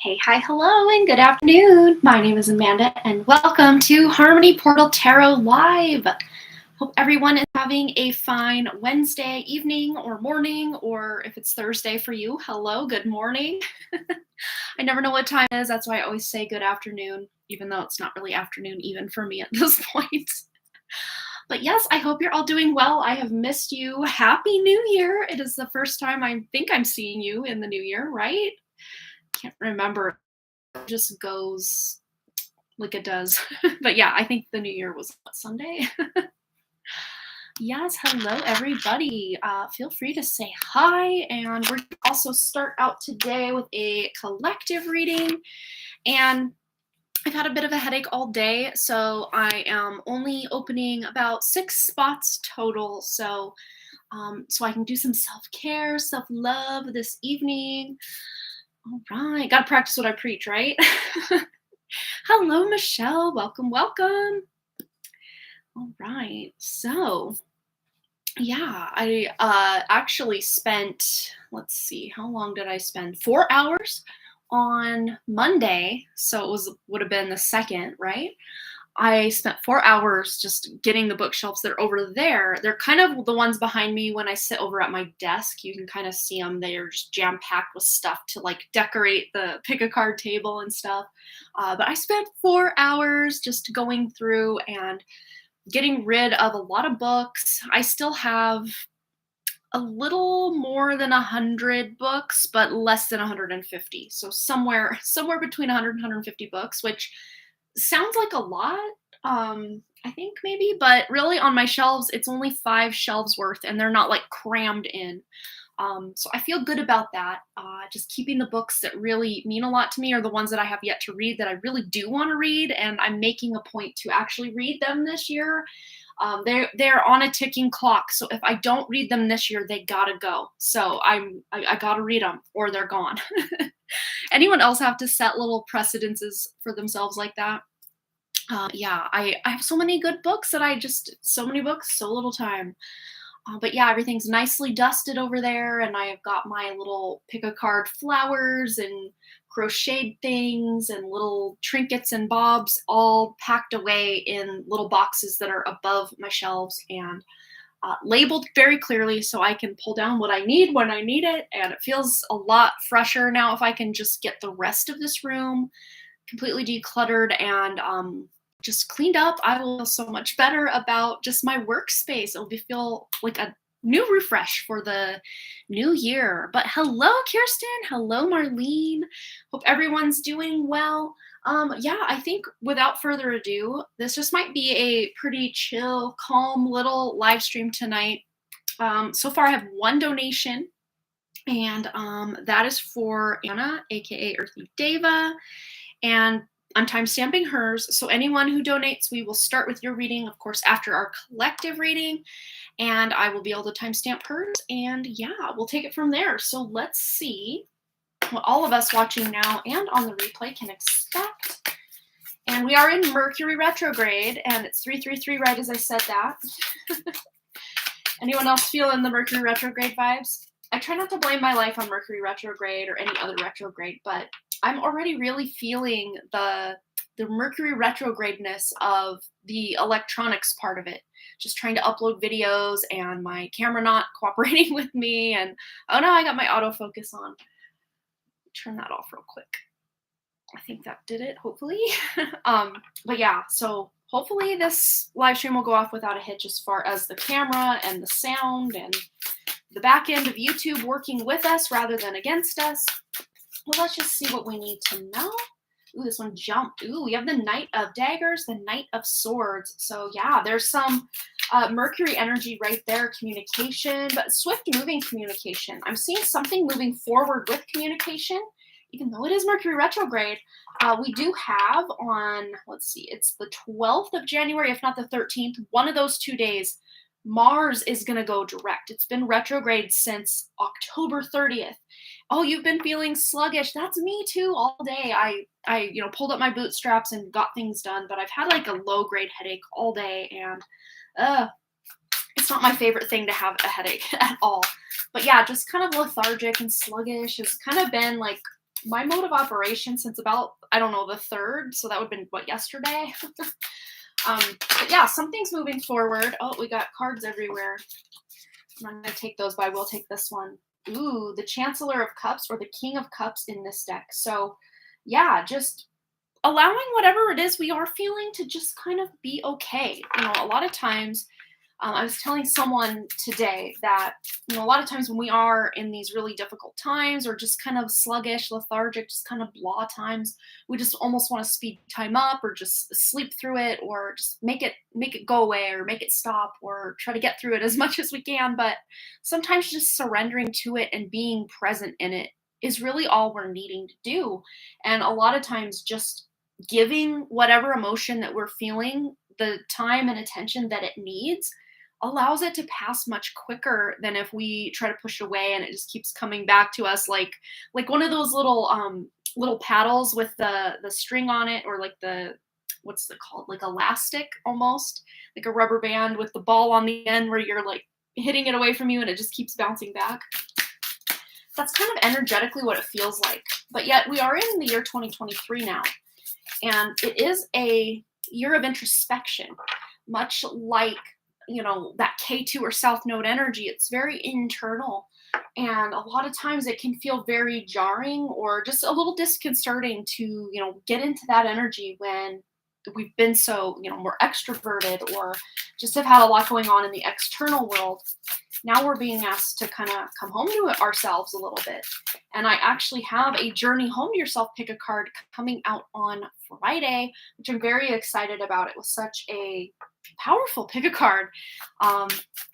Hey, hi, hello, and good afternoon. My name is Amanda, and welcome to Harmony Portal Tarot Live. Hope everyone is having a fine Wednesday evening or morning, or if it's Thursday for you, hello, good morning. I never know what time it is. That's why I always say good afternoon, even though it's not really afternoon even for me at this point. But yes, I hope you're all doing well. I have missed you. Happy New Year. It is the first time I think I'm seeing you in the new year, right? Can't remember. It just goes like it does. But yeah, I think the new year was Sunday. Yes, hello everybody. Feel free to say hi, and we're gonna also start out today with a collective reading. And I've had a bit of a headache all day, so I am only opening about 6 spots total. So I can do some self-care, self-love this evening. All right, gotta practice what I preach, right? Hello, Michelle. Welcome, welcome. All right. So, yeah, I actually spent, let's see, how long did I spend? 4 hours on Monday. So would have been the second, right? I spent 4 hours just getting the bookshelves that are over there. They're kind of the ones behind me when I sit over at my desk. You can kind of see them. They are just jam-packed with stuff to like decorate the pick a card table and stuff. But I spent 4 hours just going through and getting rid of a lot of books. I still have a little more than 100 books, but less than 150. So somewhere between 100 and 150 books, which sounds like a lot, I think maybe, but really on my shelves, it's only 5 shelves worth, and they're not like crammed in. So I feel good about that. Just keeping the books that really mean a lot to me, or the ones that I have yet to read that I really do want to read, and I'm making a point to actually read them this year. They're on a ticking clock, so if I don't read them this year, they gotta go. So I gotta read them, or they're gone. Anyone else have to set little precedences for themselves like that? Yeah, I have so many good books that so many books, so little time. But yeah, everything's nicely dusted over there, and I have got my little pick a card flowers and crocheted things and little trinkets and bobs all packed away in little boxes that are above my shelves and labeled very clearly so I can pull down what I need when I need it. And it feels a lot fresher now if I can just get the rest of this room completely decluttered and just cleaned up. I will feel so much better about just my workspace. It'll feel like a new refresh for the new year. But hello, Kirsten. Hello, Marlene. Hope everyone's doing well. Yeah, I think without further ado, this just might be a pretty chill, calm little live stream tonight. So far, I have 1 donation, and that is for Anna, aka Earthy Deva. And I'm timestamping hers. So anyone who donates, we will start with your reading, of course, after our collective reading, and I will be able to timestamp hers. And yeah, we'll take it from there. So let's see what all of us watching now and on the replay can expect. And we are in Mercury retrograde, and it's 333 right as I said that. Anyone else feeling the Mercury retrograde vibes? I try not to blame my life on Mercury retrograde or any other retrograde, but I'm already really feeling the Mercury retrogradeness of the electronics part of it. Just trying to upload videos and my camera not cooperating with me, and oh no, I got my autofocus on. Turn that off real quick. I think that did it, hopefully. But yeah, so hopefully this live stream will go off without a hitch as far as the camera and the sound and the back end of YouTube working with us rather than against us. Well, let's just see what we need to know. Ooh, this one jumped. Ooh, we have the Knight of Daggers, the Knight of Swords. So yeah, there's some Mercury energy right there, communication, but swift moving communication. I'm seeing something moving forward with communication, even though it is Mercury retrograde. We do have on, let's see, it's the 12th of January, if not the 13th, one of those 2 days, Mars is going to go direct. It's been retrograde since October 30th. Oh, you've been feeling sluggish. That's me too all day. I pulled up my bootstraps and got things done, but I've had like a low grade headache all day, and it's not my favorite thing to have a headache at all. But yeah, just kind of lethargic and sluggish. It's kind of been like my mode of operation since about, I don't know, the 3rd. So that would have been what, yesterday? But yeah, something's moving forward. Oh, we got cards everywhere. I'm not going to take those, but I will take this one. Ooh, the Chancellor of Cups or the King of Cups in this deck. So yeah, just allowing whatever it is we are feeling to just kind of be okay. A lot of times, I was telling someone today that, a lot of times when we are in these really difficult times or just kind of sluggish, lethargic, just kind of blah times, we just almost want to speed time up or just sleep through it or just make it go away or make it stop or try to get through it as much as we can. But sometimes just surrendering to it and being present in it is really all we're needing to do. And a lot of times just giving whatever emotion that we're feeling the time and attention that it needs allows it to pass much quicker than if we try to push away and it just keeps coming back to us like one of those little paddles with the string on it, or like the, what's it called, like elastic, almost like a rubber band with the ball on the end where you're like hitting it away from you and it just keeps bouncing back. That's kind of energetically what it feels like. But yet we are in the year 2023 now, and it is a year of introspection, much like, that K2 or South Node energy. It's very internal. And a lot of times it can feel very jarring or just a little disconcerting to, get into that energy when we've been so, more extroverted or just have had a lot going on in the external world. Now we're being asked to kind of come home to it ourselves a little bit. And I actually have a Journey Home to Yourself pick a card coming out on Friday, which I'm very excited about. It was such a powerful pick a card.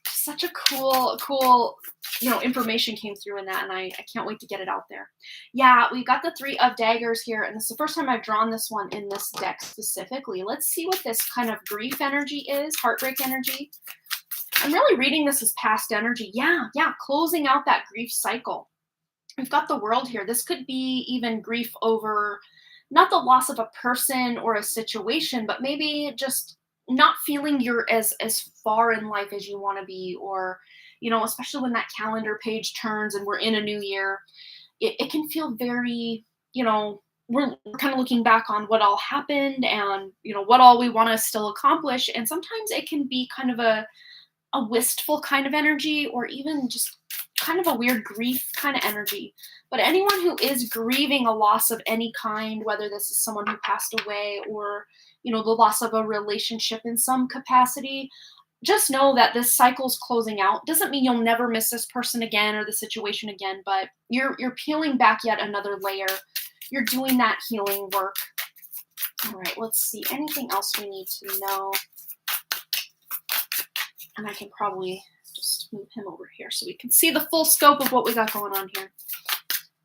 Such a cool, information came through in that, and I can't wait to get it out there. Yeah, we got the 3 of Daggers here, and this is the first time I've drawn this one in this deck specifically. Let's see what this kind of grief energy is, heartbreak energy. I'm really reading this as past energy. Yeah, closing out that grief cycle. We've got the World here. This could be even grief over not the loss of a person or a situation, but maybe just not feeling you're as far in life as you want to be, or, especially when that calendar page turns and we're in a new year, it can feel very, we're kind of looking back on what all happened and, what all we want to still accomplish. And sometimes it can be kind of a wistful kind of energy, or even just kind of a weird grief kind of energy. But anyone who is grieving a loss of any kind, whether this is someone who passed away or, the loss of a relationship in some capacity, just know that this cycle's closing out. Doesn't mean you'll never miss this person again or the situation again, but you're peeling back yet another layer. You're doing that healing work. All right, let's see. Anything else we need to know? And I can probably just move him over here so we can see the full scope of what we got going on here.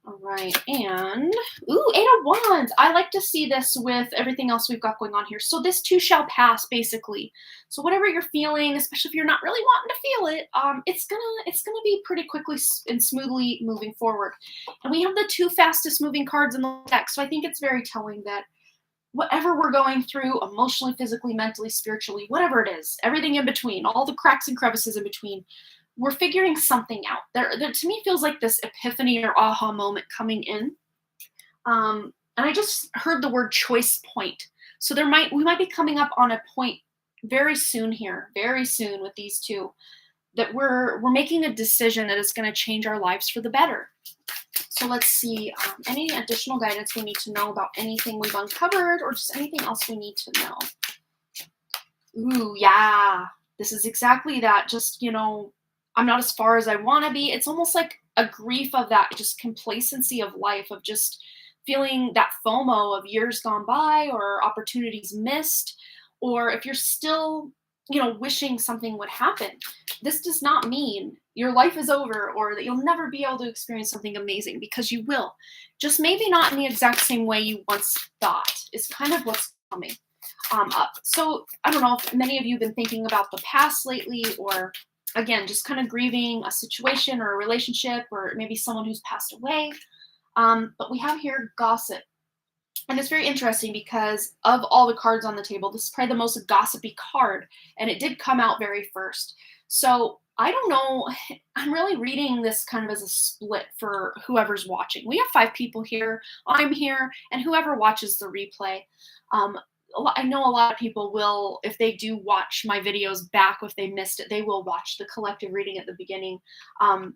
All right, and, ooh, 8 of Wands. I like to see this with everything else we've got going on here. So this too shall pass, basically. So whatever you're feeling, especially if you're not really wanting to feel it, it's gonna be pretty quickly and smoothly moving forward. And we have the 2 fastest moving cards in the deck, so I think it's very telling that whatever we're going through, emotionally, physically, mentally, spiritually, whatever it is, everything in between, all the cracks and crevices in between, we're figuring something out. There to me feels like this epiphany or aha moment coming in. And I just heard the word choice point. So we might be coming up on a point very soon here, very soon with these 2, that we're making a decision that is going to change our lives for the better. So let's see, any additional guidance we need to know about anything we've uncovered, or just anything else we need to know. Ooh, yeah, this is exactly that. Just, I'm not as far as I want to be. It's almost like a grief of that just complacency of life, of just feeling that FOMO of years gone by or opportunities missed, or if you're still, wishing something would happen. This does not mean your life is over or that you'll never be able to experience something amazing, because you will. Just maybe not in the exact same way you once thought is kind of what's coming up. So I don't know if many of you have been thinking about the past lately, or again, just kind of grieving a situation or a relationship, or maybe someone who's passed away. But we have here gossip. And it's very interesting because of all the cards on the table, this is probably the most gossipy card, and it did come out very first. So I don't know. I'm really reading this kind of as a split for whoever's watching. We have 5 people here. I'm here, and whoever watches the replay. Um, I know a lot of people will, if they do watch my videos back, if they missed it, they will watch the collective reading at the beginning.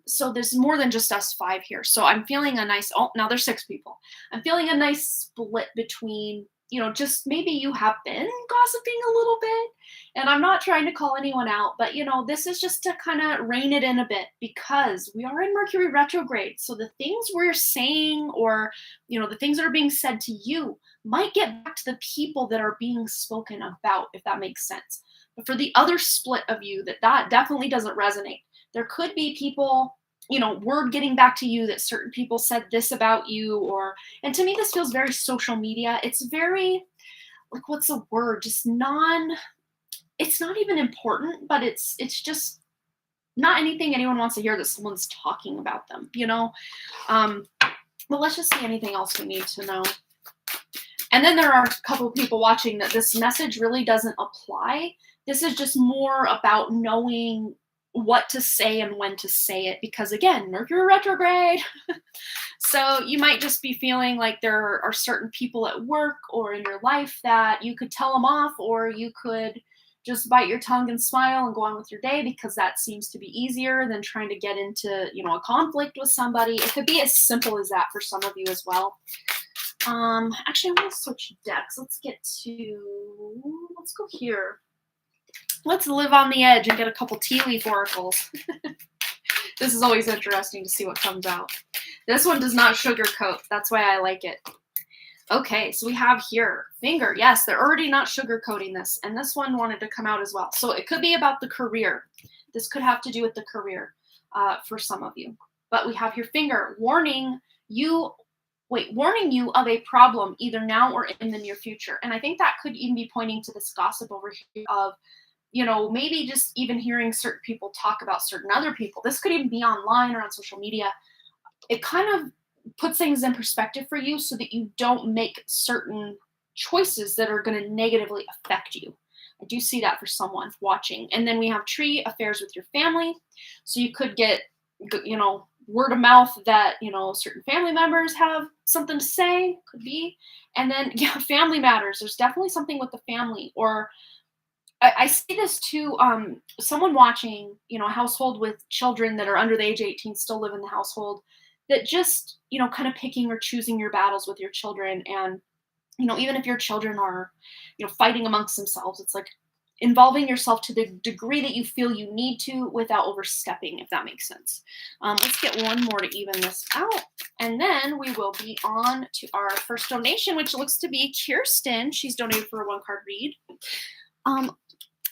So there's more than just us 5 here. So I'm feeling a nice, oh, now there's 6 people. I'm feeling a nice split between, just maybe you have been gossiping a little bit. And I'm not trying to call anyone out, but this is just to kind of rein it in a bit because we are in Mercury retrograde. So the things we're saying or, the things that are being said to you might get back to the people that are being spoken about, if that makes sense. But for the other split of you that definitely doesn't resonate, there could be people, word getting back to you that certain people said this about you and to me, this feels very social media. It's very, like, what's the word? Just it's not even important, but it's just not anything anyone wants to hear that someone's talking about them, but let's just see anything else we need to know. And then there are a couple of people watching that this message really doesn't apply. This is just more about knowing what to say and when to say it, because again, Mercury retrograde. So you might just be feeling like there are certain people at work or in your life that you could tell them off, or you could just bite your tongue and smile and go on with your day because that seems to be easier than trying to get into, a conflict with somebody. It could be as simple as that for some of you as well. Actually, I'm going to switch decks. Let's go here. Let's live on the edge and get a couple tea leaf oracles. This is always interesting to see what comes out. This one does not sugarcoat. That's why I like it. Okay, so we have here finger. Yes, they're already not sugarcoating this. And this one wanted to come out as well. So it could be about the career. This could have to do with the career for some of you. But we have here finger warning you of a problem either now or in the near future. And I think that could even be pointing to this gossip over here of, maybe just even hearing certain people talk about certain other people. This could even be online or on social media. It kind of puts things in perspective for you so that you don't make certain choices that are going to negatively affect you. I do see that for someone watching. And then we have tree affairs with your family. So you could get, word of mouth that, certain family members have something to say, could be. And then, family matters. There's definitely something with the family. Or I see this too, someone watching, a household with children that are under the age of 18 still live in the household, that just, kind of picking or choosing your battles with your children. And, even if your children are, fighting amongst themselves, it's like involving yourself to the degree that you feel you need to without overstepping, if that makes sense. Let's get one more to even this out. And then we will be on to our first donation, which looks to be Kirsten. She's donated for a 1-card read.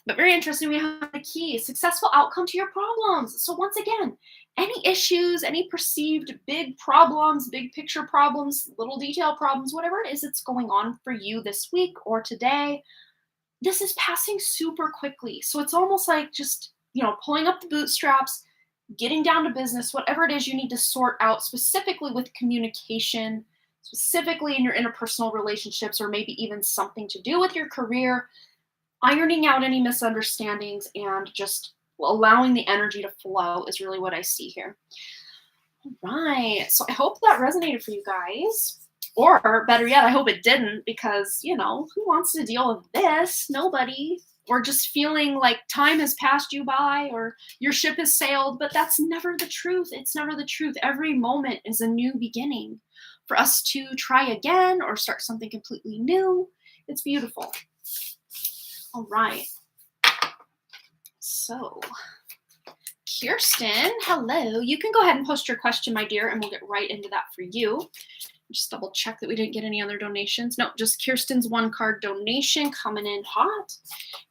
But very interesting, we have the key, successful outcome to your problems. So once again, any issues, any perceived big problems, big picture problems, little detail problems, whatever it is that's going on for you this week or today, this is passing super quickly. So it's almost like just, pulling up the bootstraps, getting down to business, whatever it is you need to sort out specifically with communication, specifically in your interpersonal relationships, or maybe even something to do with your career, ironing out any misunderstandings and just allowing the energy to flow is really what I see here. All right. So I hope that resonated for you guys. Or better yet, I hope it didn't, because, who wants to deal with this? Nobody. Or just feeling like time has passed you by or your ship has sailed, but that's never the truth. It's never the truth. Every moment is a new beginning for us to try again or start something completely new. It's beautiful. All right. So, Kirsten, hello. You can go ahead and post your question, my dear, and we'll get right into that for you. Just double check that we didn't get any other donations. No, just Kirsten's 1-card donation coming in hot.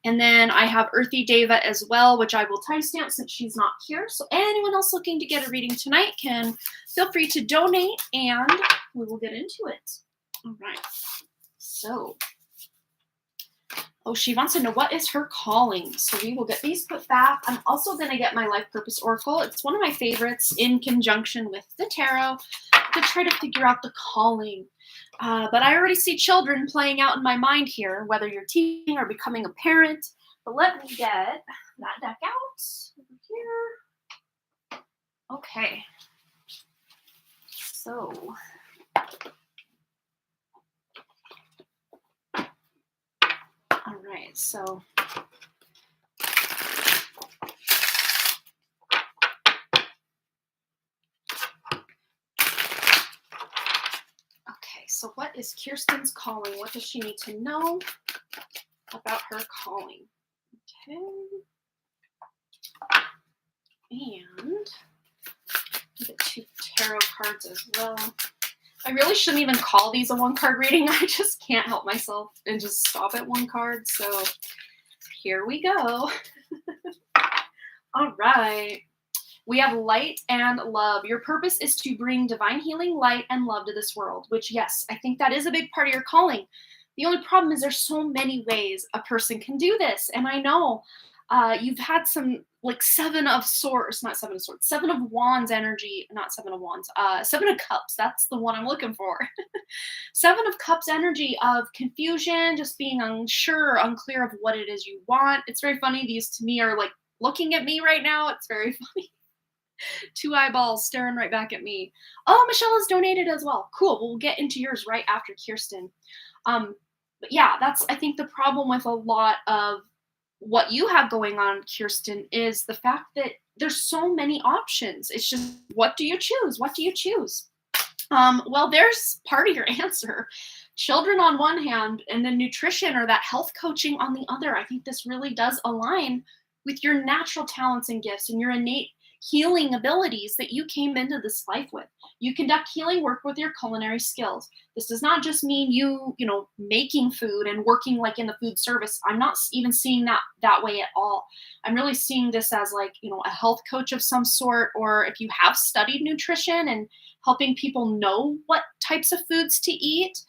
And then I have Earthy Deva as well, which I will timestamp since she's not here. So anyone else looking to get a reading tonight can feel free to donate and we will get into it. All right. So, she wants to know what is her calling. So we will get these put back. I'm also going to get my Life Purpose Oracle. It's one of my favorites in conjunction with the tarot to try to figure out the calling. But I already see children playing out in my mind here, whether you're teaching or becoming a parent. But let me get that deck out over here. Okay. So. All right, so. Okay, so what is Kirsten's calling? What does she need to know about her calling? Okay. And get 2 tarot cards as well. I really shouldn't even call these a 1-card reading. I just can't help myself and just stop at 1 card. So here we go. All right. We have light and love. Your purpose is to bring divine healing, light, and love to this world, which, yes, I think that is a big part of your calling. The only problem is there's so many ways a person can do this. And I know you've had some like 7 of swords, not 7 of swords, 7 of wands energy, not 7 of wands, 7 of cups. That's the one I'm looking for. 7 of cups energy of confusion, just being unsure, unclear of what it is you want. It's very funny. These to me are like looking at me right now. It's very funny. 2 eyeballs staring right back at me. Oh, Michelle has donated as well. Cool. We'll get into yours right after Kirsten. But yeah, that's, I think, the problem with a lot of what you have going on, Kirsten, is the fact that there's so many options. It's just, what do you choose? What do you choose? Well, there's part of your answer. Children on one hand, and then nutrition or that health coaching on the other. I think this really does align with your natural talents and gifts and your innate healing abilities that you came into this life with. You conduct healing work with your culinary skills. This does not just mean you making food and working like in the food service. I'm not even seeing that way at all. I'm really seeing this as like, a health coach of some sort, or if you have studied nutrition and helping people know what types of foods to eat,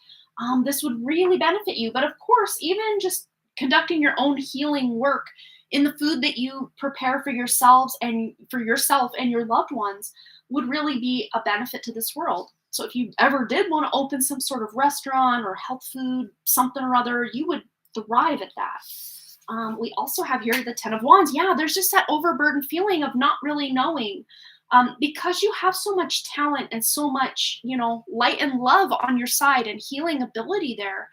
this would really benefit you. But of course, even just conducting your own healing work in the food that you prepare for yourselves and for yourself and your loved ones would really be a benefit to this world. So if you ever did want to open some sort of restaurant or health food, something or other, you would thrive at that. We also have here the 10 of Wands. Yeah, there's just that overburdened feeling of not really knowing. Because you have so much talent and so much, light and love on your side and healing ability there,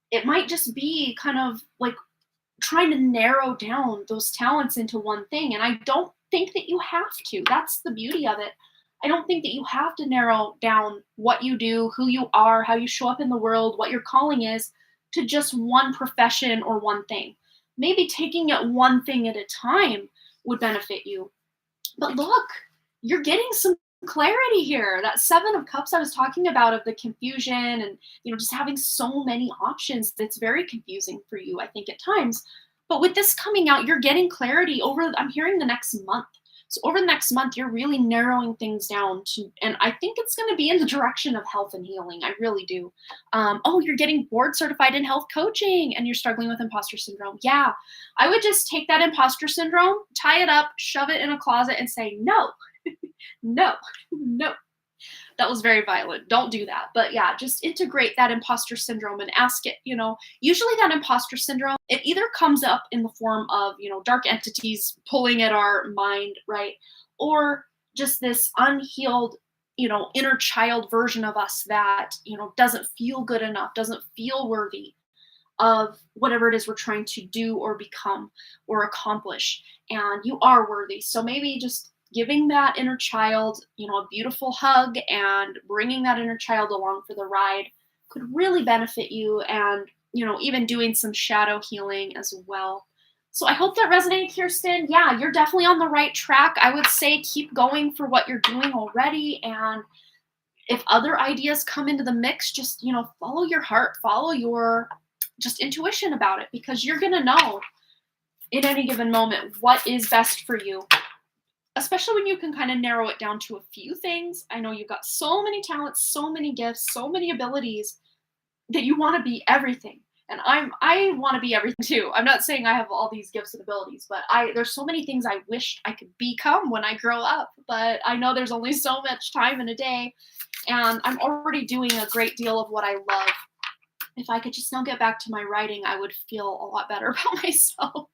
it might just be kind of like trying to narrow down those talents into one thing. And I don't think that you have to. That's the beauty of it. I don't think that you have to narrow down what you do, who you are, how you show up in the world, what your calling is, to just one profession or one thing. Maybe taking it one thing at a time would benefit you. But look, you're getting some clarity here. That 7 of Cups I was talking about, of the confusion and just having so many options, that's very confusing for you, I think, at times. But with this coming out, you're getting clarity over, I'm hearing, the next month. So over the next month, you're really narrowing things down to, and I think it's going to be in the direction of health and healing. I really do. You're getting board certified in health coaching and you're struggling with imposter syndrome. Yeah, I would just take that imposter syndrome, tie it up, shove it in a closet and say, no, no, no. That was very violent. Don't do that. But yeah, just integrate that imposter syndrome and ask it, usually that imposter syndrome, it either comes up in the form of, dark entities pulling at our mind, right? Or just this unhealed, inner child version of us that, doesn't feel good enough, doesn't feel worthy of whatever it is we're trying to do or become or accomplish. And you are worthy. So maybe just giving that inner child, a beautiful hug and bringing that inner child along for the ride could really benefit you, and, even doing some shadow healing as well. So I hope that resonated, Kirsten. Yeah, you're definitely on the right track. I would say keep going for what you're doing already. And if other ideas come into the mix, just, follow your heart, follow your just intuition about it, because you're going to know in any given moment what is best for you. Especially when you can kind of narrow it down to a few things. I know you've got so many talents, so many gifts, so many abilities that you want to be everything. And I want to be everything too. I'm not saying I have all these gifts and abilities, but there's so many things I wished I could become when I grow up. But I know there's only so much time in a day, and I'm already doing a great deal of what I love. If I could just now get back to my writing, I would feel a lot better about myself.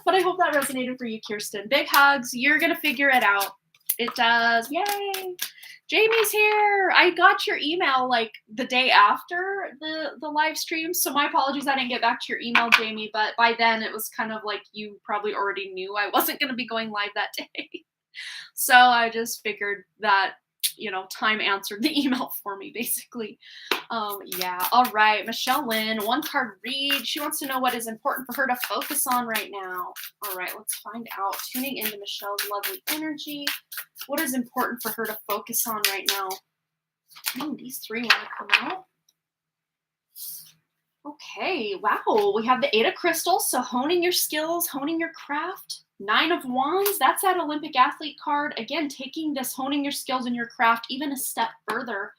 But I hope that resonated for you, Kirsten. Big hugs. You're going to figure it out. It does. Yay. Jamie's here. I got your email like the day after the live stream. So my apologies. I didn't get back to your email, Jamie. But by then it was kind of like you probably already knew I wasn't going to be going live that day. So I just figured that, time answered the email for me, basically. Yeah. All right. Michelle Lynn, one card read. She wants to know what is important for her to focus on right now. All right. Let's find out. Tuning into Michelle's lovely energy. What is important for her to focus on right now? These three want to come out. Okay. Wow. We have the 8 of Crystals. So honing your skills, honing your craft. 9 of Wands, that's that Olympic athlete card. Again, taking this honing your skills and your craft even a step further.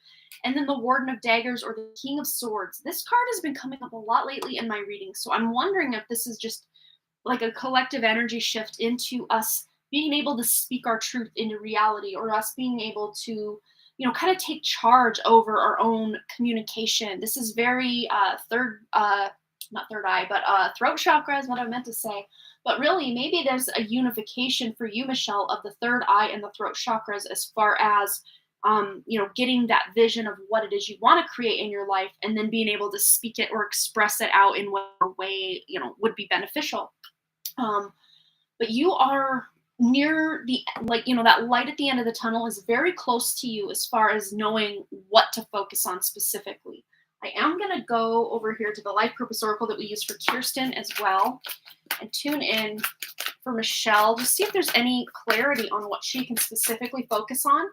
And then the Warden of Daggers or the King of Swords. This card has been coming up a lot lately in my reading. So I'm wondering if this is just like a collective energy shift into us being able to speak our truth into reality, or us being able to, kind of take charge over our own communication. This is very not third eye, but throat chakra is what I meant to say. But really, maybe there's a unification for you, Michelle, of the third eye and the throat chakras as far as, getting that vision of what it is you want to create in your life, and then being able to speak it or express it out in whatever way, would be beneficial. But you are near the, that light at the end of the tunnel is very close to you as far as knowing what to focus on specifically. I am going to go over here to the Life Purpose Oracle that we use for Kirsten as well, and tune in for Michelle, just see if there's any clarity on what she can specifically focus on.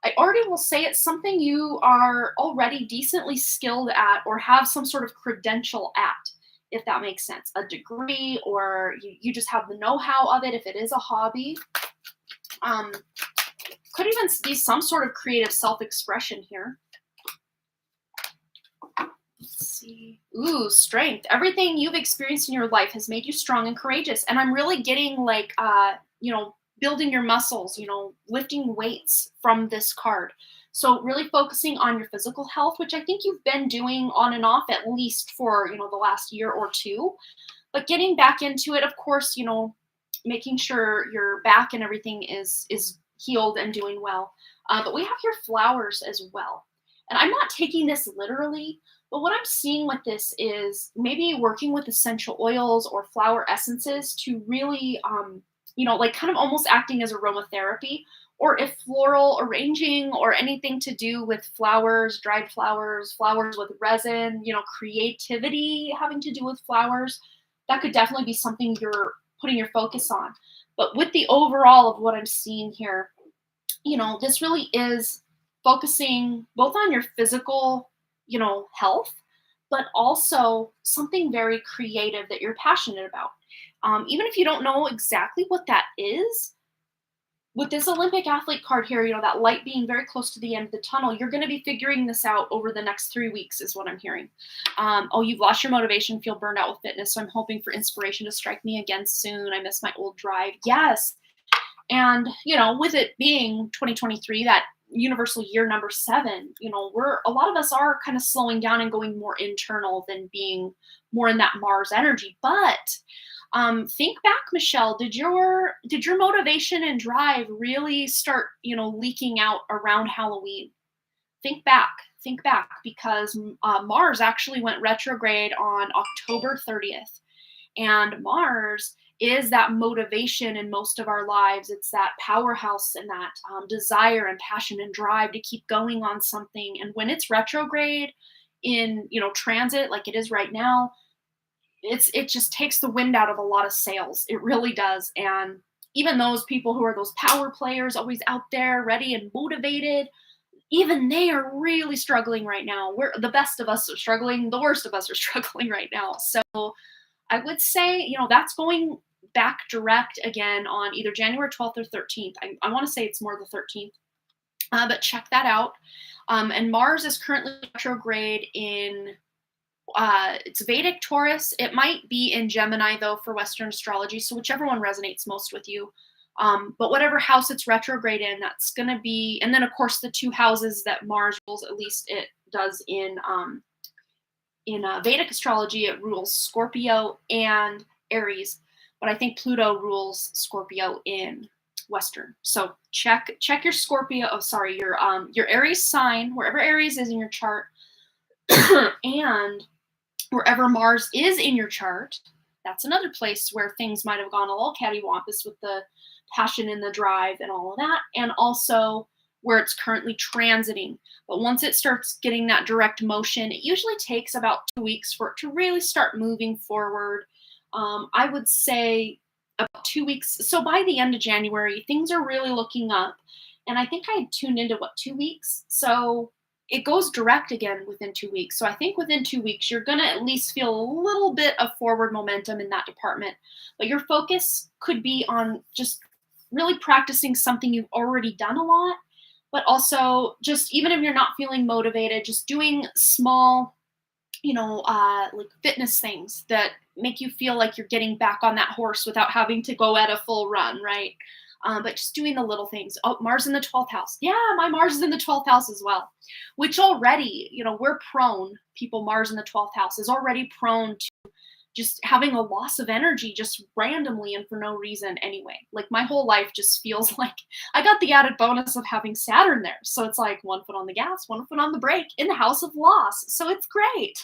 I already will say it's something you are already decently skilled at or have some sort of credential at, if that makes sense. A degree, or you just have the know-how of it if it is a hobby. Could even be some sort of creative self-expression here. Let's see. Ooh, strength. Everything you've experienced in your life has made you strong and courageous. And I'm really getting like, building your muscles, lifting weights from this card. So really focusing on your physical health, which I think you've been doing on and off at least for, the last year or two. But getting back into it, of course, making sure your back and everything is healed and doing well. But we have here flowers as well. And I'm not taking this literally, but what I'm seeing with this is maybe working with essential oils or flower essences to really, kind of almost acting as aromatherapy, or if floral arranging or anything to do with flowers, dried flowers, flowers with resin, creativity having to do with flowers, that could definitely be something you're putting your focus on. But with the overall of what I'm seeing here, this really is focusing both on your physical, health, but also something very creative that you're passionate about. Even if you don't know exactly what that is, with this Olympic athlete card here, that light being very close to the end of the tunnel, you're going to be figuring this out over the next 3 weeks is what I'm hearing. You've lost your motivation, feel burned out with fitness. So I'm hoping for inspiration to strike me again soon. I miss my old drive. Yes. And, with it being 2023, that universal year number 7, a lot of us are kind of slowing down and going more internal than being more in that Mars energy. But think back, Michelle, did your motivation and drive really start, leaking out around Halloween? Think back, because Mars actually went retrograde on October 30th. And Mars is that motivation in most of our lives. It's that powerhouse and that desire and passion and drive to keep going on something. And when it's retrograde in, transit like it is right now, it just takes the wind out of a lot of sails. It really does. And even those people who are those power players, always out there, ready and motivated, even they are really struggling right now. The best of us are struggling. The worst of us are struggling right now. So I would say, that's going back direct again on either January 12th or 13th. I want to say it's more the 13th, but check that out. And Mars is currently retrograde in it's Vedic Taurus. It might be in Gemini though for Western astrology. So whichever one resonates most with you. But whatever house it's retrograde in, that's going to be, and then of course the 2 houses that Mars rules, at least it does in Vedic astrology, it rules Scorpio and Aries, but I think Pluto rules Scorpio in Western. So check your Scorpio. Oh, sorry, your Aries sign, wherever Aries is in your chart, and wherever Mars is in your chart. That's another place where things might have gone a little cattywampus with the passion and the drive and all of that, and also where it's currently transiting. But once it starts getting that direct motion, it usually takes about 2 weeks for it to really start moving forward. I would say about 2 weeks. So by the end of January, things are really looking up. And I think I had tuned into 2 weeks. So it goes direct again within 2 weeks. So I think within 2 weeks, you're going to at least feel a little bit of forward momentum in that department. But your focus could be on just really practicing something you've already done a lot, but also just even if you're not feeling motivated, just doing small, like fitness things that make you feel like you're getting back on that horse without having to go at a full run, right? But just doing the little things. Oh, Mars in the 12th house. Yeah, my Mars is in the 12th house as well, which already, we're prone, people, Mars in the 12th house is already prone to just having a loss of energy just randomly and for no reason anyway. Like my whole life just feels like I got the added bonus of having Saturn there. So it's like 1 foot on the gas, 1 foot on the brake in the house of loss. So it's great.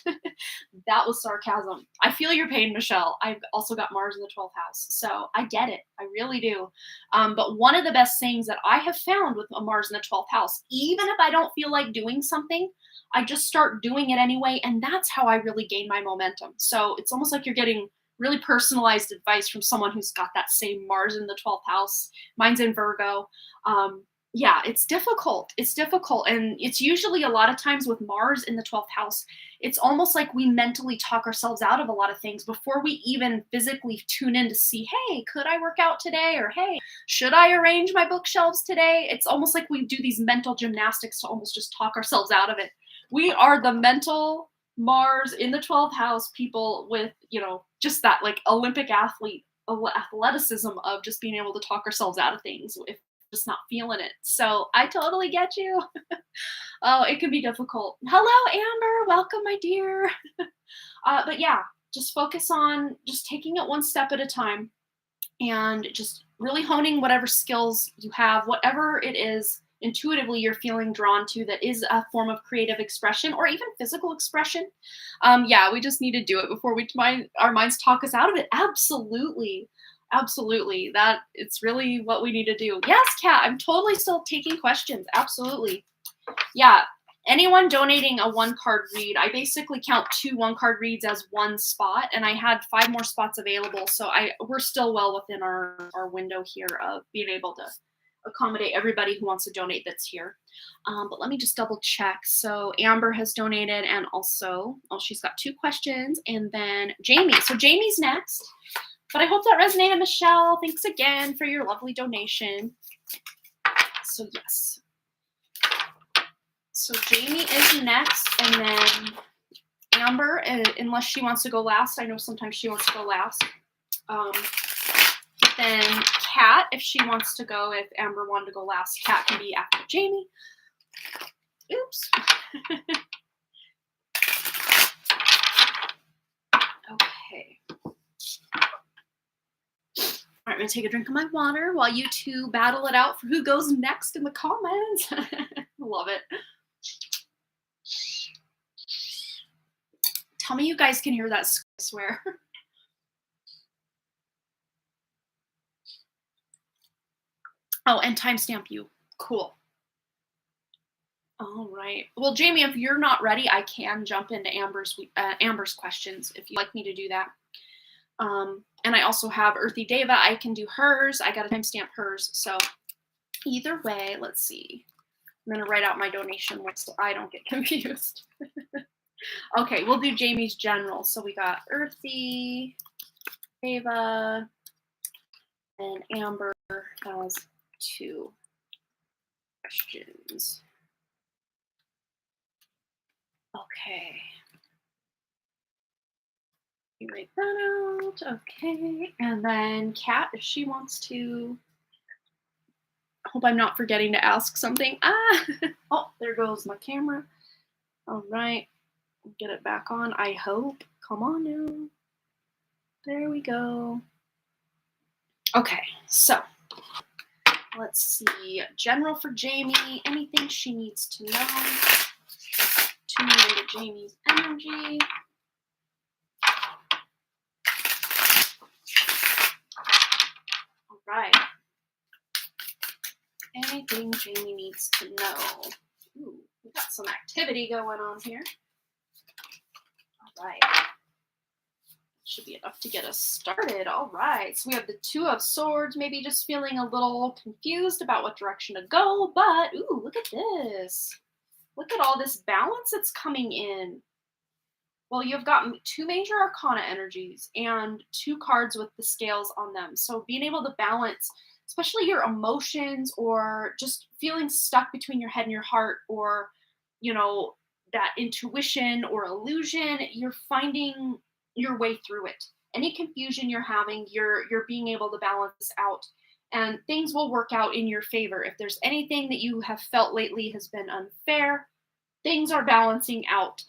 That was sarcasm. I feel your pain, Michelle. I've also got Mars in the 12th house. So I get it. I really do. But one of the best things that I have found with a Mars in the 12th house, even if I don't feel like doing something, I just start doing it anyway, and that's how I really gain my momentum. So it's almost like you're getting really personalized advice from someone who's got that same Mars in the 12th house. Mine's in Virgo. Yeah, it's difficult. It's difficult. And it's usually a lot of times with Mars in the 12th house, it's almost like we mentally talk ourselves out of a lot of things before we even physically tune in to see, hey, could I work out today? Or hey, should I arrange my bookshelves today? It's almost like we do these mental gymnastics to almost just talk ourselves out of it. We are the mental Mars in the 12th house people with, just that like Olympic athleticism of just being able to talk ourselves out of things if we're just not feeling it. So I totally get you. Oh, it can be difficult. Hello, Amber. Welcome, my dear. But yeah, just focus on just taking it one step at a time and just really honing whatever skills you have, whatever it is intuitively you're feeling drawn to that is a form of creative expression or even physical expression. Yeah, we just need to do it before our minds talk us out of it. Absolutely. Absolutely. That it's really what we need to do. Yes, Kat, I'm totally still taking questions. Absolutely. Yeah. Anyone donating a 1-card read, I basically count 2 1-card reads as one spot, and I had 5 more spots available. So we're still well within our window here of being able to accommodate everybody who wants to donate that's here. But let me just double check. So Amber has donated, and also, she's got 2 questions, and then Jamie. So Jamie's next. But I hope that resonated, Michelle. Thanks again for your lovely donation. So yes. So Jamie is next, and then Amber, unless she wants to go last. I know sometimes she wants to go last. Then Kat, if she wants to go, if Amber wanted to go last, Kat can be after Jamie. Oops. Okay. All right, I'm going to take a drink of my water while you two battle it out for who goes next in the comments. Love it. Tell me you guys can hear that, I swear. Oh, and timestamp you. Cool. All right. Well, Jamie, if you're not ready, I can jump into Amber's questions if you'd like me to do that. And I also have Earthy Deva. I can do hers. I got to timestamp hers. So either way, let's see. I'm going to write out my donation list so I don't get confused. Okay, we'll do Jamie's general. So we got Earthy, Deva, and Amber has 2 questions. Okay. You write that out. Okay. And then Kat, if she wants to. I hope I'm not forgetting to ask something. Oh, there goes my camera. All right. Get it back on, I hope. Come on now. There we go. Okay, so let's see. General for Jamie. Anything she needs to know. Tuning into Jamie's energy. All right. Anything Jamie needs to know. Ooh, we got some activity going on here. All right. Should be enough to get us started. All right. So we have the Two of Swords, maybe just feeling a little confused about what direction to go. But, ooh, look at this. Look at all this balance that's coming in. Well, you've got two major arcana energies and two cards with the scales on them. So being able to balance, especially your emotions or just feeling stuck between your head and your heart, or, you know, that intuition or illusion, you're finding your way through it. Any confusion you're having, you're being able to balance out, and things will work out in your favor. If there's anything that you have felt lately has been unfair, things are balancing out.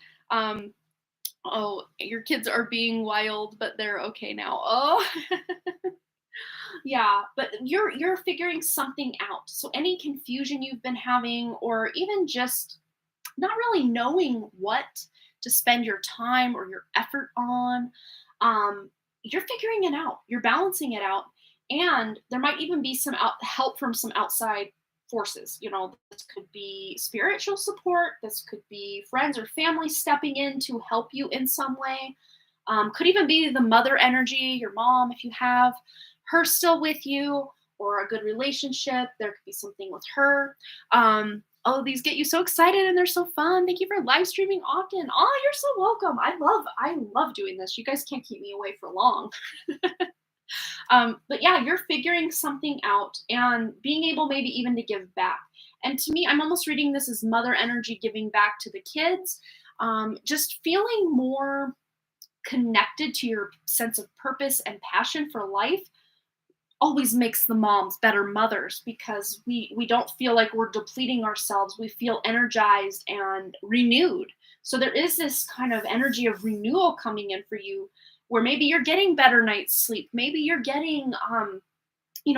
Oh, your kids are being wild, but they're okay now. Oh, yeah, but you're figuring something out. So any confusion you've been having, or even just not really knowing what to spend your time or your effort on, you're figuring it out. You're balancing it out, and there might even be some help from some outside forces. You know, this could be spiritual support. This could be friends or family stepping in to help you in some way. Could even be the mother energy, your mom, if you have her still with you, or a good relationship. There could be something with her. Oh, these get you so excited and they're so fun. Thank you for live streaming often. Oh, you're so welcome. I love doing this. You guys can't keep me away for long. But yeah, you're figuring something out and being able maybe even to give back. And to me, I'm almost reading this as mother energy giving back to the kids. Just feeling more connected to your sense of purpose and passion for life always makes the moms better mothers, because we don't feel like we're depleting ourselves. We feel energized and renewed. So there is this kind of energy of renewal coming in for you, where maybe you're getting better night's sleep. Maybe you're getting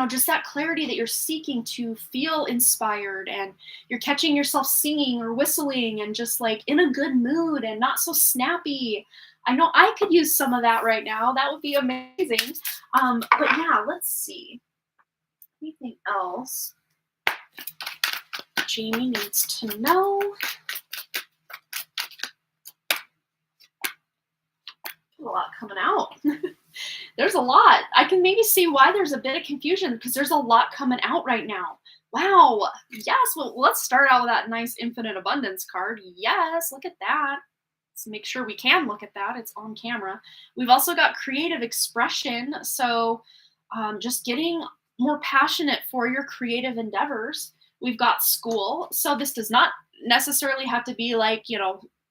just that clarity that you're seeking to feel inspired, and you're catching yourself singing or whistling and just like in a good mood and not so snappy. I know I could use some of that right now. That would be amazing. But yeah, let's see. Anything else Jamie needs to know? A lot coming out. There's a lot. I can maybe see why there's a bit of confusion, because there's a lot coming out right now. Wow. Yes. Well, let's start out with that nice infinite abundance card. Yes. Look at that. Let's make sure we can look at that. It's on camera. We've also got creative expression. So just getting more passionate for your creative endeavors. We've got school. So this does not necessarily have to be like,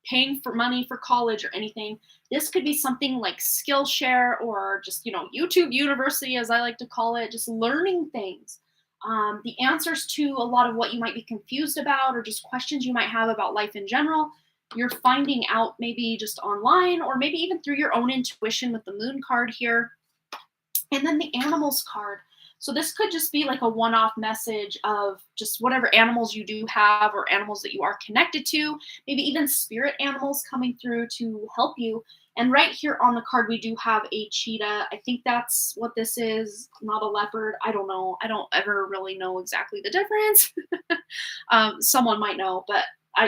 paying for money for college or anything. This could be something like Skillshare, or just, YouTube University, as I like to call it, just learning things. The answers to a lot of what you might be confused about, or just questions you might have about life in general, you're finding out maybe just online, or maybe even through your own intuition with the moon card here. And then the animals card. So this could just be like a one-off message of just whatever animals you do have, or animals that you are connected to, maybe even spirit animals coming through to help you. And right here on the card, we do have a cheetah. I think that's what this is, not a leopard. I don't know. I don't ever really know exactly the difference. Someone might know, but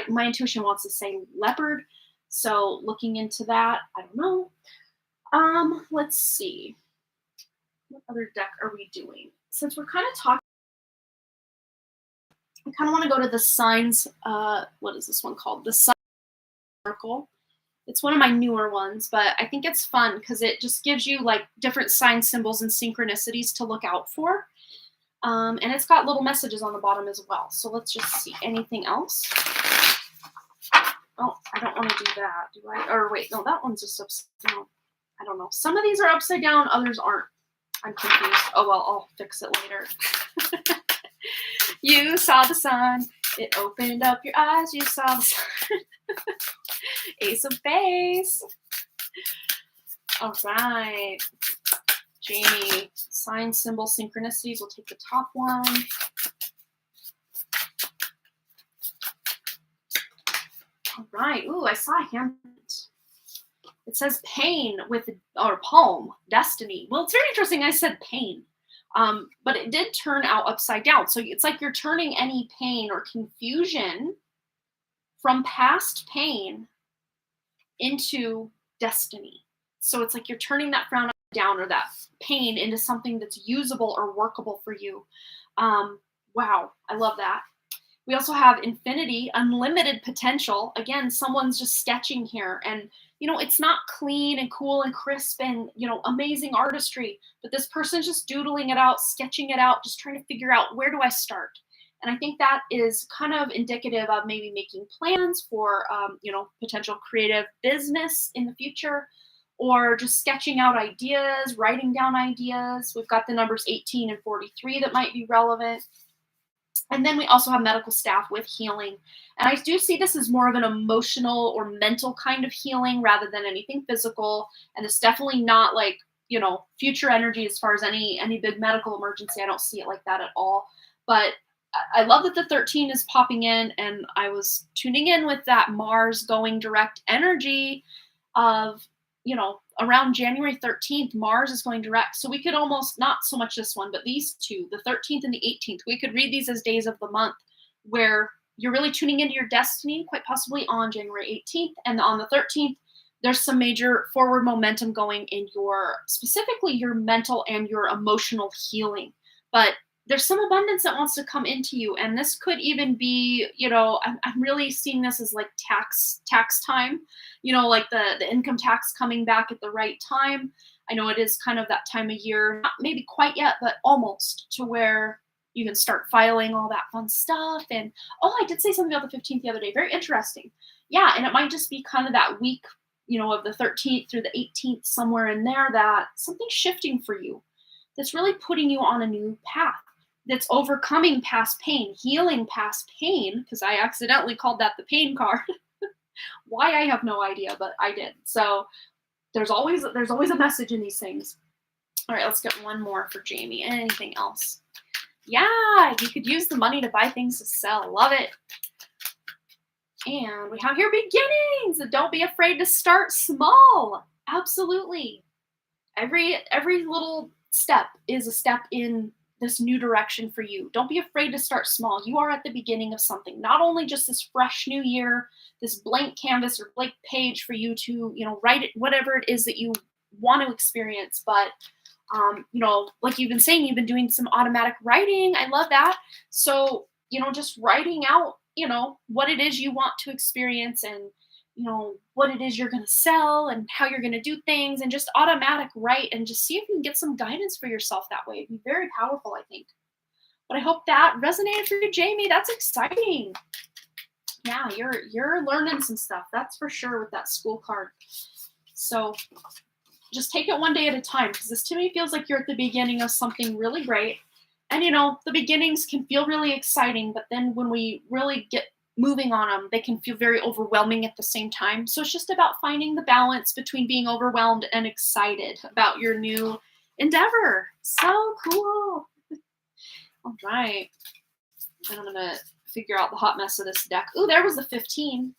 my intuition wants to say leopard. So looking into that, I don't know. Let's see. What other deck are we doing? Since we're kind of talking, I kind of want to go to the signs. What is this one called? The sign circle. It's one of my newer ones, but I think it's fun because it just gives you like different sign symbols and synchronicities to look out for. And it's got little messages on the bottom as well. So let's just see. Anything else? Oh, I don't want to do that, do I? Or wait, no, that one's just upside down. I don't know. Some of these are upside down, others aren't. I'm confused. Oh, well, I'll fix it later. You saw the sun. It opened up your eyes. You saw the sun. Ace of Base. All right. Jamie, sign, symbol, synchronicities. We'll take the top one. All right. Ooh, I saw a hand. It says pain with, or palm, destiny. Well, it's very interesting. I said pain, but it did turn out upside down. So it's like you're turning any pain or confusion from past pain into destiny. So it's like you're turning that frown down or that pain into something that's usable or workable for you. Wow, I love that. We also have infinity, unlimited potential. Again, someone's just sketching here, and it's not clean and cool and crisp and amazing artistry, but this person's just doodling it out, sketching it out, just trying to figure out, where do I start? And I think that is kind of indicative of maybe making plans for potential creative business in the future, or just sketching out ideas, writing down ideas. We've got the numbers 18 and 43 that might be relevant. And then we also have medical staff with healing. And I do see this as more of an emotional or mental kind of healing rather than anything physical. And it's definitely not like, future energy as far as any big medical emergency. I don't see it like that at all. But I love that the 13 is popping in, and I was tuning in with that Mars going direct energy of, around January 13th, Mars is going direct. So we could almost, not so much this one, but these two, the 13th and the 18th, we could read these as days of the month where you're really tuning into your destiny, quite possibly on January 18th. And on the 13th, there's some major forward momentum going in specifically your mental and your emotional healing. But there's some abundance that wants to come into you. And this could even be, I'm really seeing this as like tax time, like the income tax coming back at the right time. I know it is kind of that time of year, not maybe quite yet, but almost, to where you can start filing all that fun stuff. And I did say something about the 15th the other day. Very interesting. Yeah. And it might just be kind of that week, of the 13th through the 18th, somewhere in there, that something's shifting for you that's really putting you on a new path. That's overcoming past pain, healing past pain, because I accidentally called that the pain card. Why, I have no idea, but I did. So there's always a message in these things. All right, let's get one more for Jamie. Anything else? Yeah, you could use the money to buy things to sell. Love it. And we have here beginnings. Don't be afraid to start small. Absolutely. Every little step is a step in this new direction for you. Don't be afraid to start small. You are at the beginning of something. Not only just this fresh new year, this blank canvas or blank page for you to, write it, whatever it is that you want to experience, but like you've been saying, you've been doing some automatic writing. I love that. So, just writing out, what it is you want to experience, and what it is you're going to sell and how you're going to do things, and just automatic write, and just see if you can get some guidance for yourself that way. It'd be very powerful, I think. But I hope that resonated for you, Jamie. That's exciting. Yeah, you're learning some stuff. That's for sure with that school card. So just take it one day at a time, because this to me feels like you're at the beginning of something really great. And the beginnings can feel really exciting, but then when we really get moving on them, they can feel very overwhelming at the same time. So it's just about finding the balance between being overwhelmed and excited about your new endeavor. So cool. All right. And I'm going to figure out the hot mess of this deck. Ooh, there was the 15.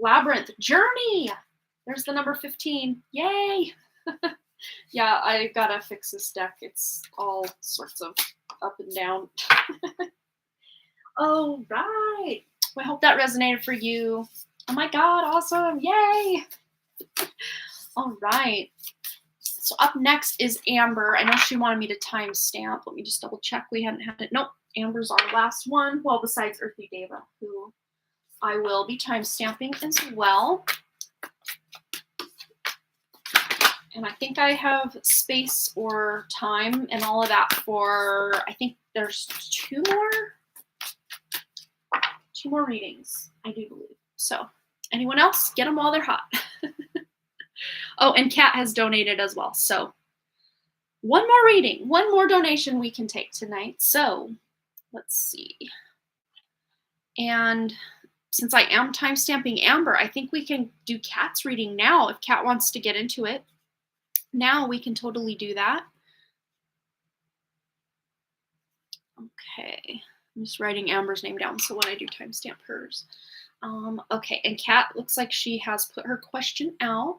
Labyrinth. Journey. There's the number 15. Yay. Yeah, I got to fix this deck. It's all sorts of up and down. All right. I hope that resonated for you. Oh my God, awesome. Yay. All right. So up next is Amber. I know she wanted me to timestamp. Let me just double check. We hadn't had it. Nope. Amber's our last one. Well, besides Earthly Deva, who I will be timestamping as well. And I think I have space or time and all of that for, I think there's two more readings, I do believe. So anyone else, get them while they're hot. Oh, and Kat has donated as well. So one more reading, one more donation we can take tonight. So let's see. And since I am timestamping Amber, I think we can do Kat's reading now if Kat wants to get into it. Now we can totally do that. Okay. I'm just writing Amber's name down so when I do timestamp hers. Okay, and Kat looks like she has put her question out.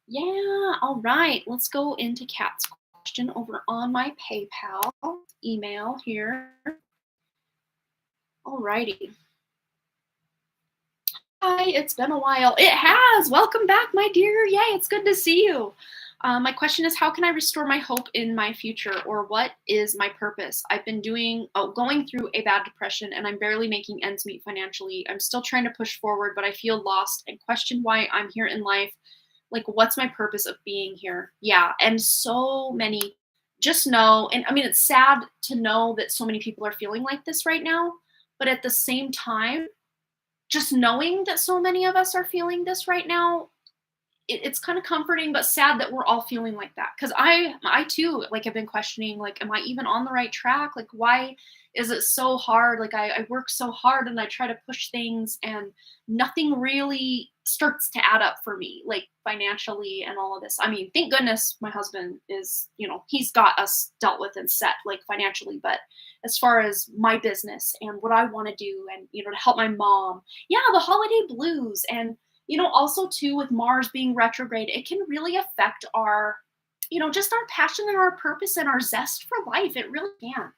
Yeah, all right. Let's go into Kat's question over on my PayPal email here. All righty. Hi, it's been a while. It has. Welcome back, my dear. Yay, it's good to see you. My question is, how can I restore my hope in my future, or what is my purpose? I've been going through a bad depression, and I'm barely making ends meet financially. I'm still trying to push forward, but I feel lost and question why I'm here in life. Like, what's my purpose of being here? Yeah, and so many just know, and I mean, it's sad to know that so many people are feeling like this right now, but at the same time, just knowing that so many of us are feeling this right now, it's kind of comforting but sad that we're all feeling like that, because I too, like, have been questioning, like, am I even on the right track? Like, why is it so hard? Like, I work so hard and I try to push things and nothing really starts to add up for me, like, financially and all of this. I mean, thank goodness my husband is, he's got us dealt with and set, like, financially, but as far as my business and what I want to do, and to help my mom, yeah, the holiday blues. And also too, with Mars being retrograde, it can really affect our, just our passion and our purpose and our zest for life. It really can.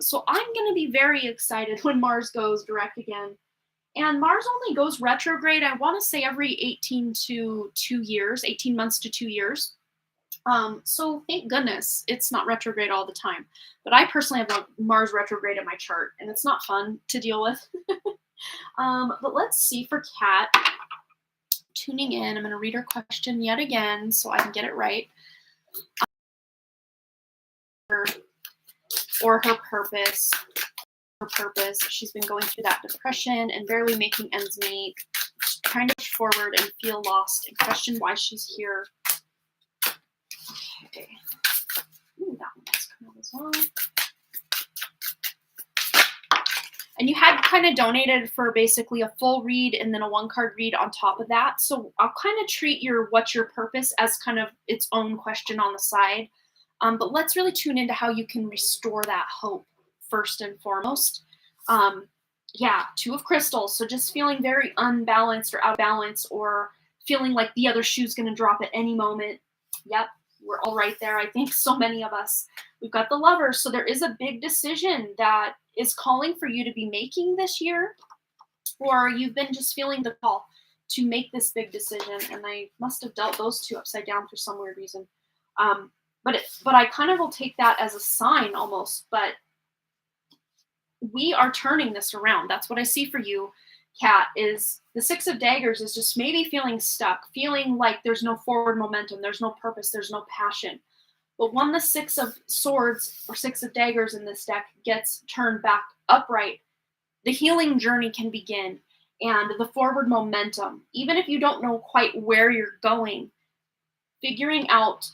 So I'm going to be very excited when Mars goes direct again. And Mars only goes retrograde, I want to say every 18 months to 2 years. So thank goodness it's not retrograde all the time. But I personally have a Mars retrograde in my chart, and it's not fun to deal with. But let's see for Kat tuning in. I'm going to read her question yet again so I can get it right. Or her purpose. Her purpose. She's been going through that depression and barely making ends meet, trying to push forward and feel lost and question why she's here. Okay. Ooh, that one has come out as well. And you had kind of donated for basically a full read and then a one-card read on top of that. So I'll kind of treat what's your purpose as kind of its own question on the side. But let's really tune into how you can restore that hope first and foremost. Yeah, Two of Crystals. So just feeling very unbalanced or out of balance, or feeling like the other shoe's going to drop at any moment. Yep, we're all right there. I think so many of us. We've got the Lovers. So there is a big decision that is calling for you to be making this year, or you've been just feeling the call to make this big decision. And I must have dealt those two upside down for some weird reason. But I kind of will take that as a sign almost. But we are turning this around. That's what I see for you, Kat, is the Six of Daggers is just maybe feeling stuck, feeling like there's no forward momentum, there's no purpose, there's no passion. But when the Six of Swords or Six of Daggers in this deck gets turned back upright, the healing journey can begin, and the forward momentum, even if you don't know quite where you're going, figuring out,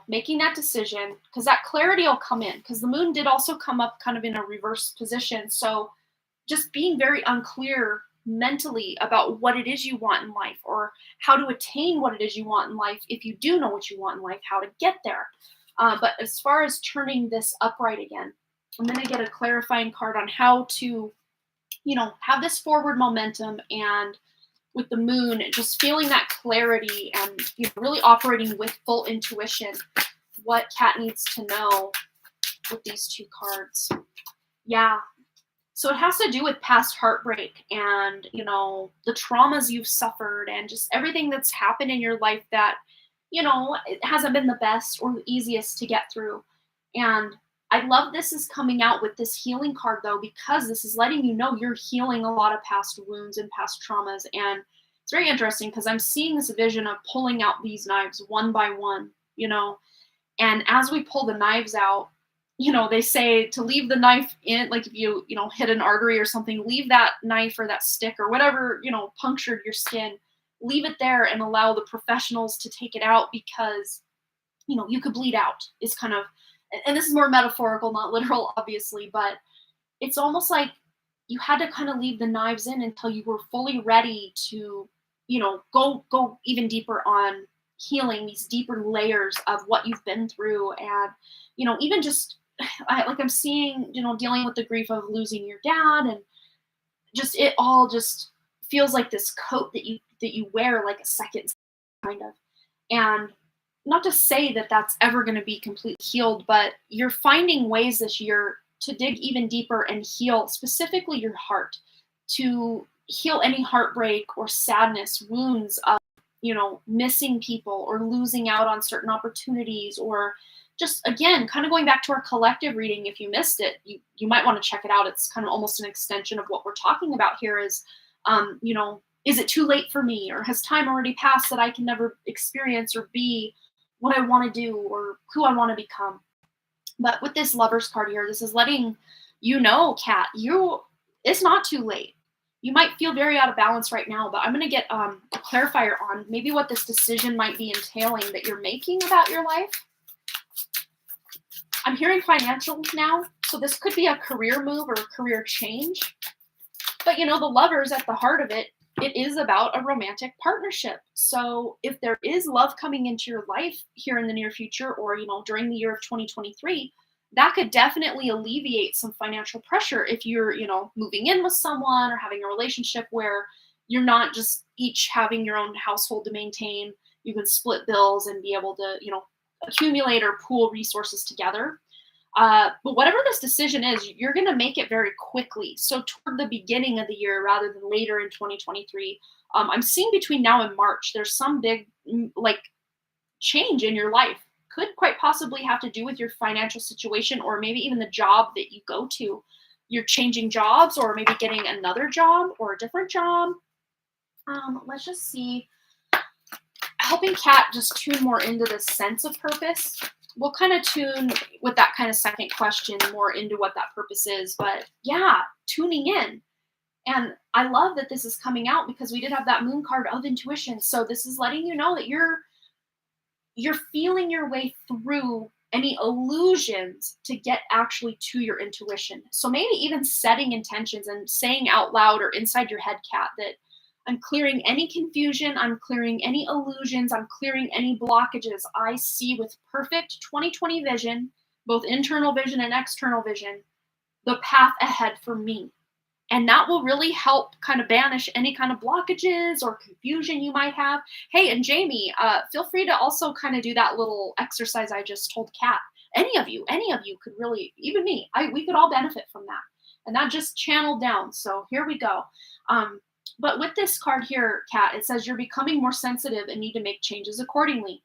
making that decision, because that clarity will come in, because the moon did also come up kind of in a reverse position. So just being very unclear mentally about what it is you want in life, or how to attain what it is you want in life. If you do know what you want in life, how to get there. But as far as turning this upright again, I'm going to get a clarifying card on how to, have this forward momentum, and with the moon, just feeling that clarity and really operating with full intuition, what Kat needs to know with these two cards. Yeah. So it has to do with past heartbreak and, the traumas you've suffered, and just everything that's happened in your life that, it hasn't been the best or the easiest to get through. And I love this is coming out with this healing card, though, because this is letting you know you're healing a lot of past wounds and past traumas. And it's very interesting because I'm seeing this vision of pulling out these knives one by one, and as we pull the knives out, they say to leave the knife in, like if you hit an artery or something, leave that knife or that stick or whatever, punctured your skin, leave it there and allow the professionals to take it out, because, you could bleed out is kind of, and this is more metaphorical, not literal, obviously, but it's almost like you had to kind of leave the knives in until you were fully ready to, go even deeper on healing, these deeper layers of what you've been through. And, even just I'm seeing, dealing with the grief of losing your dad, and just it all just feels like this coat that you wear like a second, kind of. And not to say that that's ever going to be completely healed, but you're finding ways this year to dig even deeper and heal specifically your heart, to heal any heartbreak or sadness, wounds of, missing people or losing out on certain opportunities, or just, again, kind of going back to our collective reading. If you missed it, you might want to check it out. It's kind of almost an extension of what we're talking about here is, is it too late for me, or has time already passed that I can never experience or be what I want to do or who I want to become? But with this Lovers card here, this is letting you know, Kat, it's not too late. You might feel very out of balance right now, but I'm going to get a clarifier on maybe what this decision might be entailing that you're making about your life. I'm hearing financial now, so this could be a career move or a career change. But, the Lovers, at the heart of it, it is about a romantic partnership. So if there is love coming into your life here in the near future, or, during the year of 2023, that could definitely alleviate some financial pressure if you're, moving in with someone or having a relationship where you're not just each having your own household to maintain. You can split bills and be able to, accumulate or pool resources together. But whatever this decision is, you're going to make it very quickly. So toward the beginning of the year rather than later in 2023. I'm seeing between now and March, there's some big change in your life. Could quite possibly have to do with your financial situation, or maybe even the job that you go to. You're changing jobs, or maybe getting another job or a different job. Let's just see. Helping Kat just tune more into this sense of purpose. We'll kind of tune with that kind of second question more into what that purpose is. But yeah, tuning in. And I love that this is coming out because we did have that moon card of intuition. So this is letting you know that you're feeling your way through any illusions to get actually to your intuition. So maybe even setting intentions and saying out loud or inside your head, Kat, that I'm clearing any confusion, I'm clearing any illusions, I'm clearing any blockages. I see with perfect 2020 vision, both internal vision and external vision, the path ahead for me. And that will really help kind of banish any kind of blockages or confusion you might have. Hey, and Jamie, feel free to also kind of do that little exercise I just told Kat. Any of you could really, even me, we could all benefit from that. And that just channeled down. So here we go. But with this card here, Kat, it says you're becoming more sensitive and need to make changes accordingly.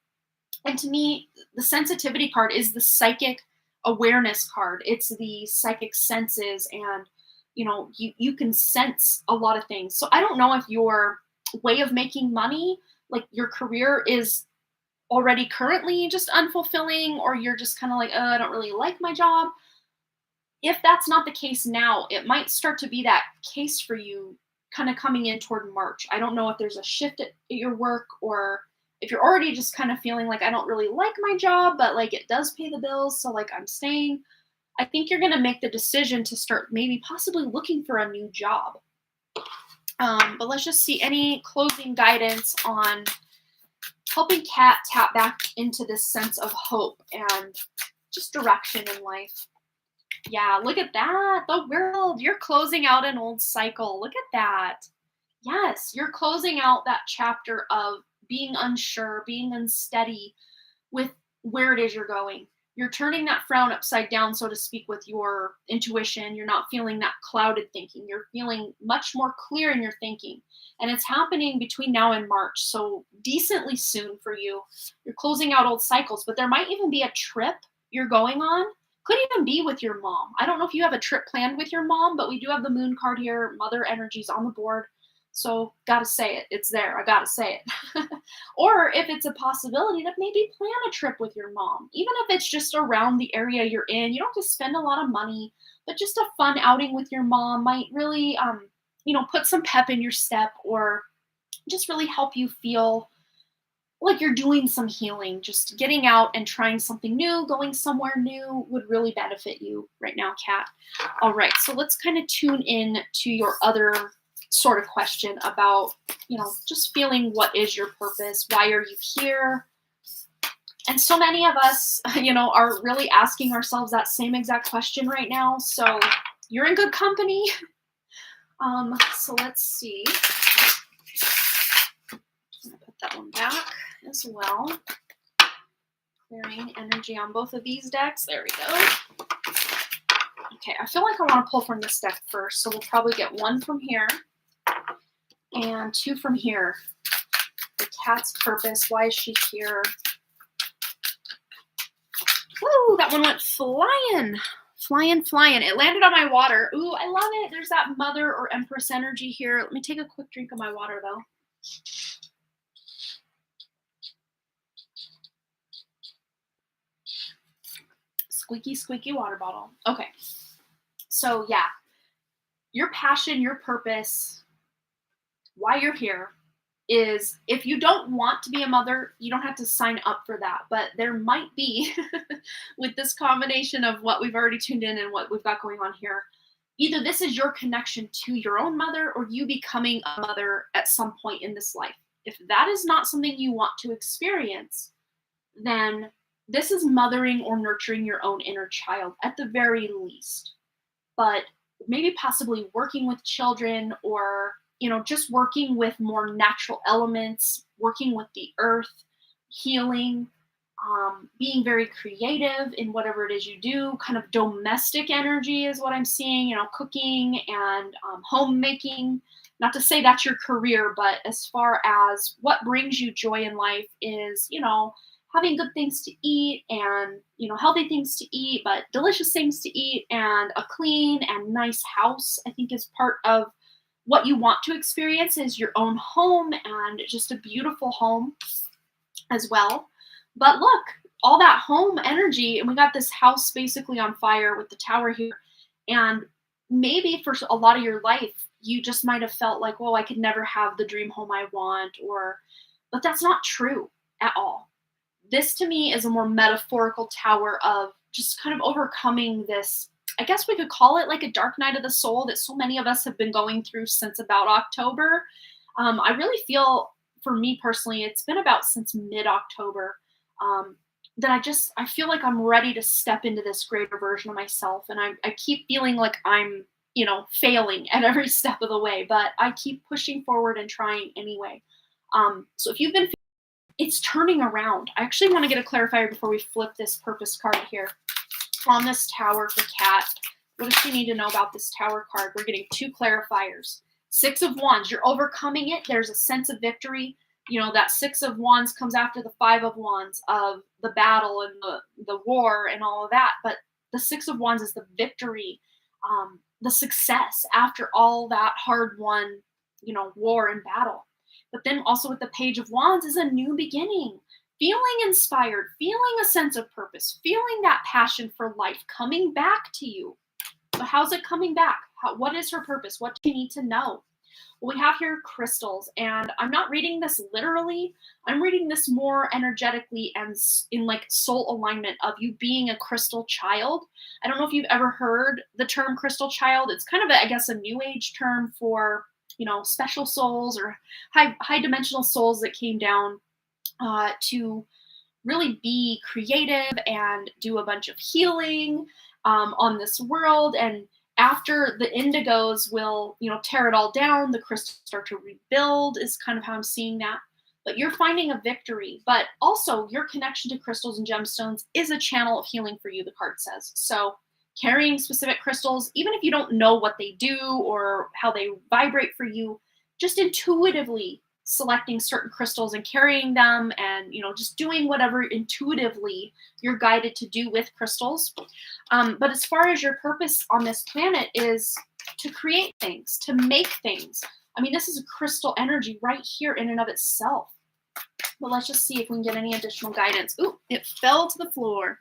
And to me, the sensitivity card is the psychic awareness card. It's the psychic senses, and you can sense a lot of things. So I don't know if your way of making money, like your career, is already currently just unfulfilling, or you're just kind of like, I don't really like my job. If that's not the case now, it might start to be that case for you kind of coming in toward March. I don't know if there's a shift at your work, or if you're already just kind of feeling like, I don't really like my job, but like it does pay the bills, so like I'm staying. I think you're going to make the decision to start maybe possibly looking for a new job. But let's just see any closing guidance on helping Kat tap back into this sense of hope and just direction in life. Yeah, look at that. The world. You're closing out an old cycle. Look at that. Yes, you're closing out that chapter of being unsure, being unsteady with where it is you're going. You're turning that frown upside down, so to speak, with your intuition. You're not feeling that clouded thinking. You're feeling much more clear in your thinking. And it's happening between now and March, so decently soon for you. You're closing out old cycles, but there might even be a trip you're going on. Could even be with your mom. I don't know if you have a trip planned with your mom, but we do have the moon card here. Mother energies on the board. So gotta say it. It's there. I gotta say it. Or if it's a possibility to maybe plan a trip with your mom, even if it's just around the area you're in. You don't have to spend a lot of money, but just a fun outing with your mom might really, put some pep in your step, or just really help you feel like you're doing some healing. Just getting out and trying something new, going somewhere new would really benefit you right now, Kat. All right, so let's kind of tune in to your other sort of question about just feeling what is your purpose? Why are you here? And so many of us, are really asking ourselves that same exact question right now. So you're in good company. So let's see. I'm gonna put that one back as well. Clearing energy on both of these decks. There we go. Okay, I feel like I want to pull from this deck first, so we'll probably get one from here and two from here. The cat's purpose. Why is she here? Woo, that one went flying. Flying. It landed on my water. Ooh, I love it. There's that mother or empress energy here. Let me take a quick drink of my water, though. Squeaky, squeaky water bottle. Okay. So, yeah. Your passion, your purpose, why you're here is if you don't want to be a mother, you don't have to sign up for that. But there might be, with this combination of what we've already tuned in and what we've got going on here, either this is your connection to your own mother or you becoming a mother at some point in this life. If that is not something you want to experience, then this is mothering or nurturing your own inner child at the very least. But maybe possibly working with children or just working with more natural elements, working with the earth, healing, being very creative in whatever it is you do. Kind of domestic energy is what I'm seeing, cooking and homemaking. Not to say that's your career, but as far as what brings you joy in life is, having good things to eat and, healthy things to eat, but delicious things to eat, and a clean and nice house, I think is part of what you want to experience is your own home and just a beautiful home as well. But look, all that home energy, and we got this house basically on fire with the tower here. And maybe for a lot of your life, you just might have felt like, well, I could never have the dream home I want, but that's not true at all. This to me is a more metaphorical tower of just kind of overcoming this, I guess we could call it like a dark night of the soul that so many of us have been going through since about October. I really feel, for me personally, it's been about since mid-October that I feel like I'm ready to step into this greater version of myself. And I keep feeling like I'm, failing at every step of the way, but I keep pushing forward and trying anyway. So if you've been, it's turning around. I actually want to get a clarifier before we flip this purpose card here. On this tower for Kat, what does she need to know about this tower card? We're getting two clarifiers. 6 of Wands, you're overcoming it. There's a sense of victory. That 6 of Wands comes after the 5 of Wands of the battle and the war and all of that. But the 6 of Wands is the victory, the success after all that hard-won, war and battle. But then also with the Page of Wands is a new beginning. Feeling inspired, feeling a sense of purpose, feeling that passion for life coming back to you. But how's it coming back? What is her purpose? What do you need to know? Well, we have here crystals, and I'm not reading this literally. I'm reading this more energetically and in like soul alignment of you being a crystal child. I don't know if you've ever heard the term crystal child. It's kind of, I guess, a new age term for, special souls or high dimensional souls that came down to really be creative and do a bunch of healing on this world. And after the indigos will, tear it all down, the crystals start to rebuild is kind of how I'm seeing that. But you're finding a victory. But also your connection to crystals and gemstones is a channel of healing for you, the card says. So carrying specific crystals, even if you don't know what they do or how they vibrate for you, just intuitively selecting certain crystals and carrying them and, just doing whatever intuitively you're guided to do with crystals. But as far as your purpose on this planet is to create things, to make things. I mean, this is a crystal energy right here in and of itself. But let's just see if we can get any additional guidance. Ooh, it fell to the floor.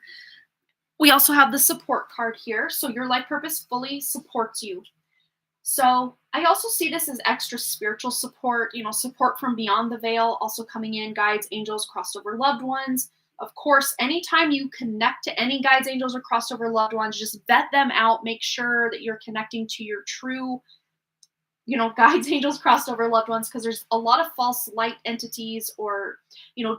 We also have the support card here. So your life purpose fully supports you. So I also see this as extra spiritual support, support from beyond the veil, also coming in, guides, angels, crossover loved ones. Of course, anytime you connect to any guides, angels, or crossover loved ones, just vet them out. Make sure that you're connecting to your true guides, angels, crossed over loved ones, because there's a lot of false light entities or,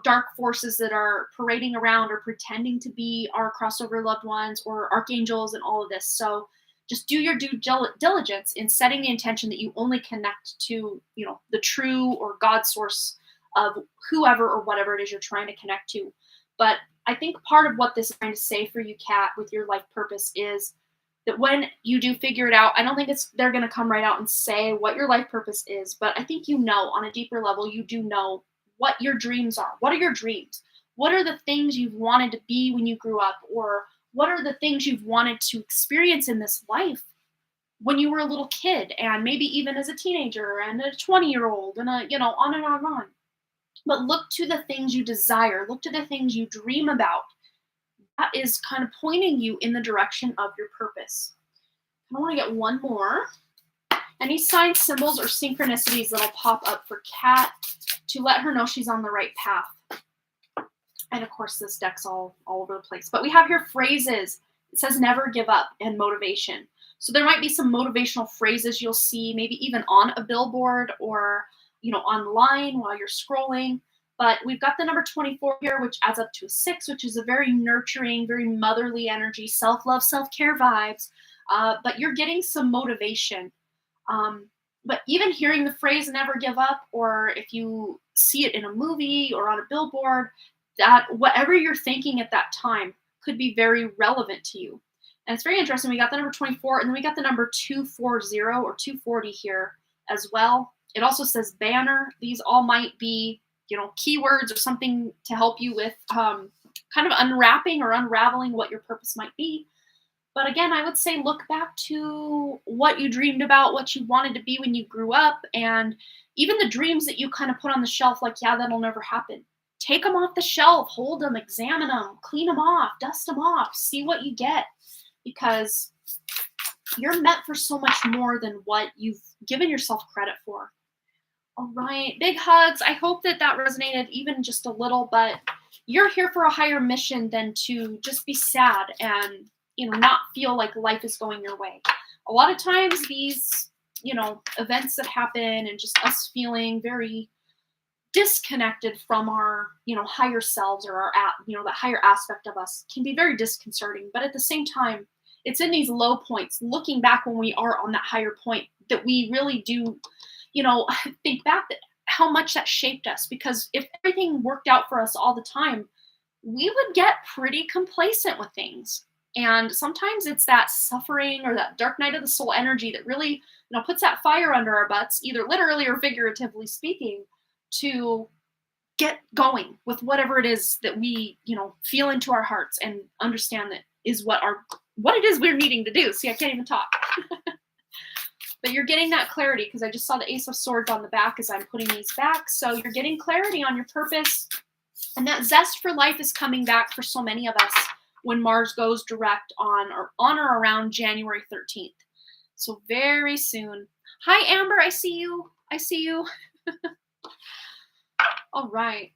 dark forces that are parading around or pretending to be our crossover loved ones or archangels and all of this. So just do your due diligence in setting the intention that you only connect to, the true or God source of whoever or whatever it is you're trying to connect to. But I think part of what this is trying to say for you, Kat, with your life purpose is that when you do figure it out, I don't think they're going to come right out and say what your life purpose is, but I think on a deeper level, you do know what your dreams are. What are your dreams? What are the things you've wanted to be when you grew up? Or what are the things you've wanted to experience in this life when you were a little kid, and maybe even as a teenager and a 20-year-old and on and on and on. But look to the things you desire. Look to the things you dream about. That is kind of pointing you in the direction of your purpose. I want to get one more. Any signs, symbols, or synchronicities that'll pop up for Kat to let her know she's on the right path. And of course, this deck's all over the place. But we have here phrases. It says never give up and motivation. So there might be some motivational phrases you'll see, maybe even on a billboard or online while you're scrolling. But we've got the number 24 here, which adds up to a 6, which is a very nurturing, very motherly energy, self-love, self-care vibes. But you're getting some motivation. But even hearing the phrase never give up, or if you see it in a movie or on a billboard, that whatever you're thinking at that time could be very relevant to you. And it's very interesting. We got the number 24, and then we got the number 240 or 240 here as well. It also says banner. These all might be keywords or something to help you with kind of unwrapping or unraveling what your purpose might be. But again, I would say look back to what you dreamed about, what you wanted to be when you grew up, and even the dreams that you kind of put on the shelf, like, yeah, that'll never happen. Take them off the shelf, hold them, examine them, clean them off, dust them off, see what you get, because you're meant for so much more than what you've given yourself credit for. All right, big hugs. I hope that resonated even just a little, but you're here for a higher mission than to just be sad and, not feel like life is going your way. A lot of times these, events that happen and just us feeling very disconnected from our, higher selves or the higher aspect of us can be very disconcerting. But at the same time, it's in these low points, looking back when we are on that higher point, that we really do think back that how much that shaped us. Because if everything worked out for us all the time, we would get pretty complacent with things. And sometimes it's that suffering or that dark night of the soul energy that really, puts that fire under our butts, either literally or figuratively speaking, to get going with whatever it is that we, feel into our hearts and understand that is what it is we're needing to do. See, I can't even talk. But you're getting that clarity, because I just saw the Ace of Swords on the back as I'm putting these back. So you're getting clarity on your purpose. And that zest for life is coming back for so many of us when Mars goes direct on or around January 13th. So very soon. Hi, Amber. I see you. All right.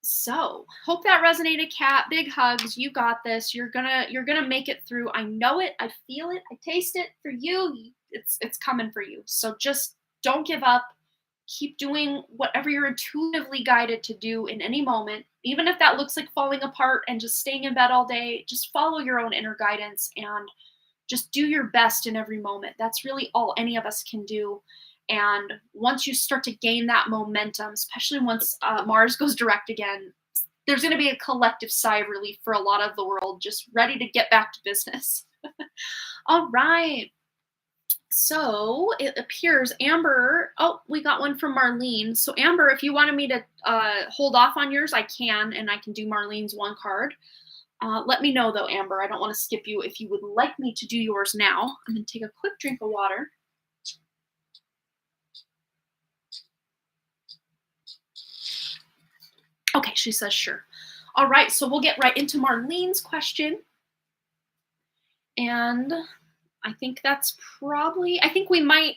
So hope that resonated, Kat. Big hugs. You got this. You're gonna make it through. I know it. I feel it. I taste it for you. It's coming for you. So just don't give up. Keep doing whatever you're intuitively guided to do in any moment, even if that looks like falling apart and just staying in bed all day. Just follow your own inner guidance and just do your best in every moment. That's really all any of us can do. And once you start to gain that momentum, especially once Mars goes direct again, there's going to be a collective sigh of relief for a lot of the world, just ready to get back to business. All right. So it appears Amber, we got one from Marlene. So Amber, if you wanted me to hold off on yours, I can, and I can do Marlene's one card. Let me know though, Amber. I don't want to skip you if you would like me to do yours now. I'm going to take a quick drink of water. Okay, she says sure. All right, so we'll get right into Marlene's question. And I think I think we might,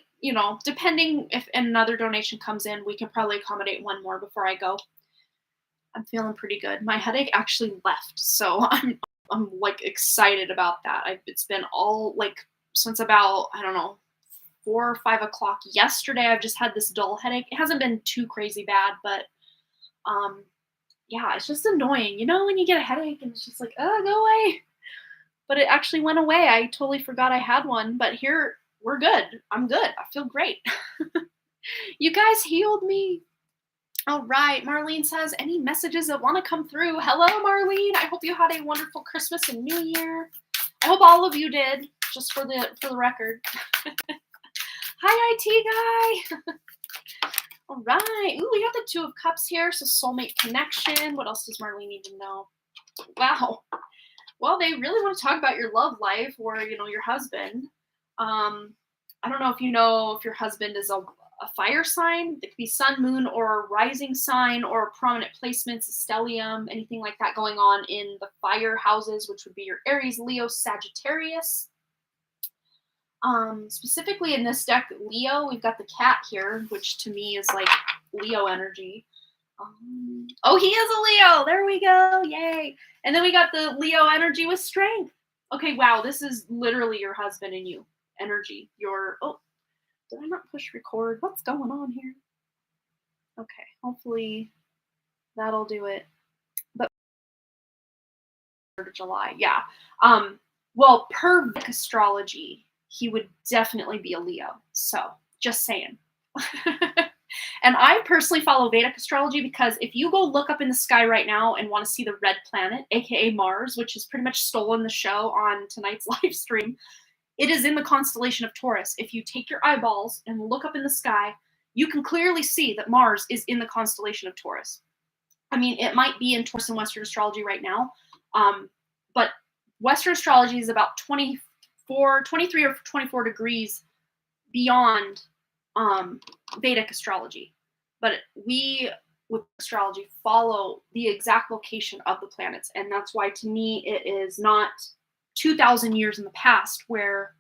depending if another donation comes in, we can probably accommodate one more before I go. I'm feeling pretty good. My headache actually left, so I'm like excited about that. It's been all like since about, I don't know, 4 or 5 o'clock yesterday. I've just had this dull headache. It hasn't been too crazy bad, but yeah, it's just annoying. You know, when you get a headache and it's just like, oh, go away. But it actually went away. I totally forgot I had one. But here, we're good. I'm good. I feel great. You guys healed me. All right. Marlene says, any messages that want to come through? Hello, Marlene. I hope you had a wonderful Christmas and New Year. I hope all of you did, just for the record. Hi, IT guy. All right. Ooh, we got the Two of Cups here. So soulmate connection. What else does Marlene need to know? Wow. Well, they really want to talk about your love life or, your husband. I don't know if you know if your husband is a fire sign. It could be sun, moon, or rising sign, or prominent placements, stellium, anything like that going on in the fire houses, which would be your Aries, Leo, Sagittarius. Specifically in this deck, Leo, we've got the cat here, which to me is like Leo energy. Oh, he is a Leo. There we go. Yay. And then we got the Leo energy with strength. Okay, wow. This is literally your husband and you energy. Oh, did I not push record? What's going on here? Okay, hopefully that'll do it. But July, yeah. Well, per Vedic astrology, he would definitely be a Leo. So, just saying. And I personally follow Vedic astrology because if you go look up in the sky right now and want to see the red planet, aka Mars, which has pretty much stolen the show on tonight's live stream, it is in the constellation of Taurus. If you take your eyeballs and look up in the sky, you can clearly see that Mars is in the constellation of Taurus. I mean, it might be in Taurus and Western astrology right now, but Western astrology is about 23 or 24 degrees beyond Vedic astrology. But we, with astrology, follow the exact location of the planets. And that's why, to me, it is not 2,000 years in the past where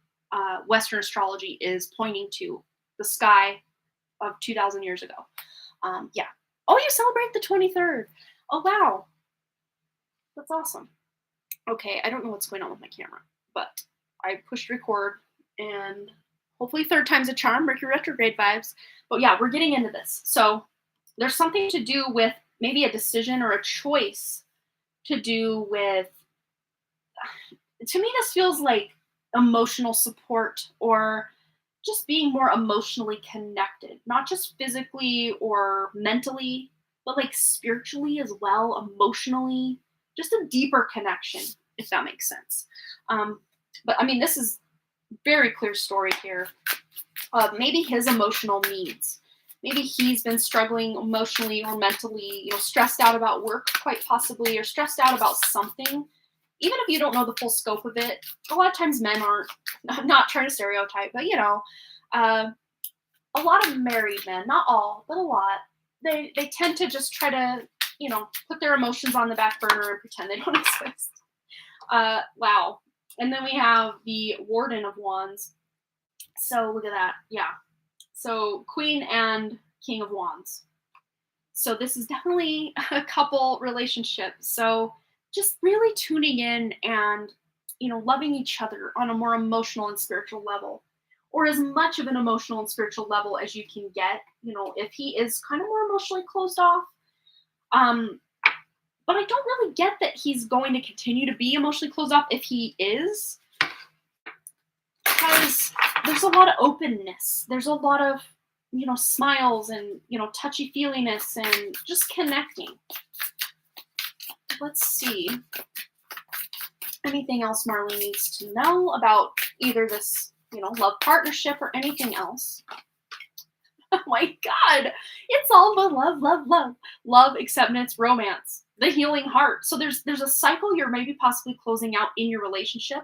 Western astrology is pointing to the sky of 2,000 years ago. Yeah. Oh, you celebrate the 23rd. Oh, wow. That's awesome. Okay, I don't know what's going on with my camera, but I pushed record, and hopefully third time's a charm, Mercury retrograde vibes. But yeah, we're getting into this. So there's something to do with maybe a decision or a choice to do with, to me, this feels like emotional support or just being more emotionally connected, not just physically or mentally, but like spiritually as well, emotionally, just a deeper connection, if that makes sense. But I mean, this is very clear story here. Maybe his emotional needs. Maybe he's been struggling emotionally or mentally, stressed out about work, quite possibly, or stressed out about something. Even if you don't know the full scope of it, a lot of times men aren't, I'm not trying to stereotype, but a lot of married men, not all, but a lot, they tend to just try to, put their emotions on the back burner and pretend they don't exist. Wow. And then we have the Warden of Wands. So look at that. Yeah. So Queen and King of Wands. So this is definitely a couple relationship. So just really tuning in and, loving each other on a more emotional and spiritual level, or as much of an emotional and spiritual level as you can get, if he is kind of more emotionally closed off. But I don't really get that he's going to continue to be emotionally closed off if he is, because there's a lot of openness. There's a lot of, smiles and, touchy-feeliness and just connecting. Let's see. Anything else Marlene needs to know about either this, love partnership or anything else? Oh my God. It's all about love, love, love. Love, acceptance, romance, the healing heart. So there's a cycle you're maybe possibly closing out in your relationship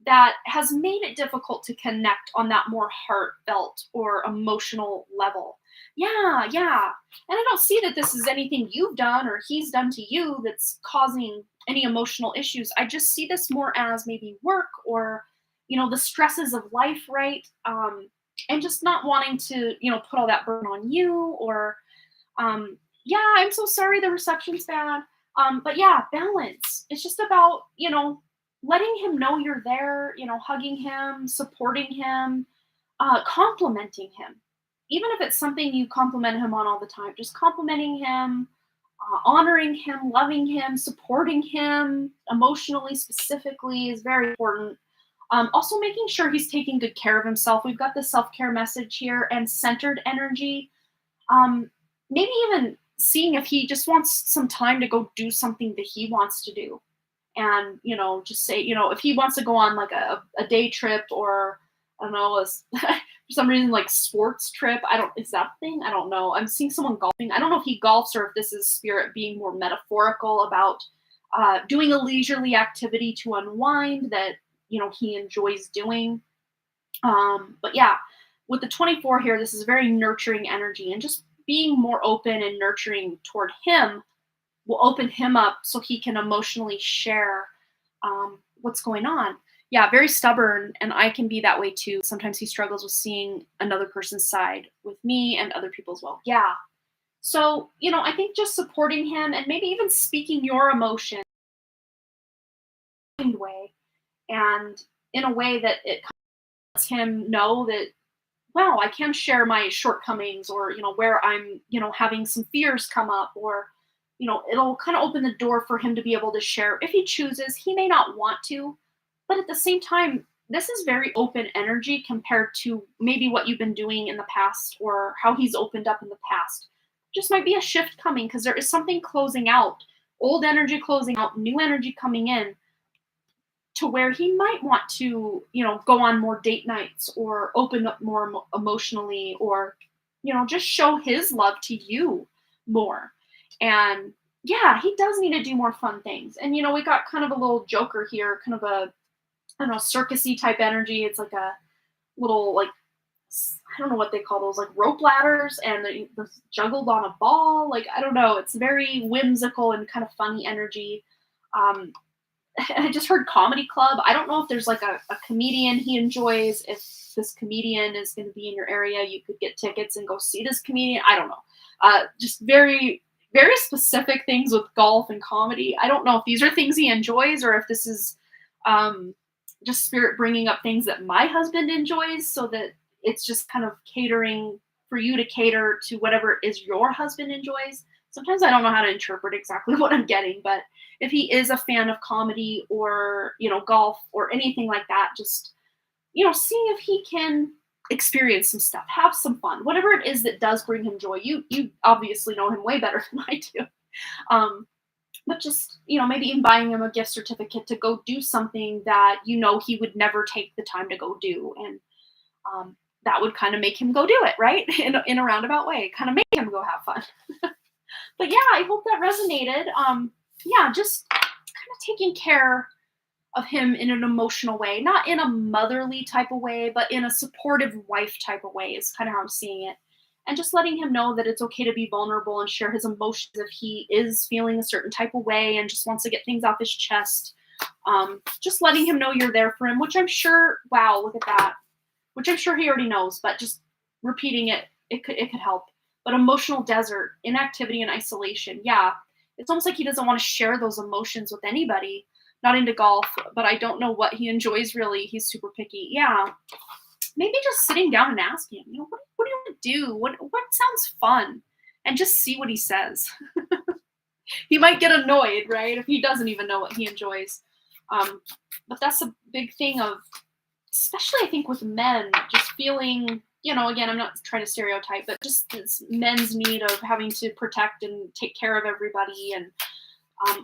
that has made it difficult to connect on that more heartfelt or emotional level. Yeah. And I don't see that this is anything you've done or he's done to you that's causing any emotional issues. I just see this more as maybe work or, the stresses of life, right? And just not wanting to, put all that burden on you or, yeah, I'm so sorry the reception's bad. But yeah, balance. It's just about, letting him know you're there, hugging him, supporting him, complimenting him. Even if it's something you compliment him on all the time, just complimenting him, honoring him, loving him, supporting him emotionally specifically is very important. Also, making sure he's taking good care of himself. We've got the self care message here and centered energy. Um, Maybe even seeing if he just wants some time to go do something that he wants to do. And, just say, if he wants to go on like a day trip or, I don't know, for some reason, like sports trip. Is that a thing? I don't know. I'm seeing someone golfing. I don't know if he golfs or if this is spirit being more metaphorical about doing a leisurely activity to unwind that, he enjoys doing. But yeah, with the 24 here, this is very nurturing energy, and just being more open and nurturing toward him will open him up so he can emotionally share what's going on. Yeah, very stubborn, and I can be that way too. Sometimes he struggles with seeing another person's side with me and other people as well. Yeah. So, I think just supporting him and maybe even speaking your emotion in a way, and in a way that it lets him know that, wow, I can share my shortcomings, or, where I'm, having some fears come up, or, it'll kind of open the door for him to be able to share if he chooses. He may not want to, but at the same time, this is very open energy compared to maybe what you've been doing in the past or how he's opened up in the past. Just might be a shift coming because there is something closing out, old energy closing out, new energy coming in, to where he might want to, go on more date nights or open up more emotionally, or, just show his love to you more. And yeah, he does need to do more fun things. And, we got kind of a little joker here, kind of a, I don't know, circusy type energy. It's like a little, like, I don't know what they call those, like rope ladders, and they're juggled on a ball. Like, I don't know. It's very whimsical and kind of funny energy. Um, and I just heard comedy club. I don't know if there's like a comedian he enjoys. If this comedian is going to be in your area, you could get tickets and go see this comedian. I don't know. Just very, very specific things with golf and comedy. I don't know if these are things he enjoys or if this is just spirit bringing up things that my husband enjoys, so that it's just kind of catering for you to cater to whatever it is your husband enjoys. Sometimes I don't know how to interpret exactly what I'm getting, but if he is a fan of comedy or, golf or anything like that, just, seeing if he can experience some stuff, have some fun, whatever it is that does bring him joy. You obviously know him way better than I do. But just, maybe even buying him a gift certificate to go do something that, he would never take the time to go do. And that would kind of make him go do it, right? In a roundabout way, kind of make him go have fun. But yeah, I hope that resonated. Yeah, just kind of taking care of him in an emotional way, not in a motherly type of way, but in a supportive wife type of way is kind of how I'm seeing it. And just letting him know that it's okay to be vulnerable and share his emotions if he is feeling a certain type of way and just wants to get things off his chest. Just letting him know you're there for him, which I'm sure, wow, look at that, which I'm sure he already knows, but just repeating it, it could help. But emotional desert, inactivity, and isolation. Yeah, it's almost like he doesn't want to share those emotions with anybody. Not into golf, but I don't know what he enjoys really. He's super picky. Yeah, maybe just sitting down and asking, what do you want to do? What sounds fun? And just see what he says. He might get annoyed, right, if he doesn't even know what he enjoys. But that's a big thing of, especially I think with men, just feeling, again, I'm not trying to stereotype, but just this men's need of having to protect and take care of everybody. And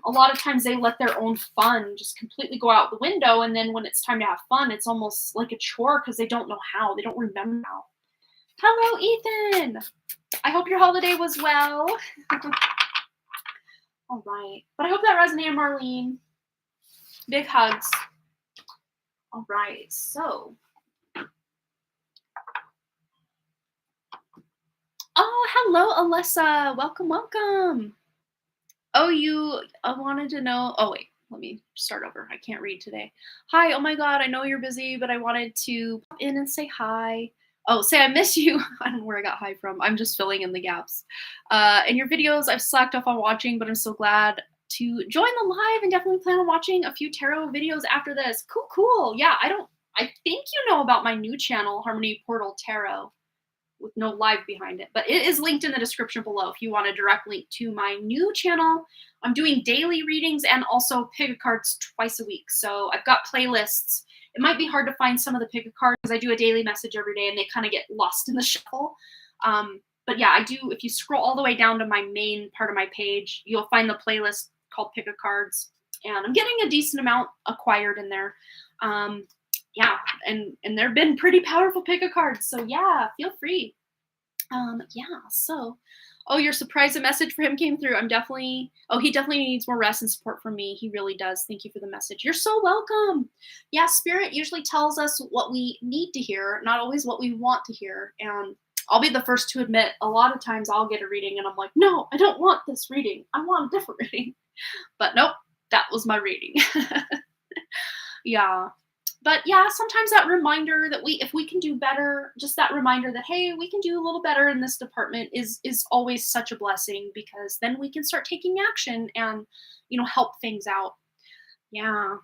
a lot of times they let their own fun just completely go out the window. And then when it's time to have fun, it's almost like a chore because they don't know how. They don't remember how. Hello, Ethan. I hope your holiday was well. All right. But I hope that resonated, Marlene. Big hugs. All right. So. Oh, hello, Alyssa. Welcome, welcome. Oh, I wanted to know. Oh, wait. Let me start over. I can't read today. Hi. Oh, my God. I know you're busy, but I wanted to pop in and say hi. Oh, say I miss you. I don't know where I got hi from. I'm just filling in the gaps. And your videos, I've slacked off on watching, but I'm so glad to join the live and definitely plan on watching a few tarot videos after this. Cool, cool. Yeah, I I think you know about my new channel, Harmony Portal Tarot, with no live behind it, but it is linked in the description below if you want a direct link to my new channel. I'm doing daily readings and also pick a cards twice a week. So I've got playlists. It might be hard to find some of the pick a cards because I do a daily message every day and they kind of get lost in the shuffle. But yeah, I do. If you scroll all the way down to my main part of my page, you'll find the playlist called Pick a Cards, and I'm getting a decent amount acquired in there. Yeah, and there have been pretty powerful pick a cards. So yeah, feel free. Yeah, so oh, you're surprised a message for him came through. He definitely needs more rest and support from me. He really does. Thank you for the message. You're so welcome. Yeah, spirit usually tells us what we need to hear, not always what we want to hear. And I'll be the first to admit, a lot of times I'll get a reading and I'm like, no, I don't want this reading. I want a different reading. But nope, that was my reading. Yeah. But yeah, sometimes that reminder that if we can do better, just that reminder that, hey, we can do a little better in this department is always such a blessing, because then we can start taking action and, help things out. Yeah.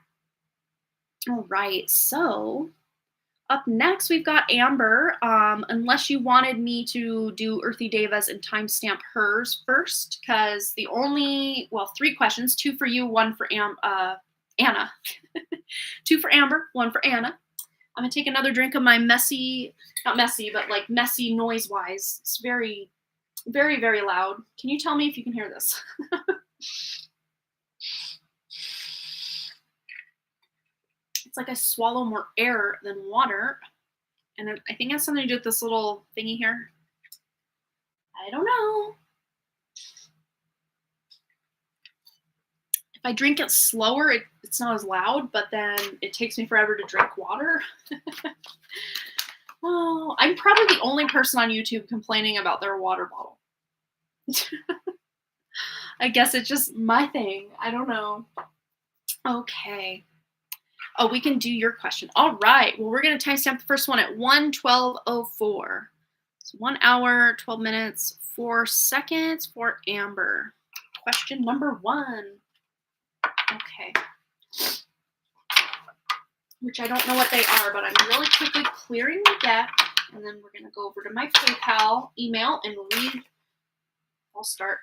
All right. So up next, we've got Amber. Unless you wanted me to do Earthy Devas and timestamp hers first, because the only, 3 questions, 2 for you, 1 for Anna. 2 for Amber, 1 for Anna. I'm gonna take another drink of my messy, not messy, but like messy noise-wise. It's very, very, very loud. Can you tell me if you can hear this? It's like I swallow more air than water. And I think it has something to do with this little thingy here. I don't know. If I drink it slower, it's not as loud, but then it takes me forever to drink water. Oh, I'm probably the only person on YouTube complaining about their water bottle. I guess it's just my thing. I don't know. Okay. Oh, we can do your question. All right. Well, we're going to timestamp the first one at 1:12:04. So 1 hour, 12 minutes, 4 seconds for Amber. Question number 1. Okay. Which I don't know what they are, but I'm really quickly clearing the deck, and then we're going to go over to my PayPal email and read. I'll start.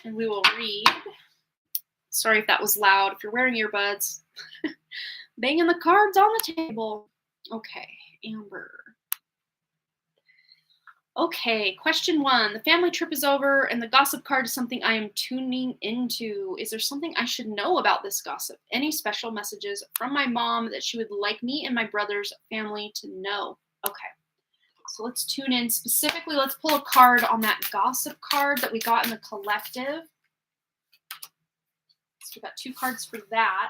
And we will read. Sorry if that was loud. If you're wearing earbuds. Banging the cards on the table. Okay, Amber. Okay, question 1. The family trip is over and the gossip card is something I am tuning into. Is there something I should know about this gossip? Any special messages from my mom that she would like me and my brother's family to know? Okay, so let's tune in. Specifically, let's pull a card on that gossip card that we got in the collective. So we got 2 cards for that.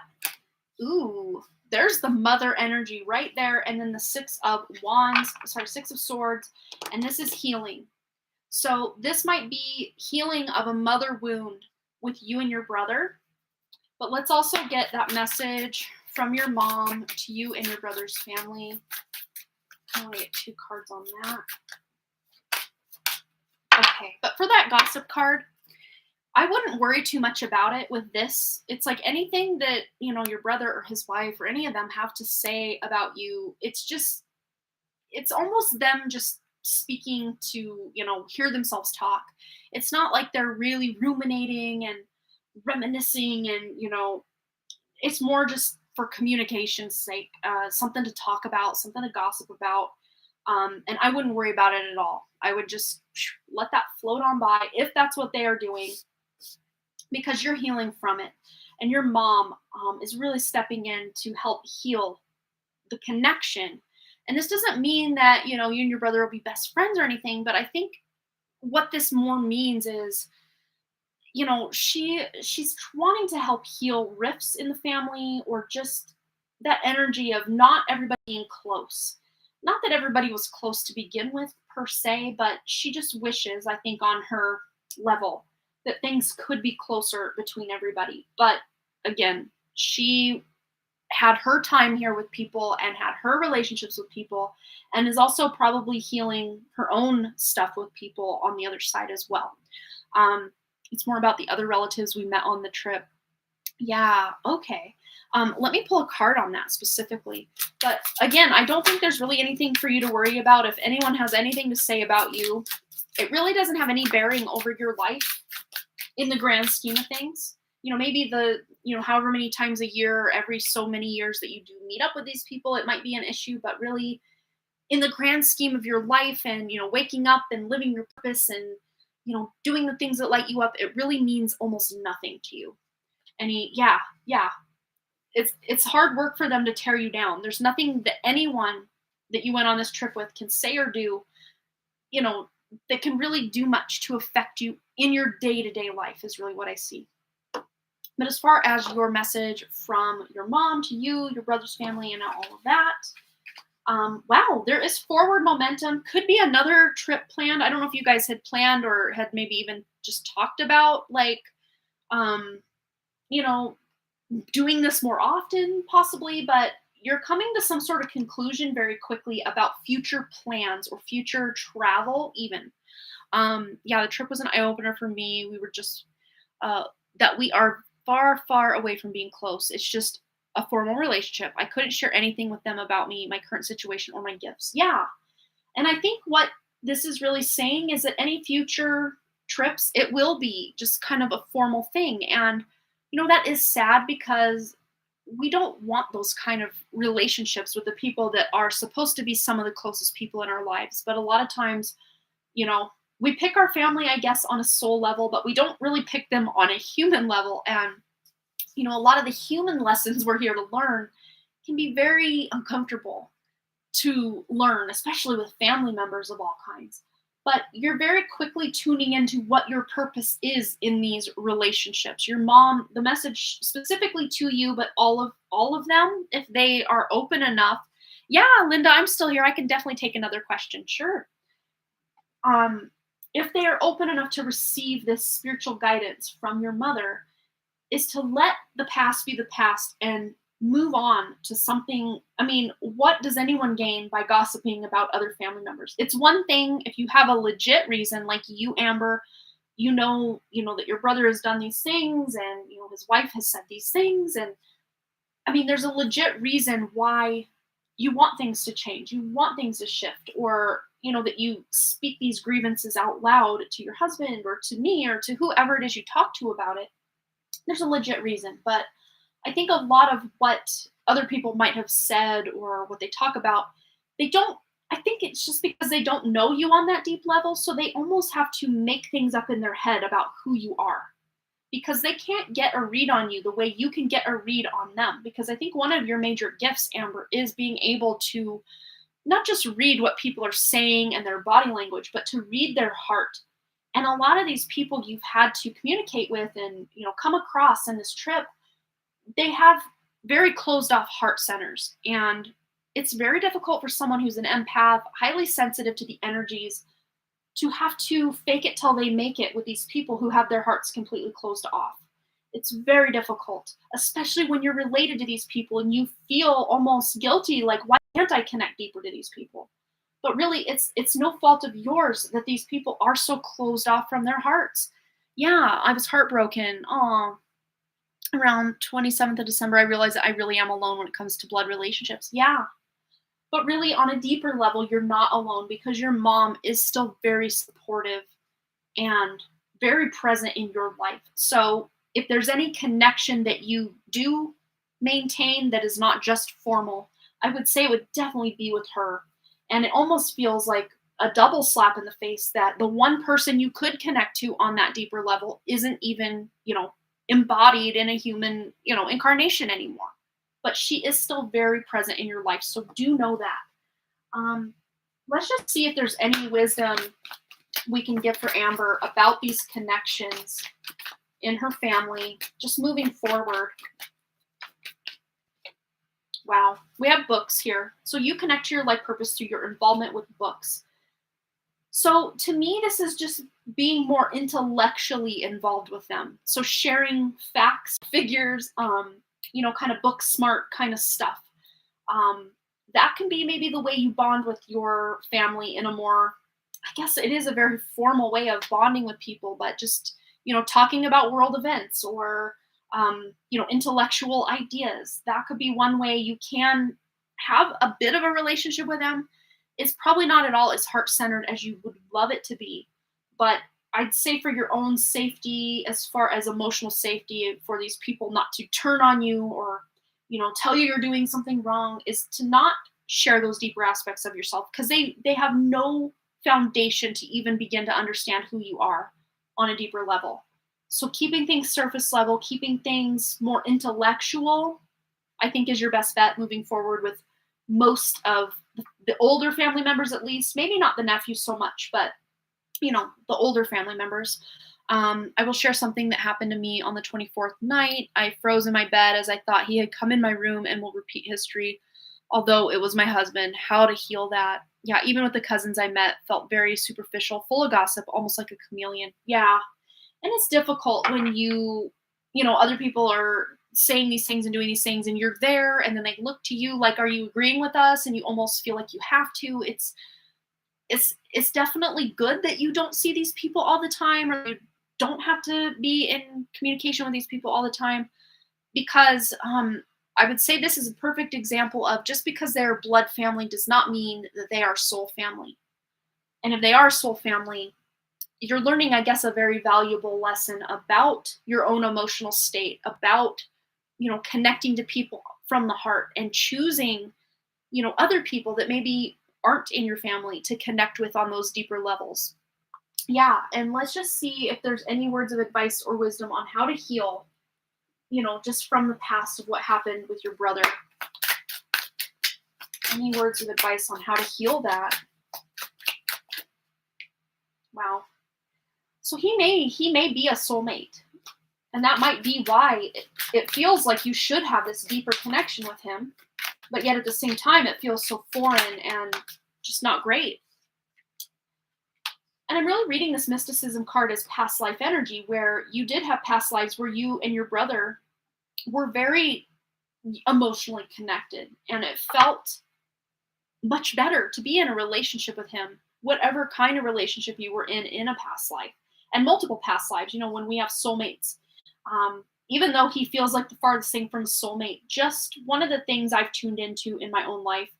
Ooh. There's the mother energy right there, and then the 6 of Swords, and this is healing. So this might be healing of a mother wound with you and your brother, but let's also get that message from your mom to you and your brother's family. I want to get 2 cards on that. Okay, but for that gossip card, I wouldn't worry too much about it with this. It's like anything that, your brother or his wife or any of them have to say about you. It's almost them just speaking to, hear themselves talk. It's not like they're really ruminating and reminiscing and, it's more just for communication's sake, something to talk about, something to gossip about. And I wouldn't worry about it at all. I would just let that float on by if that's what they are doing, because you're healing from it. And your mom is really stepping in to help heal the connection. And this doesn't mean that, you and your brother will be best friends or anything, but I think what this more means is, she's wanting to help heal rifts in the family, or just that energy of not everybody being close. Not that everybody was close to begin with per se, but she just wishes, I think, on her level, that things could be closer between everybody. But again, she had her time here with people and had her relationships with people, and is also probably healing her own stuff with people on the other side as well. It's more about the other relatives we met on the trip. Yeah, okay. Let me pull a card on that specifically. But again, I don't think there's really anything for you to worry about. If anyone has anything to say about you, it really doesn't have any bearing over your life in the grand scheme of things. Maybe however many times a year, every so many years that you do meet up with these people, it might be an issue, but really in the grand scheme of your life and, waking up and living your purpose and, doing the things that light you up, it really means almost nothing to you. Yeah, yeah, it's hard work for them to tear you down. There's nothing that anyone that you went on this trip with can say or do, you know, that can really do much to affect you in your day-to-day life is really what I see. But as far as your message from your mom to you, your brother's family, and all of that, wow, there is forward momentum. Could be another trip planned. I don't know if you guys had planned or had maybe even just talked about um, you know, doing this more often, possibly, but you're coming to some sort of conclusion very quickly about future plans or future travel, even. Yeah, the trip was an eye opener for me. We were just that we are far, far away from being close. It's just a formal relationship. I couldn't share anything with them about me, my current situation, or my gifts. Yeah. And I think what this is really saying is that any future trips, it will be just kind of a formal thing. And, that is sad because we don't want those kind of relationships with the people that are supposed to be some of the closest people in our lives. But a lot of times, you know, we pick our family, I guess, on a soul level, but we don't really pick them on a human level. And, a lot of the human lessons we're here to learn can be very uncomfortable to learn, especially with family members of all kinds. But you're very quickly tuning into what your purpose is in these relationships. Your mom, the message specifically to you, but all of them, if they are open enough. Yeah, Linda, I'm still here. I can definitely take another question. Sure. Um, if they are open enough to receive this spiritual guidance from your mother, is to let the past be the past and move on to something. I mean, what does anyone gain by gossiping about other family members? It's one thing if you have a legit reason, like you, Amber, that your brother has done these things and his wife has said these things. And I mean, there's a legit reason why you want things to change, you want things to shift, or that you speak these grievances out loud to your husband or to me or to whoever it is you talk to about it. There's a legit reason. But I think a lot of what other people might have said or what they talk about, they don't, I think it's just because they don't know you on that deep level. So they almost have to make things up in their head about who you are because they can't get a read on you the way you can get a read on them. Because I think one of your major gifts, Amber, is being able to not just read what people are saying and their body language, but to read their heart. And a lot of these people you've had to communicate with and come across in this trip, they have very closed off heart centers. And it's very difficult for someone who's an empath, highly sensitive to the energies, to have to fake it till they make it with these people who have their hearts completely closed off. It's very difficult, especially when you're related to these people and you feel almost guilty, like, why can't I connect deeper to these people? But really, it's no fault of yours that these people are so closed off from their hearts. Yeah, I was heartbroken. Oh, around 27th of December, I realized that I really am alone when it comes to blood relationships. Yeah. But really, on a deeper level, you're not alone because your mom is still very supportive and very present in your life. So if there's any connection that you do maintain that is not just formal, I would say it would definitely be with her. And it almost feels like a double slap in the face that the one person you could connect to on that deeper level isn't even, embodied in a human, incarnation anymore. But she is still very present in your life. So do know that. Let's just see if there's any wisdom we can get for Amber about these connections in her family, just moving forward. Wow, we have books here. So you connect to your life purpose through your involvement with books. So to me, this is just being more intellectually involved with them. So sharing facts, figures, kind of book smart kind of stuff. That can be maybe the way you bond with your family in a more, I guess it is a very formal way of bonding with people, but just, talking about world events or intellectual ideas. That could be one way you can have a bit of a relationship with them. It's probably not at all as heart-centered as you would love it to be, but I'd say for your own safety, as far as emotional safety, for these people not to turn on you or, tell you you're doing something wrong, is to not share those deeper aspects of yourself, because they have no foundation to even begin to understand who you are on a deeper level. So keeping things surface level, keeping things more intellectual, I think is your best bet moving forward with most of the older family members, at least. Maybe not the nephews so much, but the older family members. I will share something that happened to me on the 24th night. I froze in my bed as I thought he had come in my room and will repeat history, although it was my husband. How to heal that. Yeah, even with the cousins I met, felt very superficial, full of gossip, almost like a chameleon. Yeah, and it's difficult when other people are saying these things and doing these things, and you're there, and then they look to you like, are you agreeing with us? And you almost feel like you have to. It's definitely good that you don't see these people all the time, or you don't have to be in communication with these people all the time, because I would say this is a perfect example of, just because they're blood family does not mean that they are soul family. And if they are soul family, you're learning, I guess, a very valuable lesson about your own emotional state, about, connecting to people from the heart, and choosing, other people that maybe aren't in your family to connect with on those deeper levels. Yeah, and let's just see if there's any words of advice or wisdom on how to heal, just from the past of what happened with your brother. Any words of advice on how to heal that? Wow. So he may be a soulmate, and that might be why it feels like you should have this deeper connection with him, but yet at the same time it feels so foreign and just not great. And I'm really reading this mysticism card as past life energy, where you did have past lives where you and your brother were very emotionally connected, and it felt much better to be in a relationship with him, whatever kind of relationship you were in a past life, and multiple past lives. When we have soulmates, even though he feels like the farthest thing from a soulmate, just one of the things I've tuned into in my own life,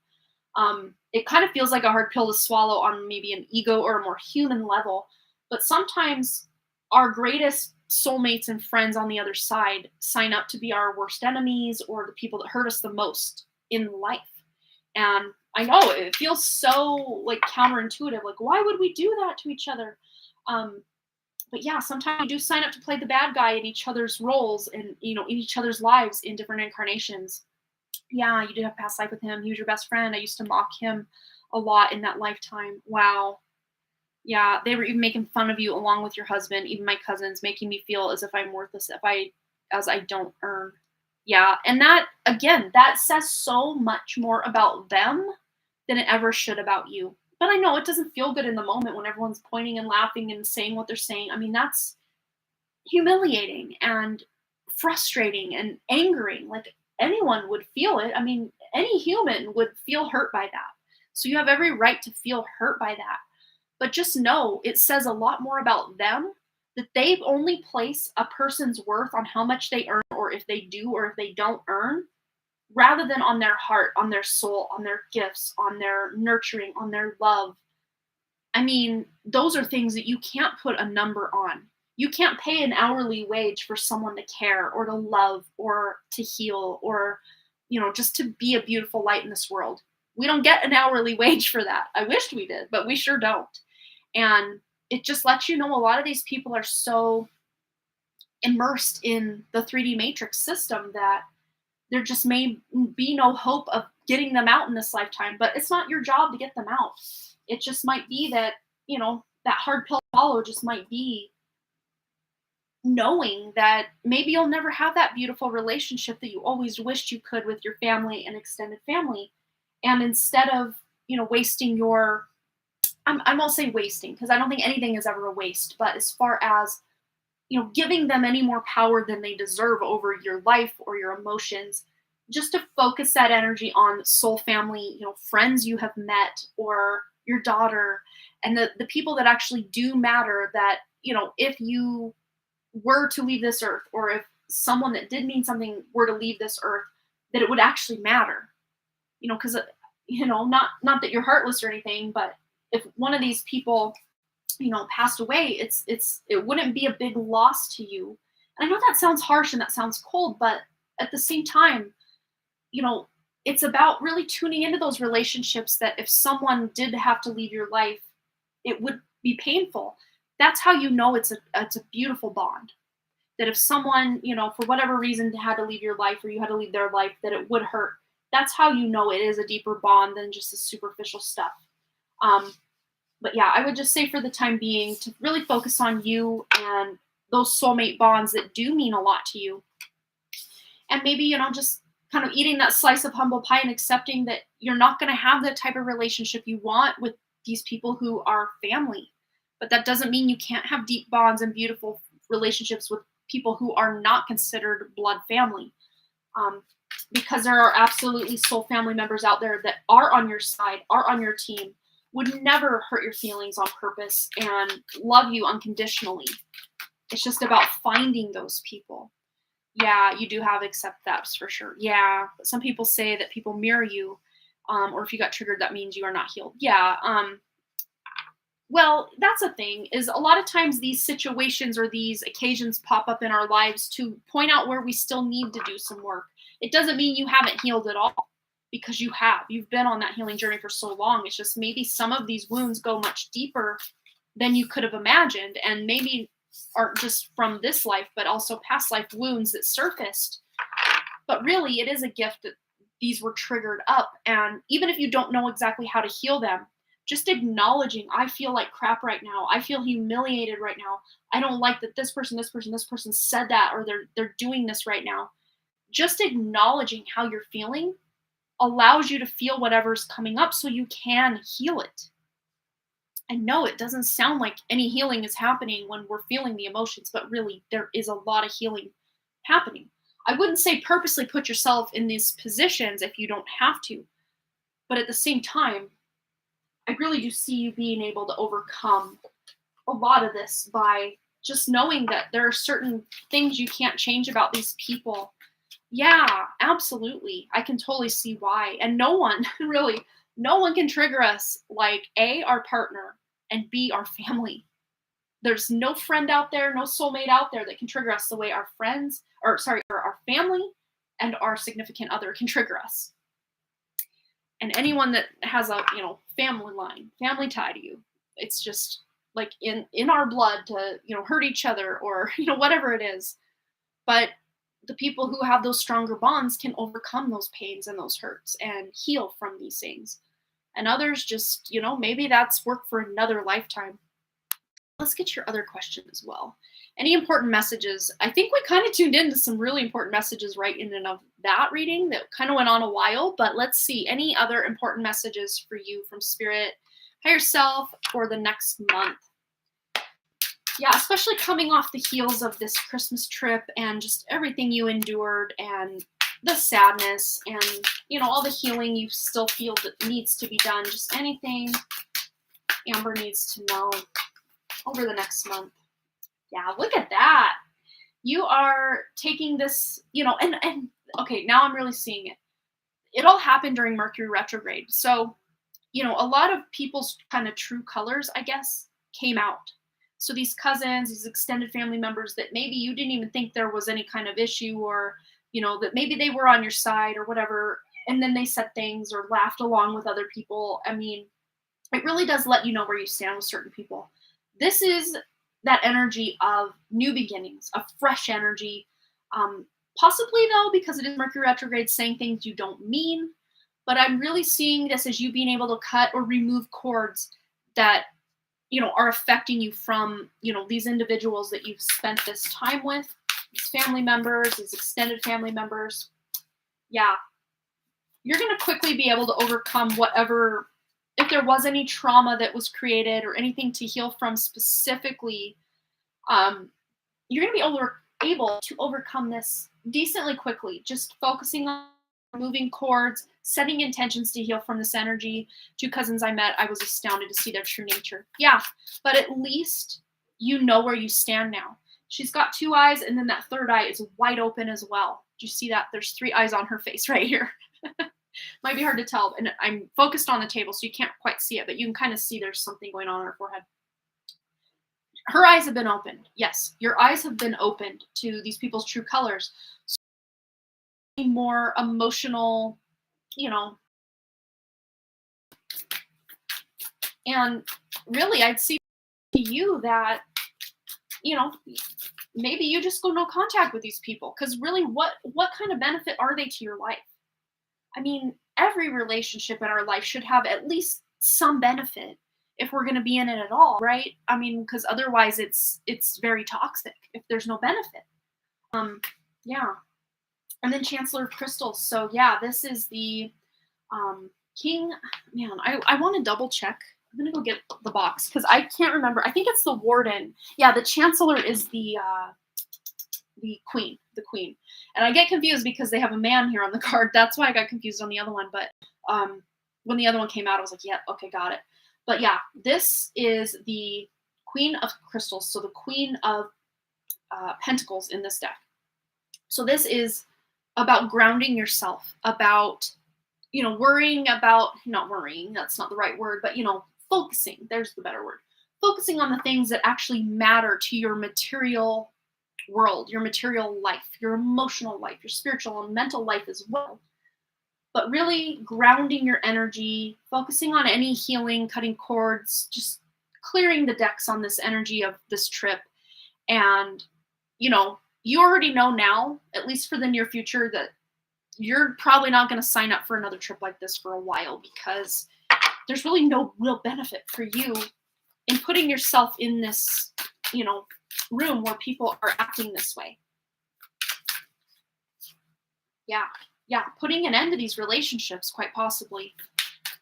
it kind of feels like a hard pill to swallow on maybe an ego or a more human level, but sometimes our greatest soulmates and friends on the other side sign up to be our worst enemies, or the people that hurt us the most in life. And I know it feels so like counterintuitive, like, why would we do that to each other? But yeah, sometimes you do sign up to play the bad guy in each other's roles, and in each other's lives in different incarnations. Yeah, you did have a past life with him. He was your best friend. I used to mock him a lot in that lifetime. Wow. Yeah, they were even making fun of you along with your husband, even my cousins, making me feel as if I'm worthless as I don't earn. Yeah, and that, again, that says so much more about them than it ever should about you. But I know it doesn't feel good in the moment when everyone's pointing and laughing and saying what they're saying. I mean, that's humiliating and frustrating and angering. Like, anyone would feel it. I mean, any human would feel hurt by that. So you have every right to feel hurt by that. But just know it says a lot more about them, that they only place a person's worth on how much they earn, or if they do or if they don't earn, rather than on their heart, on their soul, on their gifts, on their nurturing, on their love. I mean, those are things that you can't put a number on. You can't pay an hourly wage for someone to care or to love or to heal, or, just to be a beautiful light in this world. We don't get an hourly wage for that. I wished we did, but we sure don't. And it just lets you know a lot of these people are so immersed in the 3D matrix system that there just may be no hope of getting them out in this lifetime. But it's not your job to get them out. It just might be that, that hard pill to swallow just might be knowing that maybe you'll never have that beautiful relationship that you always wished you could with your family and extended family. And instead of, wasting your, I won't say wasting, because I don't think anything is ever a waste, but as far as, giving them any more power than they deserve over your life or your emotions, just to focus that energy on soul family, friends you have met, or your daughter, and the people that actually do matter, that, if you were to leave this earth, or if someone that did mean something were to leave this earth, that it would actually matter. Because not that you're heartless or anything, but if one of these people, passed away, it wouldn't be a big loss to you. And I know that sounds harsh and that sounds cold, but at the same time, it's about really tuning into those relationships that if someone did have to leave your life, it would be painful. That's how it's a beautiful bond. That if someone, for whatever reason had to leave your life, or you had to leave their life, that it would hurt. That's how it is a deeper bond than just the superficial stuff. But yeah, I would just say for the time being to really focus on you and those soulmate bonds that do mean a lot to you. And maybe, just kind of eating that slice of humble pie and accepting that you're not going to have the type of relationship you want with these people who are family. But that doesn't mean you can't have deep bonds and beautiful relationships with people who are not considered blood family. Because there are absolutely soul family members out there that are on your side, are on your team, would never hurt your feelings on purpose and love you unconditionally. It's just about finding those people. Yeah, you do have accepts for sure. Yeah, but some people say that people mirror you, or if you got triggered, that means you are not healed. Yeah. Well, that's a thing, is a lot of times these situations or these occasions pop up in our lives to point out where we still need to do some work. It doesn't mean you haven't healed at all, because you have. You've been on that healing journey for so long. It's just maybe some of these wounds go much deeper than you could have imagined, and maybe aren't just from this life, but also past life wounds that surfaced. But really, it is a gift that these were triggered up. And even if you don't know exactly how to heal them, just acknowledging, I feel like crap right now. I feel humiliated right now. I don't like that this person said that, or they're doing this right now. Just acknowledging how you're feeling allows you to feel whatever's coming up so you can heal it. I know it doesn't sound like any healing is happening when we're feeling the emotions, but really there is a lot of healing happening. I wouldn't say purposely put yourself in these positions if you don't have to, but at the same time, I really do see you being able to overcome a lot of this by just knowing that there are certain things you can't change about these people. Yeah, absolutely. I can totally see why. And no one can trigger us like A, our partner, and B, our family. There's no friend out there, no soulmate out there that can trigger us the way our family and our significant other can trigger us. And anyone that has a, family tie to you, it's just like in our blood to, hurt each other or, whatever it is. But the people who have those stronger bonds can overcome those pains and those hurts and heal from these things. And others just, maybe that's work for another lifetime. Let's get your other question as well. Any important messages? I think we kind of tuned into some really important messages right in and of that reading that kind of went on a while, but let's see. Any other important messages for you from Spirit, higher self, for the next month? Yeah, especially coming off the heels of this Christmas trip and just everything you endured and the sadness and, all the healing you still feel that needs to be done. Just anything Amber needs to know over the next month. Yeah, look at that. You are taking this, and okay, now I'm really seeing it. It all happened during Mercury retrograde. So, a lot of people's kind of true colors, I guess, came out. So these cousins, these extended family members that maybe you didn't even think there was any kind of issue, or, that maybe they were on your side or whatever, and then they said things or laughed along with other people. I mean, it really does let you know where you stand with certain people. This is that energy of new beginnings, of fresh energy. Possibly, though, because it is Mercury retrograde, saying things you don't mean. But I'm really seeing this as you being able to cut or remove cords that are affecting you from, these individuals that you've spent this time with, these family members, these extended family members. Yeah. You're going to quickly be able to overcome whatever, if there was any trauma that was created or anything to heal from specifically, you're going to be able to overcome this decently quickly, just focusing on removing cords, setting intentions to heal from this energy. 2 cousins I met, I was astounded to see their true nature. Yeah, but at least you know where you stand now. She's got 2 eyes, and then that third eye is wide open as well. Do you see that? There's 3 eyes on her face right here. Might be hard to tell, and I'm focused on the table, so you can't quite see it, but you can kind of see there's something going on her forehead. Her eyes have been opened. Yes, your eyes have been opened to these people's true colors. So more emotional, you know, and really I'd see to you that, you know, maybe you just go no contact with these people, because really what kind of benefit are they to your life? I mean, every relationship in our life should have at least some benefit if we're going to be in it at all, right? I mean, because otherwise it's very toxic if there's no benefit. Yeah. And then Chancellor of Crystals. So yeah, this is the King. Man, I want to double check. I'm gonna go get the box because I can't remember. I think it's the Warden. Yeah, the Chancellor is the Queen. The Queen. And I get confused because they have a man here on the card. That's why I got confused on the other one. But when the other one came out, I was like, yeah, okay, got it. But yeah, this is the Queen of Crystals. So the Queen of Pentacles in this deck. So this is about grounding yourself, about, you know, worrying about, not worrying, that's not the right word, but, you know, focusing, there's the better word, focusing on the things that actually matter to your material world, your material life, your emotional life, your spiritual and mental life as well. But really grounding your energy, focusing on any healing, cutting cords, just clearing the decks on this energy of this trip. And, you know, you already know now, at least for the near future, that you're probably not going to sign up for another trip like this for a while, because there's really no real benefit for you in putting yourself in this, you know, room where people are acting this way. Yeah, putting an end to these relationships, quite possibly.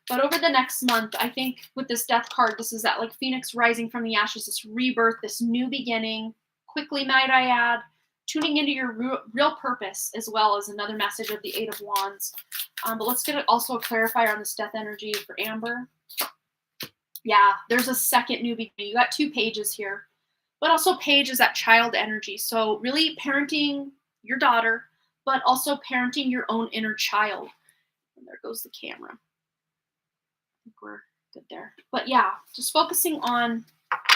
But over the next month, I think with this death card, this is that like Phoenix rising from the ashes, this rebirth, this new beginning, quickly, might I add, tuning into your real purpose, as well as another message of the Eight of Wands. But let's get also a clarifier on this death energy for Amber. Yeah, there's a second new beginning. You got 2 pages here, but also page is that child energy. So really parenting your daughter, but also parenting your own inner child. And there goes the camera. I think we're good there. But yeah, just focusing on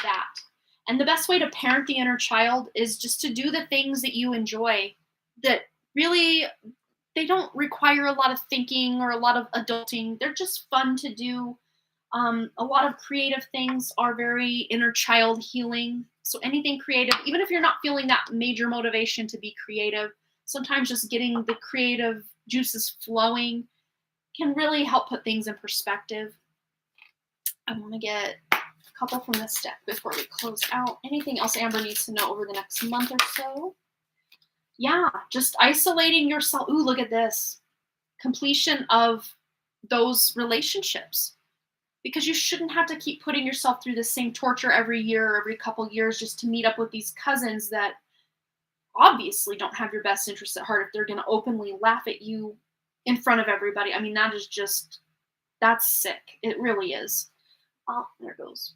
that. And the best way to parent the inner child is just to do the things that you enjoy, that really, they don't require a lot of thinking or a lot of adulting. They're just fun to do. A lot of creative things are very inner child healing. So anything creative, even if you're not feeling that major motivation to be creative, sometimes just getting the creative juices flowing can really help put things in perspective. I want to get a couple from this deck before we close out. Anything else Amber needs to know over the next month or so? Yeah, just isolating yourself. Ooh, look at this. Completion of those relationships. Because you shouldn't have to keep putting yourself through the same torture every year or every couple years just to meet up with these cousins that obviously don't have your best interests at heart if they're going to openly laugh at you in front of everybody. I mean, that is just, that's sick. It really is. Oh, there it goes.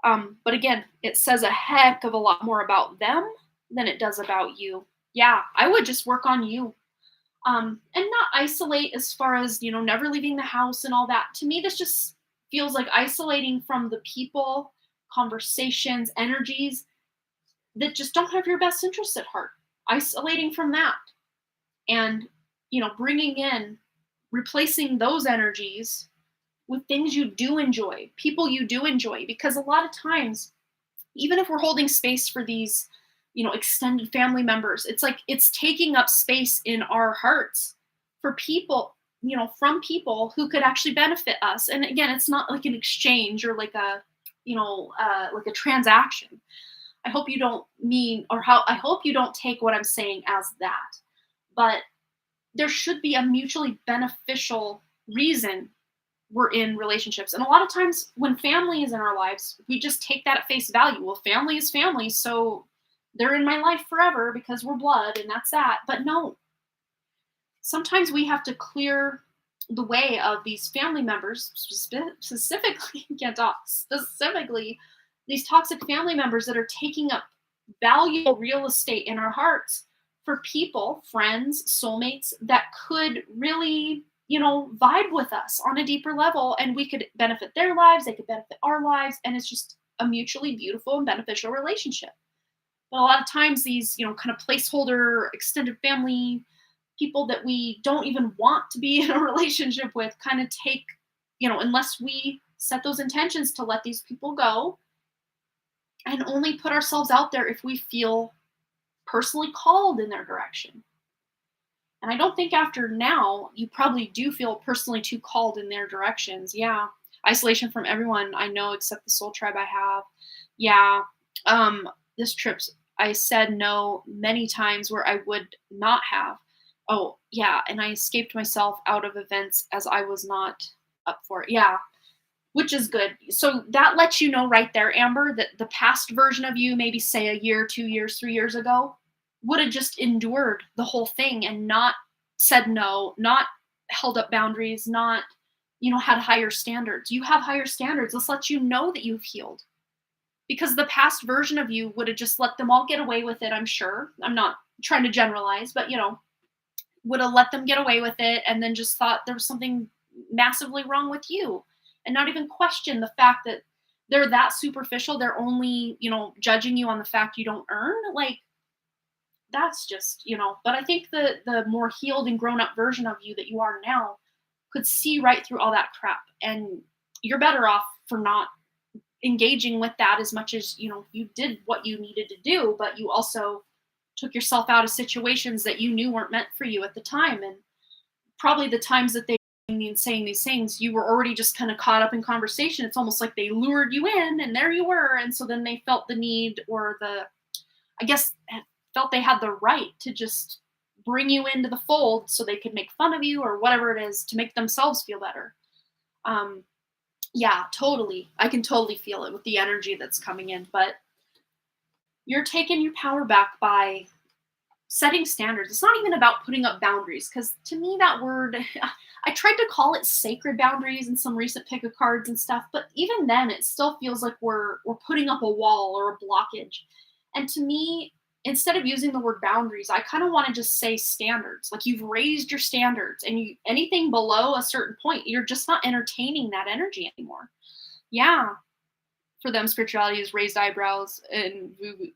But again, it says a heck of a lot more about them than it does about you. Yeah, I would just work on you. And not isolate as far as, you know, never leaving the house and all that. To me, this just feels like isolating from the people, conversations, energies that just don't have your best interests at heart. Isolating from that. And, you know, bringing in, replacing those energies with things you do enjoy, people you do enjoy. Because a lot of times, even if we're holding space for these, you know, extended family members, it's like it's taking up space in our hearts for people, you know, from people who could actually benefit us. And again, it's not like an exchange or like a, you know, like a transaction. I hope you don't mean, or I hope you don't take what I'm saying as that. But there should be a mutually beneficial reason we're in relationships. And a lot of times when family is in our lives, we just take that at face value. Well, family is family, so they're in my life forever because we're blood and that's that. But no, sometimes we have to clear the way of these family members, specifically, can't talk, specifically these toxic family members that are taking up valuable real estate in our hearts for people, friends, soulmates that could really, vibe with us on a deeper level, and we could benefit their lives, they could benefit our lives, and it's just a mutually beautiful and beneficial relationship. But a lot of times these, kind of placeholder extended family people that we don't even want to be in a relationship with kind of take, unless we set those intentions to let these people go and only put ourselves out there if we feel personally called in their direction. And I don't think after now, you probably do feel personally too called in their directions. Yeah. Isolation from everyone I know except the soul tribe I have. Yeah. This trip, I said no many times where I would not have. Oh, yeah. And I escaped myself out of events as I was not up for it. Yeah. Which is good. So that lets you know right there, Amber, that the past version of you, maybe say a year, 2 years, 3 years ago, would have just endured the whole thing and not said no, not held up boundaries, not, had higher standards. You have higher standards. This lets you know that you've healed. Because the past version of you would have just let them all get away with it, I'm sure. I'm not trying to generalize, but, would have let them get away with it and then just thought there was something massively wrong with you and not even question the fact that they're that superficial. They're only, judging you on the fact you don't earn. Like, that's just, but I think the more healed and grown up version of you that you are now could see right through all that crap. And you're better off for not engaging with that as much as, you did what you needed to do, but you also took yourself out of situations that you knew weren't meant for you at the time. And probably the times that they were saying these things, you were already just kind of caught up in conversation. It's almost like they lured you in and there you were. And so then they felt the need or I guess, felt they had the right to just bring you into the fold so they could make fun of you or whatever it is to make themselves feel better. Yeah, totally. I can totally feel it with the energy that's coming in, but you're taking your power back by setting standards. It's not even about putting up boundaries, because to me that word, I tried to call it sacred boundaries in some recent pick of cards and stuff, but even then it still feels like we're putting up a wall or a blockage. And to me, instead of using the word boundaries, I kind of want to just say standards. Like, you've raised your standards, and anything below a certain point, you're just not entertaining that energy anymore. Yeah. For them, spirituality is raised eyebrows and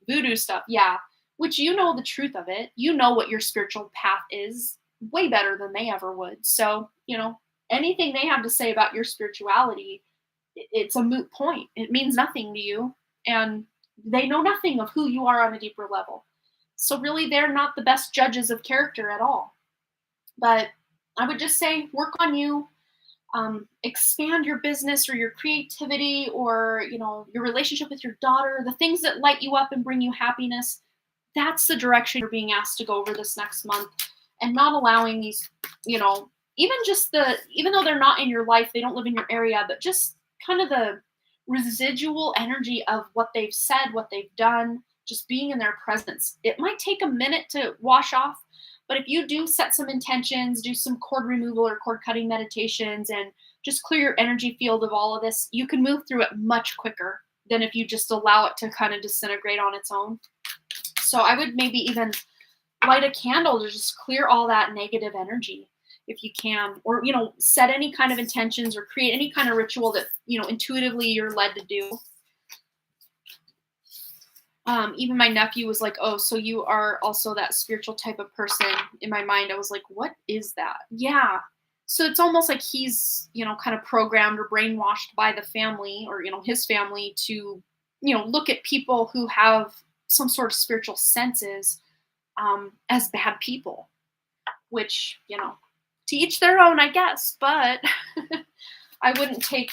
voodoo stuff. Yeah. Which, the truth of it. You know what your spiritual path is way better than they ever would. So, anything they have to say about your spirituality, it's a moot point. It means nothing to you. And they know nothing of who you are on a deeper level. So really, they're not the best judges of character at all. But I would just say, work on you. Expand your business or your creativity or, your relationship with your daughter, the things that light you up and bring you happiness. That's the direction you're being asked to go over this next month, and not allowing these, even though they're not in your life, they don't live in your area, but just kind of the residual energy of what they've said, what they've done, just being in their presence. It might take a minute to wash off, but if you do set some intentions, do some cord removal or cord cutting meditations, and just clear your energy field of all of this, you can move through it much quicker than if you just allow it to kind of disintegrate on its own. So I would maybe even light a candle to just clear all that negative energy if you can, or, set any kind of intentions or create any kind of ritual that, intuitively you're led to do. Even my nephew was like, oh, so you are also that spiritual type of person. In my mind, I was like, what is that? Yeah. So it's almost like he's, kind of programmed or brainwashed by the family or, his family to, look at people who have some sort of spiritual senses as bad people, which, to each their own, I guess. But I wouldn't take,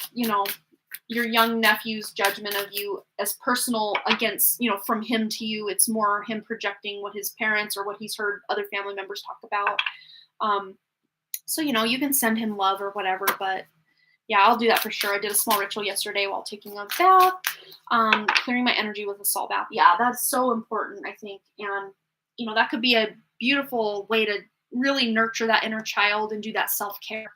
your young nephew's judgment of you as personal against, from him to you. It's more him projecting what his parents or what he's heard other family members talk about. So, you can send him love or whatever, but yeah, I'll do that for sure. I did a small ritual yesterday while taking a bath, clearing my energy with a salt bath. Yeah, that's so important, I think. And, that could be a beautiful way to really nurture that inner child and do that self-care.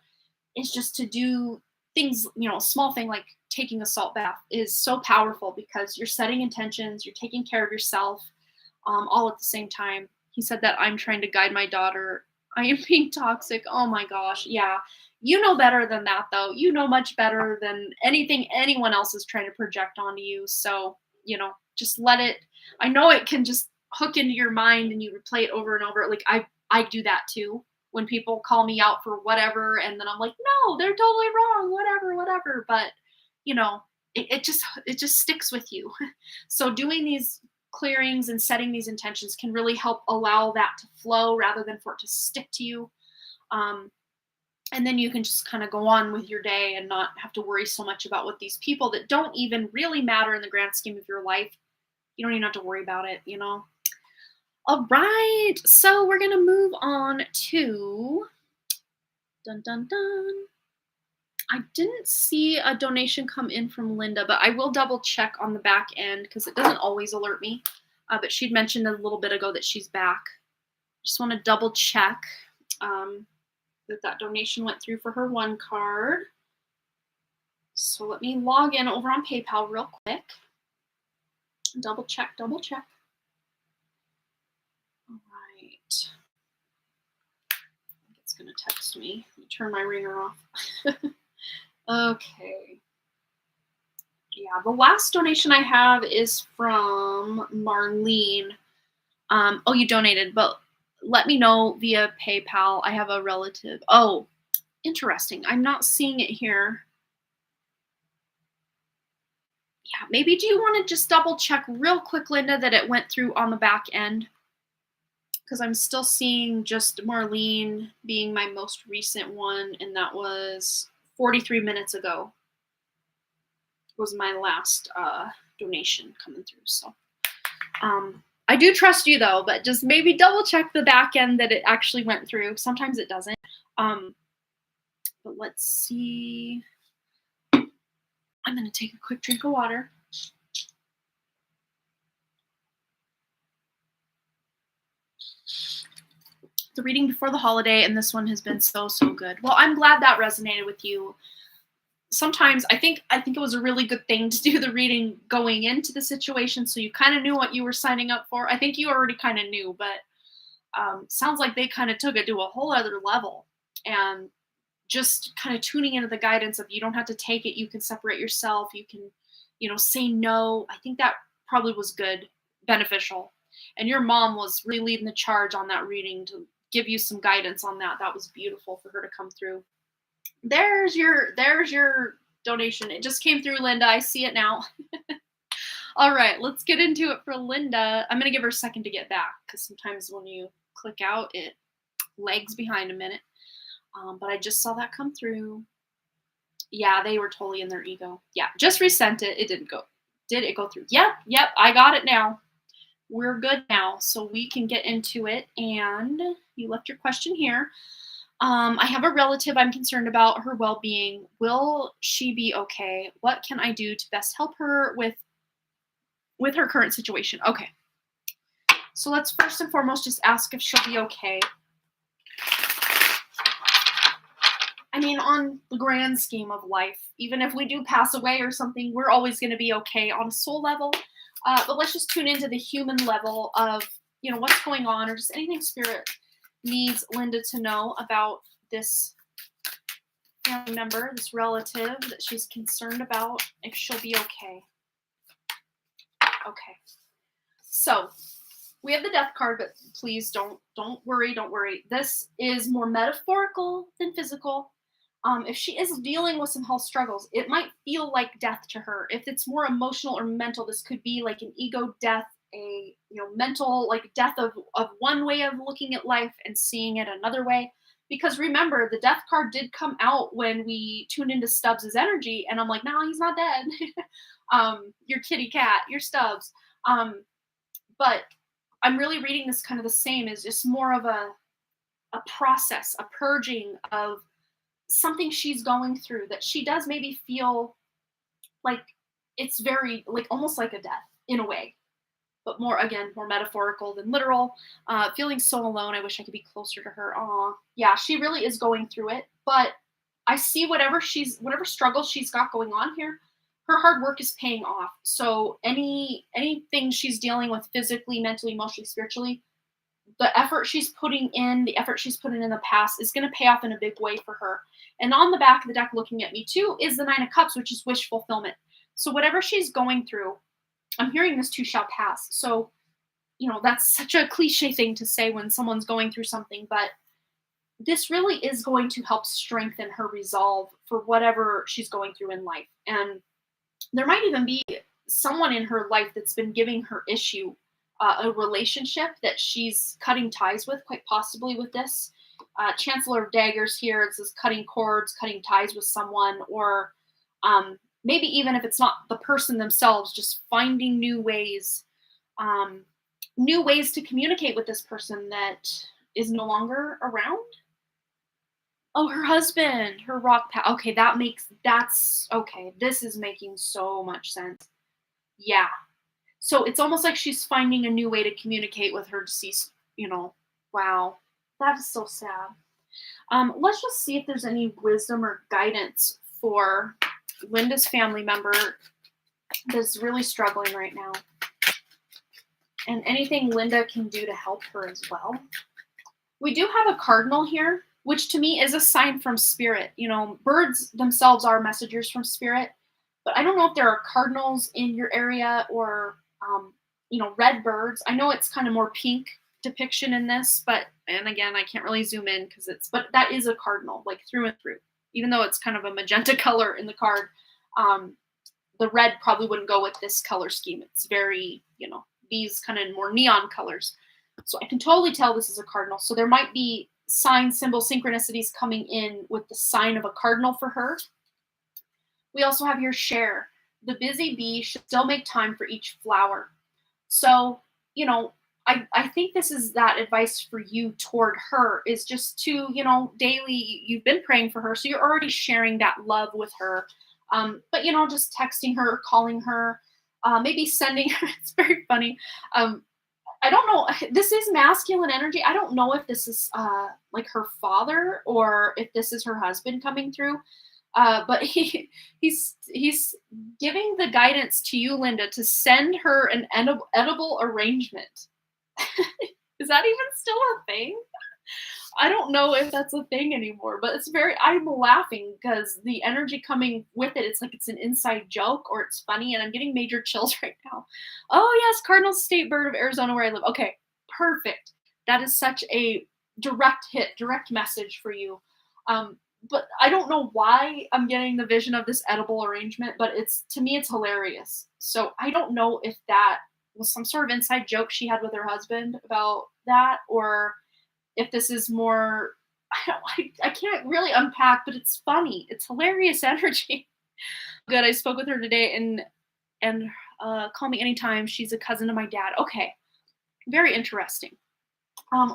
Is just to do things, small thing like taking a salt bath is so powerful because you're setting intentions, you're taking care of yourself, all at the same time. He said that I'm trying to guide my daughter. I am being toxic. Oh my gosh. Yeah. You know better than that, though. You know much better than anything anyone else is trying to project onto you. So, just let it. I know it can just hook into your mind and you replay it over and over. Like I do that too. When people call me out for whatever, and then I'm like, no, they're totally wrong, whatever. But it just sticks with you. So doing these clearings and setting these intentions can really help allow that to flow rather than for it to stick to you. And then you can just kind of go on with your day and not have to worry so much about what these people that don't even really matter in the grand scheme of your life. You don't even have to worry about it, All right, so we're gonna move on to dun dun dun. I didn't see a donation come in from Linda, but I will double check on the back end because it doesn't always alert me. But she'd mentioned a little bit ago that she's back. Just want to double check that donation went through for her one card. So let me log in over on PayPal real quick. Double check. All right. I think it's going to text me. Let me turn my ringer off. Okay. Yeah, the last donation I have is from Marlene. Oh, you donated, but let me know via PayPal. I have a relative. Oh, interesting. I'm not seeing it here. Yeah, maybe do you want to just double check real quick, Linda, that it went through on the back end? Because I'm still seeing just Marlene being my most recent one, and that was 43 minutes ago. Was my last donation coming through. So I do trust you though, but just maybe double check the back end that it actually went through. Sometimes it doesn't. But let's see. I'm going to take a quick drink of water. The reading before the holiday, and this one has been so good. Well, I'm glad that resonated with you. Sometimes I think it was a really good thing to do the reading going into the situation, so you kind of knew what you were signing up for. I think you already kind of knew, but sounds like they kind of took it to a whole other level, and just kind of tuning into the guidance of you don't have to take it, you can separate yourself, you can, say no. I think that probably was good, beneficial, and your mom was really leading the charge on that reading to give you some guidance on that. That was beautiful for her to come through. There's your donation. It just came through, Linda. I see it now. All right, let's get into it for Linda. I'm going to give her a second to get back because sometimes when you click out, it lags behind a minute. But I just saw that come through. Yeah, they were totally in their ego. Yeah, just resent it. It didn't go. Did it go through? Yep, I got it now. We're good now, so we can get into it. And you left your question here. I have a relative I'm concerned about her well-being. Will she be okay? What can I do to best help her with her current situation? Okay. So let's first and foremost just ask if she'll be okay. I mean, on the grand scheme of life, even if we do pass away or something, we're always going to be okay on a soul level. But let's just tune into the human level of, what's going on, or just anything Spirit needs Linda to know about this family member, this relative that she's concerned about, if she'll be okay. Okay. So we have the death card, but please don't worry. This is more metaphorical than physical. If she is dealing with some health struggles, it might feel like death to her. If it's more emotional or mental, this could be like an ego death, a mental like death of one way of looking at life and seeing it another way. Because remember, the death card did come out when we tuned into Stubbs' energy, and I'm like, no, he's not dead. Your kitty cat, your Stubbs. But I'm really reading this kind of the same as just more of a process, a purging of something she's going through that she does maybe feel like it's very like almost like a death in a way, but more metaphorical than literal. Feeling so alone. I wish I could be closer to her. Aw, yeah, she really is going through it, but I see whatever struggles she's got going on here, her hard work is paying off. So anything she's dealing with physically, mentally, emotionally, spiritually, the effort she's putting in, the effort she's put in the past is going to pay off in a big way for her. And on the back of the deck looking at me too is the Nine of Cups, which is wish fulfillment. So whatever she's going through, I'm hearing this too shall pass. So, that's such a cliche thing to say when someone's going through something, but this really is going to help strengthen her resolve for whatever she's going through in life. And there might even be someone in her life that's been giving her issue, a relationship that she's cutting ties with, quite possibly with this. Chancellor of Daggers here, it says cutting cords, cutting ties with someone, or maybe even if it's not the person themselves, just finding new ways to communicate with this person that is no longer around. Oh, her husband, her rock okay, this is making so much sense. Yeah. So it's almost like she's finding a new way to communicate with her deceased, wow. That is so sad. Let's just see if there's any wisdom or guidance for Linda's family member that's really struggling right now. And anything Linda can do to help her as well. We do have a cardinal here, which to me is a sign from spirit. Birds themselves are messengers from spirit, but I don't know if there are cardinals in your area or, red birds. I know it's kind of more pink depiction in this, and again, I can't really zoom in but that is a cardinal, like through and through, even though it's kind of a magenta color in the card. The red probably wouldn't go with this color scheme. It's very, these kind of more neon colors. So I can totally tell this is a cardinal. So there might be signs, symbols, synchronicities coming in with the sign of a cardinal for her. We also have here share. The busy bee should still make time for each flower. So, I think this is that advice for you toward her is just to, daily, you've been praying for her. So you're already sharing that love with her. But, just texting her, calling her, maybe sending her. It's very funny. I don't know. This is masculine energy. I don't know if this is like her father or if this is her husband coming through. But he's giving the guidance to you, Linda, to send her an edible arrangement. Is that even still a thing? I don't know if that's a thing anymore, but I'm laughing because the energy coming with it, it's like it's an inside joke or it's funny, and I'm getting major chills right now. Oh yes, Cardinal State Bird of Arizona where I live. Okay, perfect. That is such a direct message for you. But I don't know why I'm getting the vision of this edible arrangement, but to me, it's hilarious. So I don't know if that was some sort of inside joke she had with her husband about that, or if this is more, I can't really unpack, but it's funny. It's hilarious energy. Good. I spoke with her today and call me anytime. She's a cousin of my dad. Okay. Very interesting.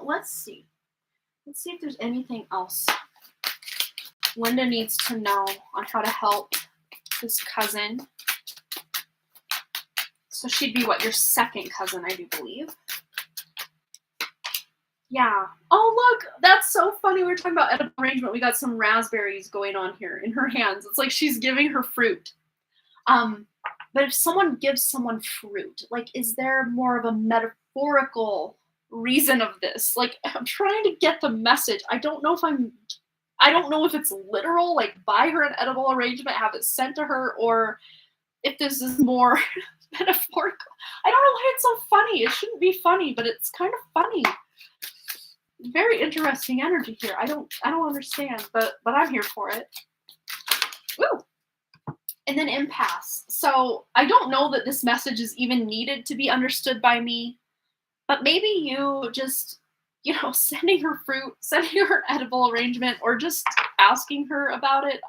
Let's see. Let's see if there's anything else Linda needs to know on how to help this cousin. So she'd be your second cousin, I do believe. Yeah. Oh, look, that's so funny. We were talking about edible arrangement. We got some raspberries going on here in her hands. It's like she's giving her fruit. But if someone gives someone fruit, is there more of a metaphorical reason of this? I'm trying to get the message. I don't know if it's literal, buy her an edible arrangement, have it sent to her, or if this is more metaphorical. I don't know why it's so funny. It shouldn't be funny, but it's kind of funny. Very interesting energy here. I don't understand, but I'm here for it. Woo! And then empaths. So I don't know that this message is even needed to be understood by me, but maybe you just, sending her fruit, sending her an edible arrangement, or just asking her about it.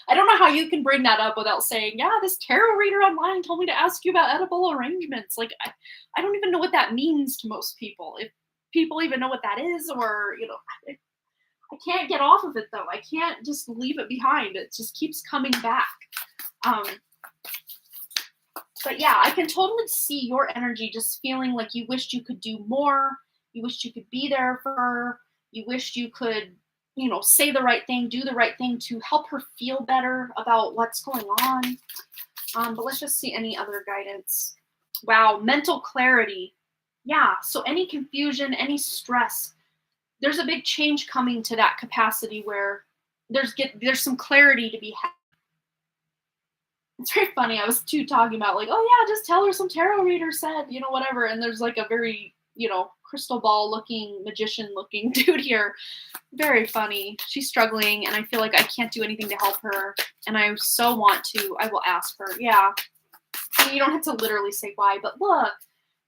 I don't know how you can bring that up without saying, yeah, this tarot reader online told me to ask you about edible arrangements. I don't even know what that means to most people. If people even know what that is, or, I can't get off of it though. I can't just leave it behind. It just keeps coming back. But yeah, I can totally see your energy just feeling like you wished you could do more. You wished you could be there for her. You wished you could, say the right thing, do the right thing to help her feel better about what's going on. But let's just see any other guidance. Wow, mental clarity. Yeah, so any confusion, any stress, there's a big change coming to that capacity where there's some clarity to be had. It's very funny. I was talking about like, oh yeah, just tell her some tarot reader said, whatever. And there's like a very, crystal ball looking, magician looking dude here. Very funny. She's struggling and I feel like I can't do anything to help her. And I so want to, I will ask her. Yeah. I mean, you don't have to literally say why, but look,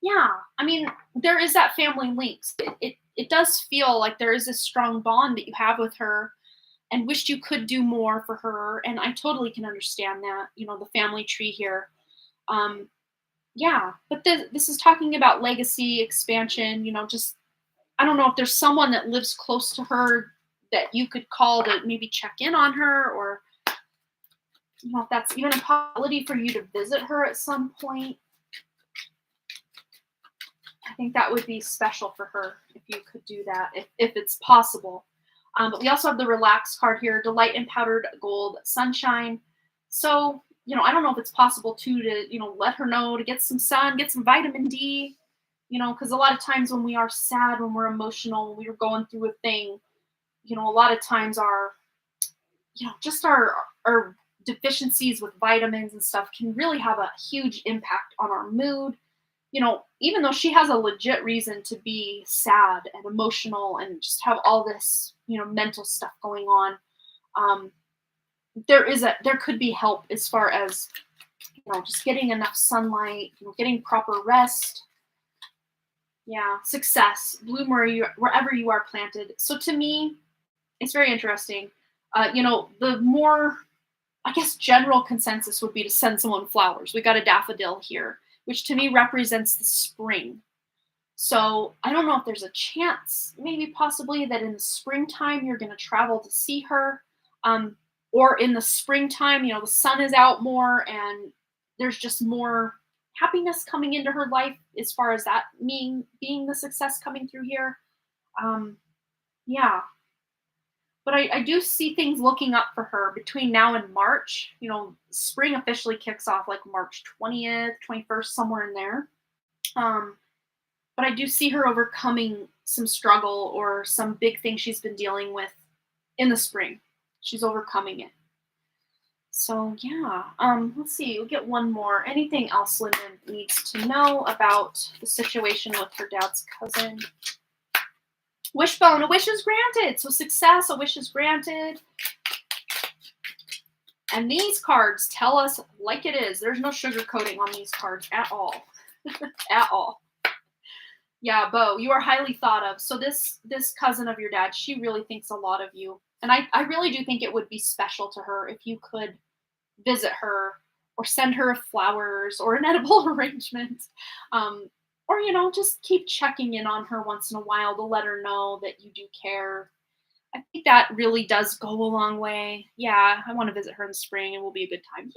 yeah. I mean, there is that family links. It does feel like there is this strong bond that you have with her and wished you could do more for her. And I totally can understand that, the family tree here. Yeah, but this is talking about legacy, expansion, just, I don't know if there's someone that lives close to her that you could call to maybe check in on her, or, if that's even a possibility for you to visit her at some point. I think that would be special for her if you could do that, if it's possible. But we also have the relax card here, delight in powdered gold, sunshine. So, I don't know if it's possible to let her know to get some sun, get some vitamin D, because a lot of times when we are sad, when we're emotional, when we're going through a thing, a lot of times just our deficiencies with vitamins and stuff can really have a huge impact on our mood. Even though she has a legit reason to be sad and emotional and just have all this, mental stuff going on, there could be help as far as, just getting enough sunlight, getting proper rest. Yeah, success, bloom wherever you are planted. So to me, it's very interesting. The more, I guess, general consensus would be to send someone flowers. We got a daffodil here, which to me represents the spring. So I don't know if there's a chance, maybe possibly, that in the springtime you're going to travel to see her. Or in the springtime, the sun is out more and there's just more happiness coming into her life as far as that being the success coming through here. Yeah. But I do see things looking up for her between now and March. Spring officially kicks off like March 20th, 21st, somewhere in there. But I do see her overcoming some struggle or some big thing she's been dealing with in the spring. She's overcoming it. So yeah, let's see, we'll get one more. Anything else Linda needs to know about the situation with her dad's cousin? Wishbone, a wish is granted. So success, a wish is granted. And these cards tell us like it is. There's no sugarcoating on these cards at all. At all. Yeah, Bo, you are highly thought of. So this cousin of your dad, she really thinks a lot of you. And I really do think it would be special to her if you could visit her or send her flowers or an edible arrangement. Or, just keep checking in on her once in a while to let her know that you do care. I think that really does go a long way. Yeah, I want to visit her in the spring. It will be a good time.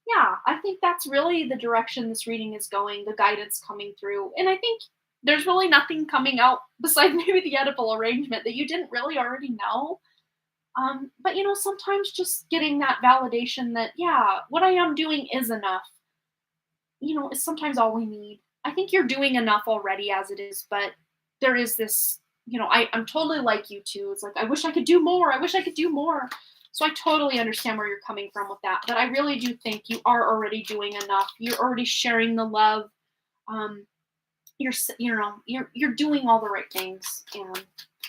Yeah, I think that's really the direction this reading is going, the guidance coming through. And I think there's really nothing coming out besides maybe the edible arrangement that you didn't really already know. But, sometimes just getting that validation that, yeah, what I am doing is enough, is sometimes all we need. I think you're doing enough already as it is, but there is this, I'm totally like you too. It's like, I wish I could do more. I wish I could do more. So I totally understand where you're coming from with that. But I really do think you are already doing enough. You're already sharing the love. You're doing all the right things. And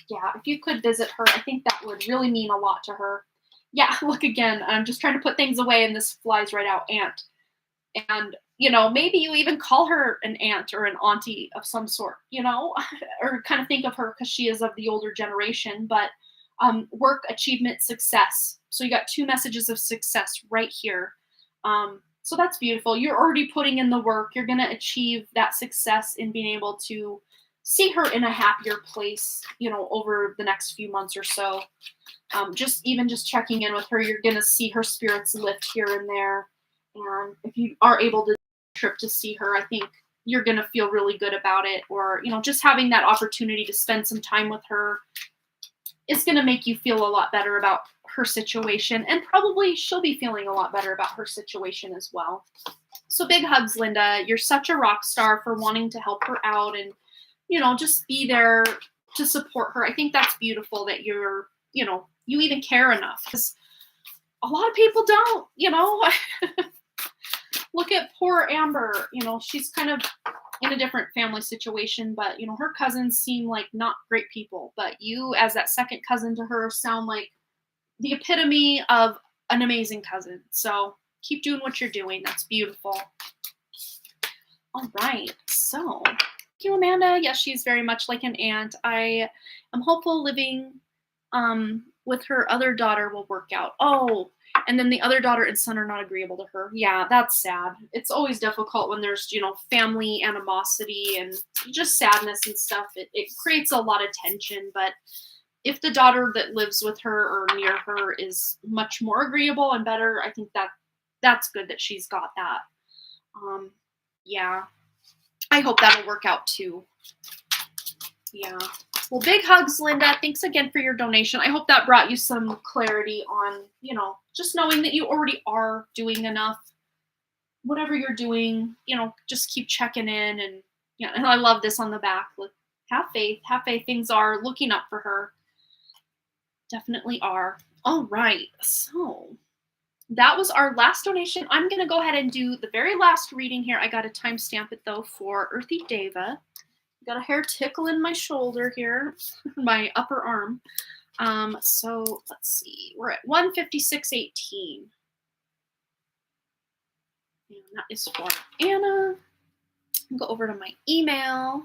yeah, if you could visit her, I think that would really mean a lot to her. Yeah, look again. I'm just trying to put things away and this flies right out. Aunt. And, maybe you even call her an aunt or an auntie of some sort, or kind of think of her because she is of the older generation, but work, achievement, success. So you got two messages of success right here. So that's beautiful. You're already putting in the work. You're going to achieve that success in being able to see her in a happier place, over the next few months or so. Just checking in with her, you're going to see her spirits lift here and there. And if you are able to trip to see her, I think you're going to feel really good about it. Or, just having that opportunity to spend some time with her is going to make you feel a lot better about her situation, and probably she'll be feeling a lot better about her situation as well. So big hugs, Linda. You're such a rock star for wanting to help her out and, just be there to support her. I think that's beautiful that you even care enough, because a lot of people don't, Look at poor Amber. She's kind of in a different family situation, but, her cousins seem like not great people. But you, as that second cousin to her, sound like the epitome of an amazing cousin. So keep doing what you're doing. That's beautiful. All right. So thank you, Amanda. Yes, she's very much like an aunt. I am hopeful living with her other daughter will work out. Oh, and then the other daughter and son are not agreeable to her. Yeah, that's sad. It's always difficult when there's, family animosity and just sadness and stuff. It creates a lot of tension. But if the daughter that lives with her or near her is much more agreeable and better, I think that's good that she's got that. Yeah, I hope that'll work out too. Yeah. Well, big hugs, Linda. Thanks again for your donation. I hope that brought you some clarity on, just knowing that you already are doing enough. Whatever you're doing, just keep checking in. And, and I love this on the back. Look, have faith. Have faith. Things are looking up for her. Definitely are. All right. So that was our last donation. I'm going to go ahead and do the very last reading here. I got to timestamp it, though, for Earthy Deva. Got a hair tickle in my shoulder here, my upper arm. So let's see. We're at 156.18. And that is for Anna. I'll go over to my email.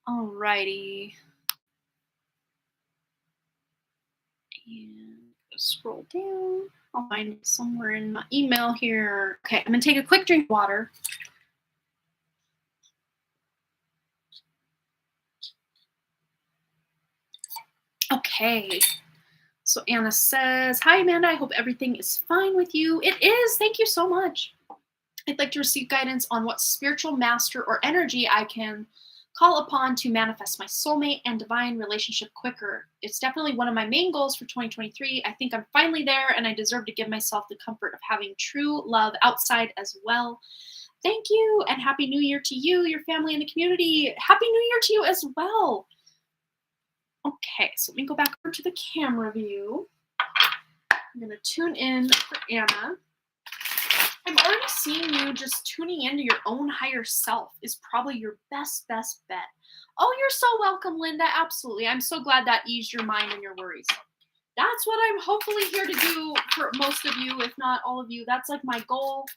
Alrighty. And scroll down. I'll find it somewhere in my email here. Okay, I'm going to take a quick drink of water. Okay, so Anna says, hi, Amanda. I hope everything is fine with you. It is. Thank you so much. I'd like to receive guidance on what spiritual master or energy I can call upon to manifest my soulmate and divine relationship quicker. It's definitely one of my main goals for 2023. I think I'm finally there, and I deserve to give myself the comfort of having true love outside as well. Thank you, and Happy New Year to you, your family, and the community. Happy New Year to you as well. Okay, so let me go back over to the camera view. I'm going to tune in for Anna. I'm already seeing you just tuning into your own higher self is probably your best bet. Oh, you're so welcome, Linda. Absolutely. I'm so glad that eased your mind and your worries. That's what I'm hopefully here to do for most of you, if not all of you. That's like my goal.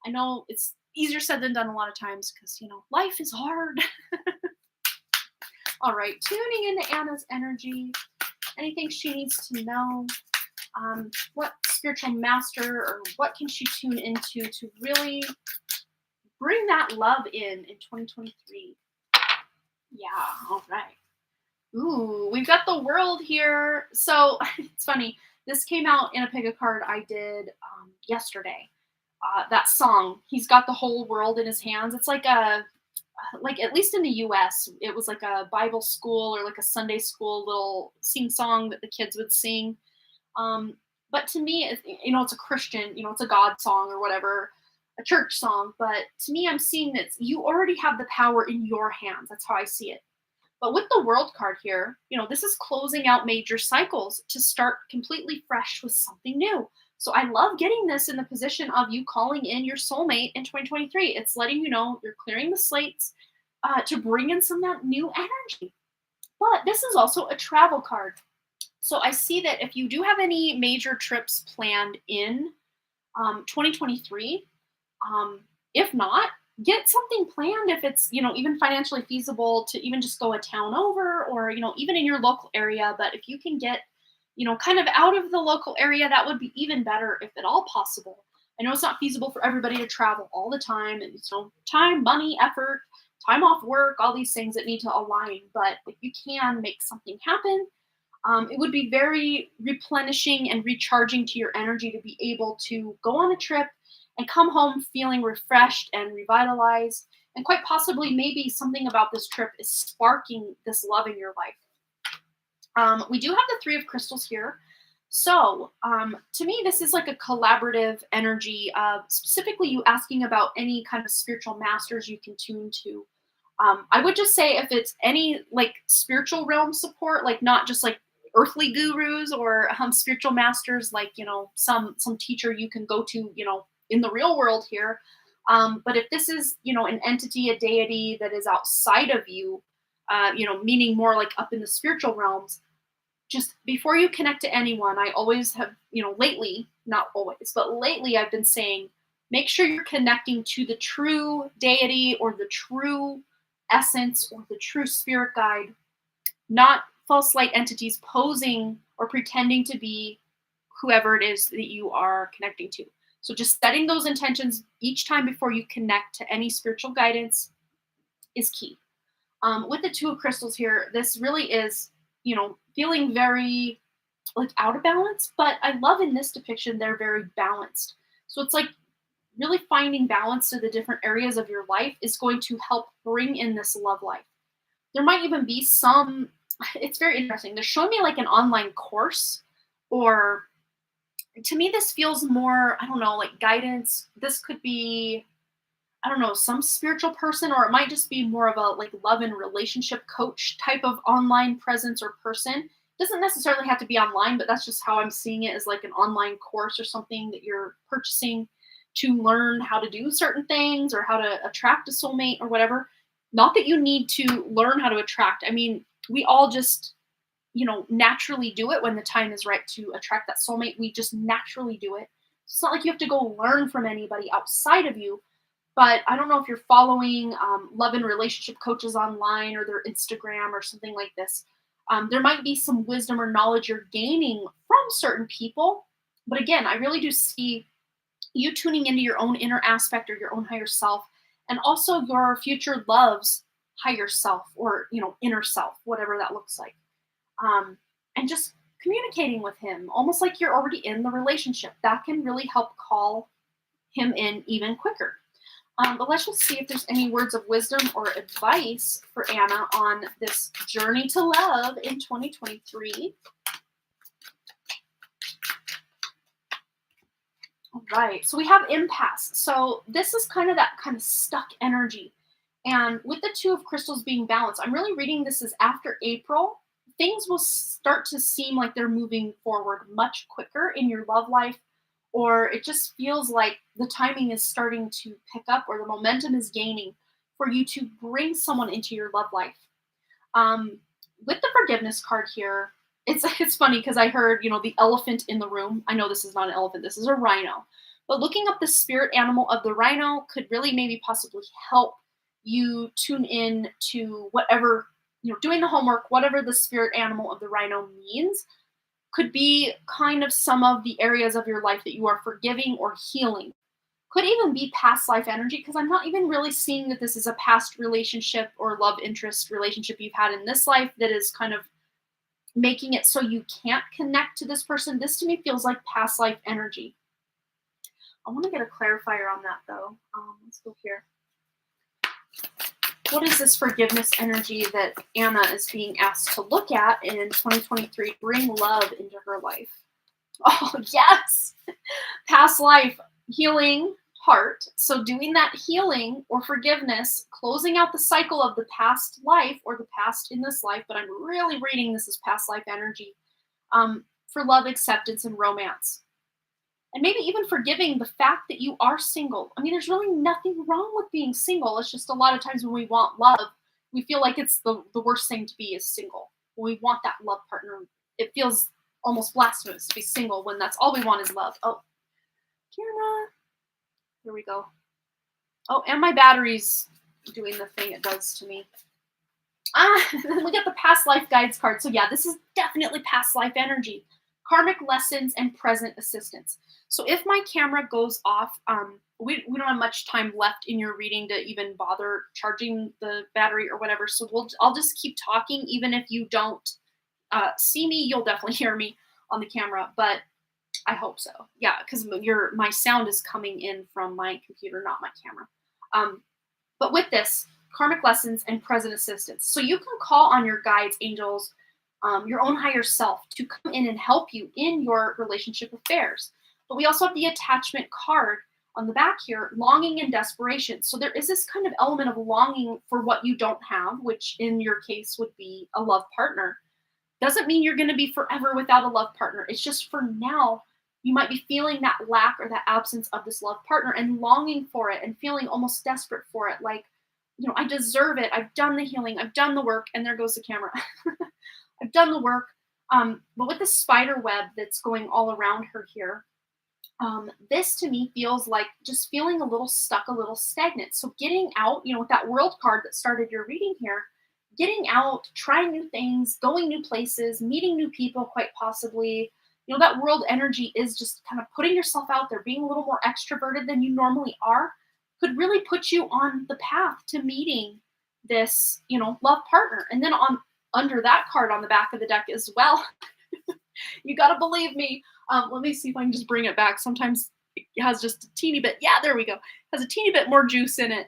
I know it's easier said than done a lot of times because, life is hard. All right, tuning into Anna's energy, anything she needs to know, what spiritual master or what can she tune into to really bring that love in 2023. Yeah, all right. Ooh, we've got the world here. So it's funny. This came out in a pick a card I did yesterday. That song, he's got the whole world in his hands. It's like at least in the US, it was like a Bible school or like a Sunday school little sing song that the kids would sing. But to me, it's a Christian, it's a God song or whatever, a church song. But to me, I'm seeing that you already have the power in your hands. That's how I see it. But with the world card here, this is closing out major cycles to start completely fresh with something new. So I love getting this in the position of you calling in your soulmate in 2023. It's letting you know you're clearing the slates to bring in some of that new energy. But this is also a travel card. So I see that if you do have any major trips planned in 2023, if not, get something planned if it's, even financially feasible to even just go a town over or, even in your local area. But if you can get kind of out of the local area, that would be even better if at all possible. I know it's not feasible for everybody to travel all the time, and time, money, effort, time off work, all these things that need to align. But if you can make something happen, it would be very replenishing and recharging to your energy to be able to go on a trip and come home feeling refreshed and revitalized. And quite possibly, maybe something about this trip is sparking this love in your life. We do have the Three of Crystals here. So to me, this is like a collaborative energy of specifically you asking about any kind of spiritual masters you can tune to. I would just say if it's any like spiritual realm support, like not just like earthly gurus or spiritual masters, like some teacher you can go to, in the real world here. But if this is an entity, a deity that is outside of you, meaning more like up in the spiritual realms, just before you connect to anyone, I always have, lately, not always, but lately I've been saying, make sure you're connecting to the true deity or the true essence or the true spirit guide, not false light entities posing or pretending to be whoever it is that you are connecting to. So just setting those intentions each time before you connect to any spiritual guidance is key. With the Two of Crystals here, this really is, feeling very like out of balance, but I love in this depiction, they're very balanced. So it's like really finding balance to the different areas of your life is going to help bring in this love life. There might even be some, it's very interesting. They're showing me like an online course, or to me, this feels more, I don't know, like guidance. This could be, I don't know, some spiritual person, or it might just be more of a like love and relationship coach type of online presence or person. Doesn't necessarily have to be online, but that's just how I'm seeing it, as like an online course or something that you're purchasing to learn how to do certain things or how to attract a soulmate or whatever. Not that you need to learn how to attract. I mean, we all just, naturally do it when the time is right to attract that soulmate. We just naturally do it. It's not like you have to go learn from anybody outside of you. But I don't know if you're following love and relationship coaches online or their Instagram or something like this. There might be some wisdom or knowledge you're gaining from certain people. But again, I really do see you tuning into your own inner aspect or your own higher self, and also your future love's higher self, or, inner self, whatever that looks like. And just communicating with him, almost like you're already in the relationship. That can really help call him in even quicker. But let's just see if there's any words of wisdom or advice for Anna on this journey to love in 2023. All right, so we have empaths. So this is kind of that kind of stuck energy. And with the Two of Crystals being balanced, I'm really reading this as after April, things will start to seem like they're moving forward much quicker in your love life, or it just feels like the timing is starting to pick up, or the momentum is gaining for you to bring someone into your love life. With the forgiveness card here, it's funny because I heard, the elephant in the room. I know this is not an elephant, this is a rhino. But looking up the spirit animal of the rhino could really maybe possibly help you tune in to whatever, doing the homework, whatever the spirit animal of the rhino means, could be kind of some of the areas of your life that you are forgiving or healing. Could even be past life energy, because I'm not even really seeing that this is a past relationship or love interest relationship you've had in this life that is kind of making it so you can't connect to this person. This to me feels like past life energy. I want to get a clarifier on that though. Let's go here. What is this forgiveness energy that Anna is being asked to look at in 2023? Bring love into her life. Oh, yes. Past life, healing, heart. So doing that healing or forgiveness, closing out the cycle of the past life or the past in this life, but I'm really reading this as past life energy, for love, acceptance, and romance. And maybe even forgiving the fact that you are single. I mean, there's really nothing wrong with being single. It's just a lot of times when we want love, we feel like it's the worst thing to be is single. When we want that love partner, it feels almost blasphemous to be single when that's all we want is love. Oh, camera. Here we go. Oh, and my battery's doing the thing it does to me. Then we get the past life guides card. So yeah, this is definitely past life energy. Karmic lessons and present assistance. So if my camera goes off, we don't have much time left in your reading to even bother charging the battery or whatever. So I'll just keep talking. Even if you don't see me, you'll definitely hear me on the camera, but I hope so. Yeah, because my sound is coming in from my computer, not my camera. But with this, karmic lessons and present assistance. So you can call on your guides, angels, your own higher self to come in and help you in your relationship affairs. But we also have the attachment card on the back here, longing and desperation. So there is this kind of element of longing for what you don't have, which in your case would be a love partner. Doesn't mean you're going to be forever without a love partner. It's just for now, you might be feeling that lack or that absence of this love partner and longing for it and feeling almost desperate for it. Like, I deserve it. I've done the healing. I've done the work. And there goes the camera. I've done the work. But with the spider web that's going all around her here, this to me feels like just feeling a little stuck, a little stagnant. So getting out, with that world card that started your reading here, getting out, trying new things, going new places, meeting new people, quite possibly. That world energy is just kind of putting yourself out there, being a little more extroverted than you normally are, could really put you on the path to meeting this, love partner. And then under that card on the back of the deck as well, you got to believe me. Let me see if I can just bring it back. Sometimes it has just a teeny bit. Yeah, there we go. It has a teeny bit more juice in it.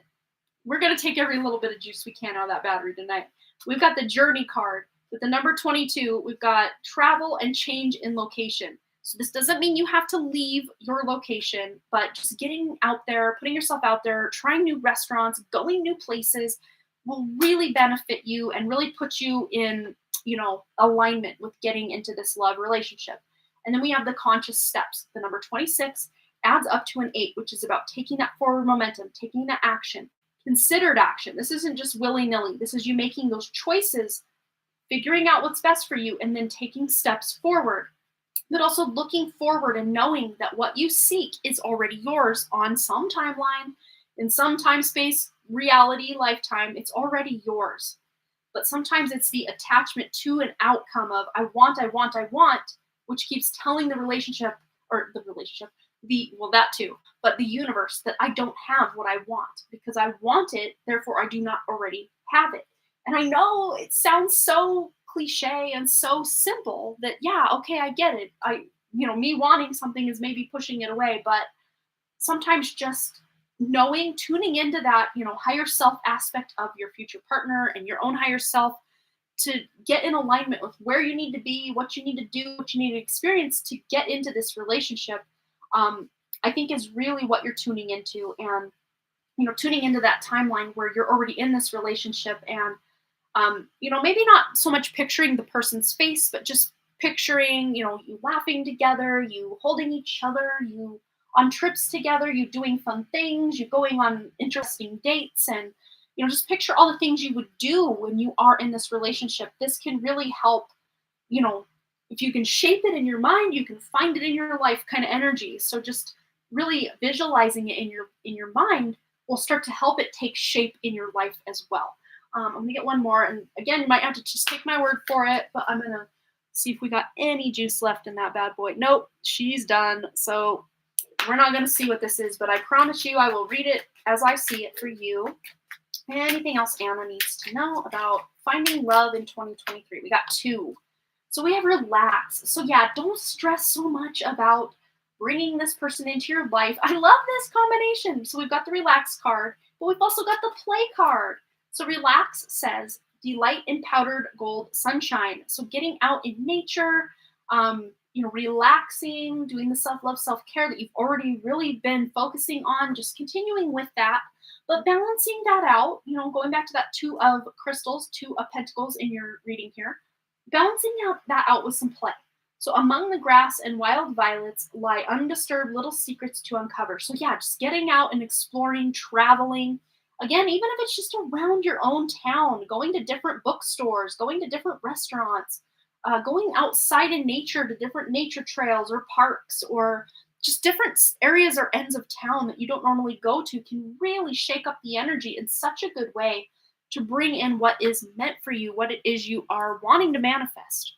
We're going to take every little bit of juice we can out of that battery tonight. We've got the journey card. With the number 22, we've got travel and change in location. So this doesn't mean you have to leave your location, but just getting out there, putting yourself out there, trying new restaurants, going new places will really benefit you and really put you in, alignment with getting into this love relationship. And then we have the conscious steps. The number 26 adds up to an 8, which is about taking that forward momentum, taking that action, considered action. This isn't just willy-nilly. This is you making those choices, figuring out what's best for you, and then taking steps forward. But also looking forward and knowing that what you seek is already yours on some timeline, in some time space, reality, lifetime. It's already yours. But sometimes it's the attachment to an outcome of I want, which keeps telling that too, but the universe that I don't have what I want because I want it, therefore I do not already have it. And I know it sounds so cliche and so simple that, yeah, okay, I get it. Me wanting something is maybe pushing it away, but sometimes just tuning into that, higher self aspect of your future partner and your own higher self to get in alignment with where you need to be, what you need to do, what you need to experience to get into this relationship, I think is really what you're tuning into. And, tuning into that timeline where you're already in this relationship and, maybe not so much picturing the person's face, but just picturing, you laughing together, you holding each other, you on trips together, you doing fun things, you going on interesting dates, and, just picture all the things you would do when you are in this relationship. This can really help, if you can shape it in your mind, you can find it in your life kind of energy. So just really visualizing it in your mind will start to help it take shape in your life as well. I'm going to get one more. And again, you might have to just take my word for it, but I'm going to see if we got any juice left in that bad boy. Nope, she's done. So we're not going to see what this is, but I promise you I will read it as I see it for you. Anything else Anna needs to know about finding love in 2023? We got 2. So we have relax. So yeah, don't stress so much about bringing this person into your life. I love this combination. So we've got the relax card, but we've also got the play card. So relax says delight in powdered gold sunshine. So getting out in nature, relaxing, doing the self-love, self-care that you've already really been focusing on, just continuing with that, but balancing that out, going back to that 2 of crystals, 2 of pentacles in your reading here, balancing that out with some play. So among the grass and wild violets lie undisturbed little secrets to uncover. So yeah, just getting out and exploring, traveling. Again, even if it's just around your own town, going to different bookstores, going to different restaurants, going outside in nature to different nature trails or parks or just different areas or ends of town that you don't normally go to can really shake up the energy in such a good way to bring in what is meant for you, what it is you are wanting to manifest.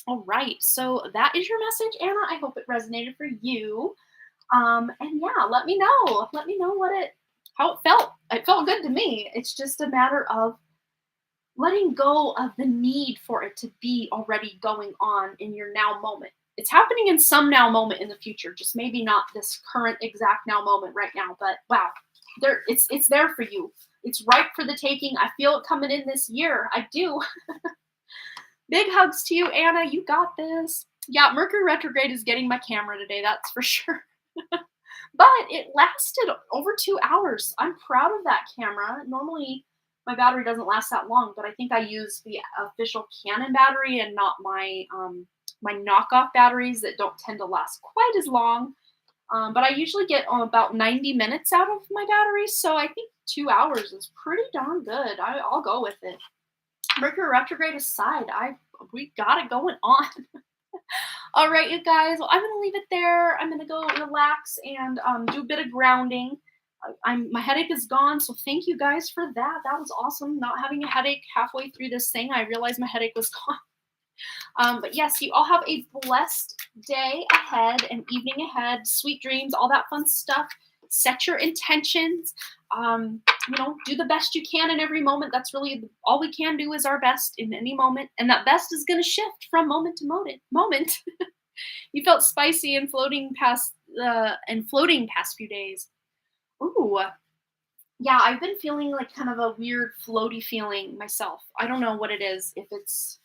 All right, so that is your message, Anna. I hope it resonated for you. And yeah, let me know. Let me know how it felt. It felt good to me. It's just a matter of letting go of the need for it to be already going on in your now moment. It's happening in some now moment in the future, just maybe not this current exact now moment right now, but wow, it's there for you. It's ripe for the taking. I feel it coming in this year. I do. Big hugs to you, Anna. You got this. Yeah, Mercury retrograde is getting my camera today, that's for sure. But it lasted over 2 hours. I'm proud of that camera. Normally, my battery doesn't last that long, but I think I used the official Canon battery and not my knockoff batteries that don't tend to last quite as long. But I usually get about 90 minutes out of my batteries, so I think 2 hours is pretty darn good. I'll go with it. Mercury retrograde aside, we got it going on. All right, you guys. Well, I'm gonna leave it there. I'm gonna go relax and do a bit of grounding. My headache is gone, so thank you guys for that. That was awesome. Not having a headache halfway through this thing, I realized my headache was gone. But yes, you all have a blessed day ahead and evening ahead. Sweet dreams, all that fun stuff. Set your intentions. Do the best you can in every moment. That's really all we can do is our best in any moment. And that best is going to shift from moment to moment. You felt spicy and floating past few days. Ooh. Yeah, I've been feeling like kind of a weird floaty feeling myself. I don't know what it is. If it's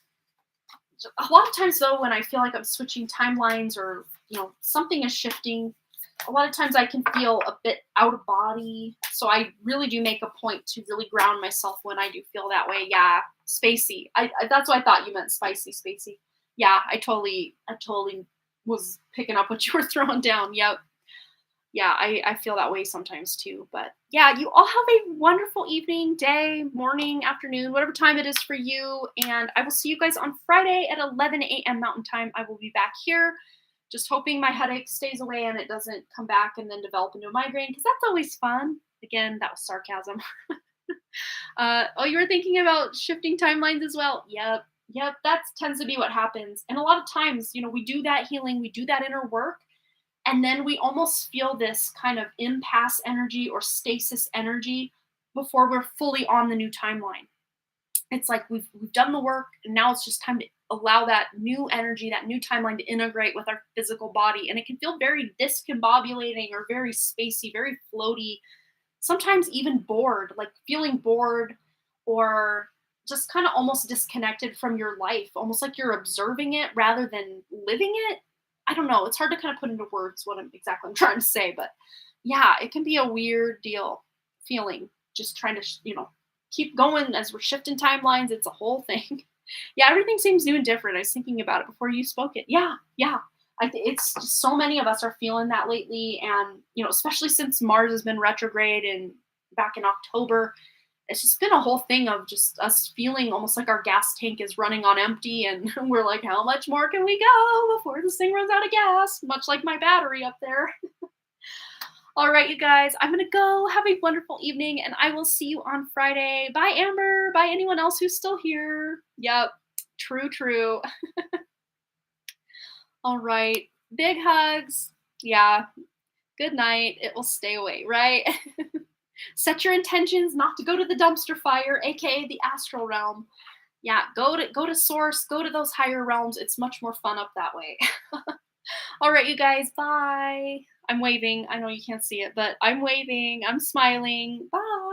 a lot of times though, when I feel like I'm switching timelines or something is shifting, a lot of times I can feel a bit out of body. So I really do make a point to really ground myself when I do feel that way. Yeah, spacey. That's what I thought you meant, spicy, spacey. Yeah, I totally was picking up what you were throwing down. Yep. Yeah, I feel that way sometimes too. But yeah, you all have a wonderful evening, day, morning, afternoon, whatever time it is for you. And I will see you guys on Friday at 11 a.m. Mountain Time. I will be back here. Just hoping my headache stays away and it doesn't come back and then develop into a migraine, because that's always fun. Again, that was sarcasm. You were thinking about shifting timelines as well. Yep. That tends to be what happens. And a lot of times, we do that healing, we do that inner work, and then we almost feel this kind of impasse energy or stasis energy before we're fully on the new timeline. It's like we've done the work, and now it's just time to allow that new energy, that new timeline to integrate with our physical body. And it can feel very discombobulating or very spacey, very floaty, sometimes even bored, like feeling bored or just kind of almost disconnected from your life, almost like you're observing it rather than living it. I don't know. It's hard to kind of put into words what I'm trying to say, but yeah, it can be a weird deal feeling, just trying to, keep going as we're shifting timelines. It's a whole thing. Yeah, everything seems new and different. I was thinking about it before you spoke it. Yeah. It's just so many of us are feeling that lately, and especially since Mars has been retrograde and back in October, it's just been a whole thing of just us feeling almost like our gas tank is running on empty, and we're like, how much more can we go before this thing runs out of gas? Much like my battery up there. All right, you guys, I'm going to go. Have a wonderful evening, and I will see you on Friday. Bye, Amber. Bye, anyone else who's still here. Yep, true. All right, big hugs. Yeah, good night. It will stay away, right? Set your intentions not to go to the dumpster fire, aka the astral realm. Yeah, go to source, go to those higher realms. It's much more fun up that way. All right, you guys, bye. I'm waving. I know you can't see it, but I'm waving. I'm smiling. Bye.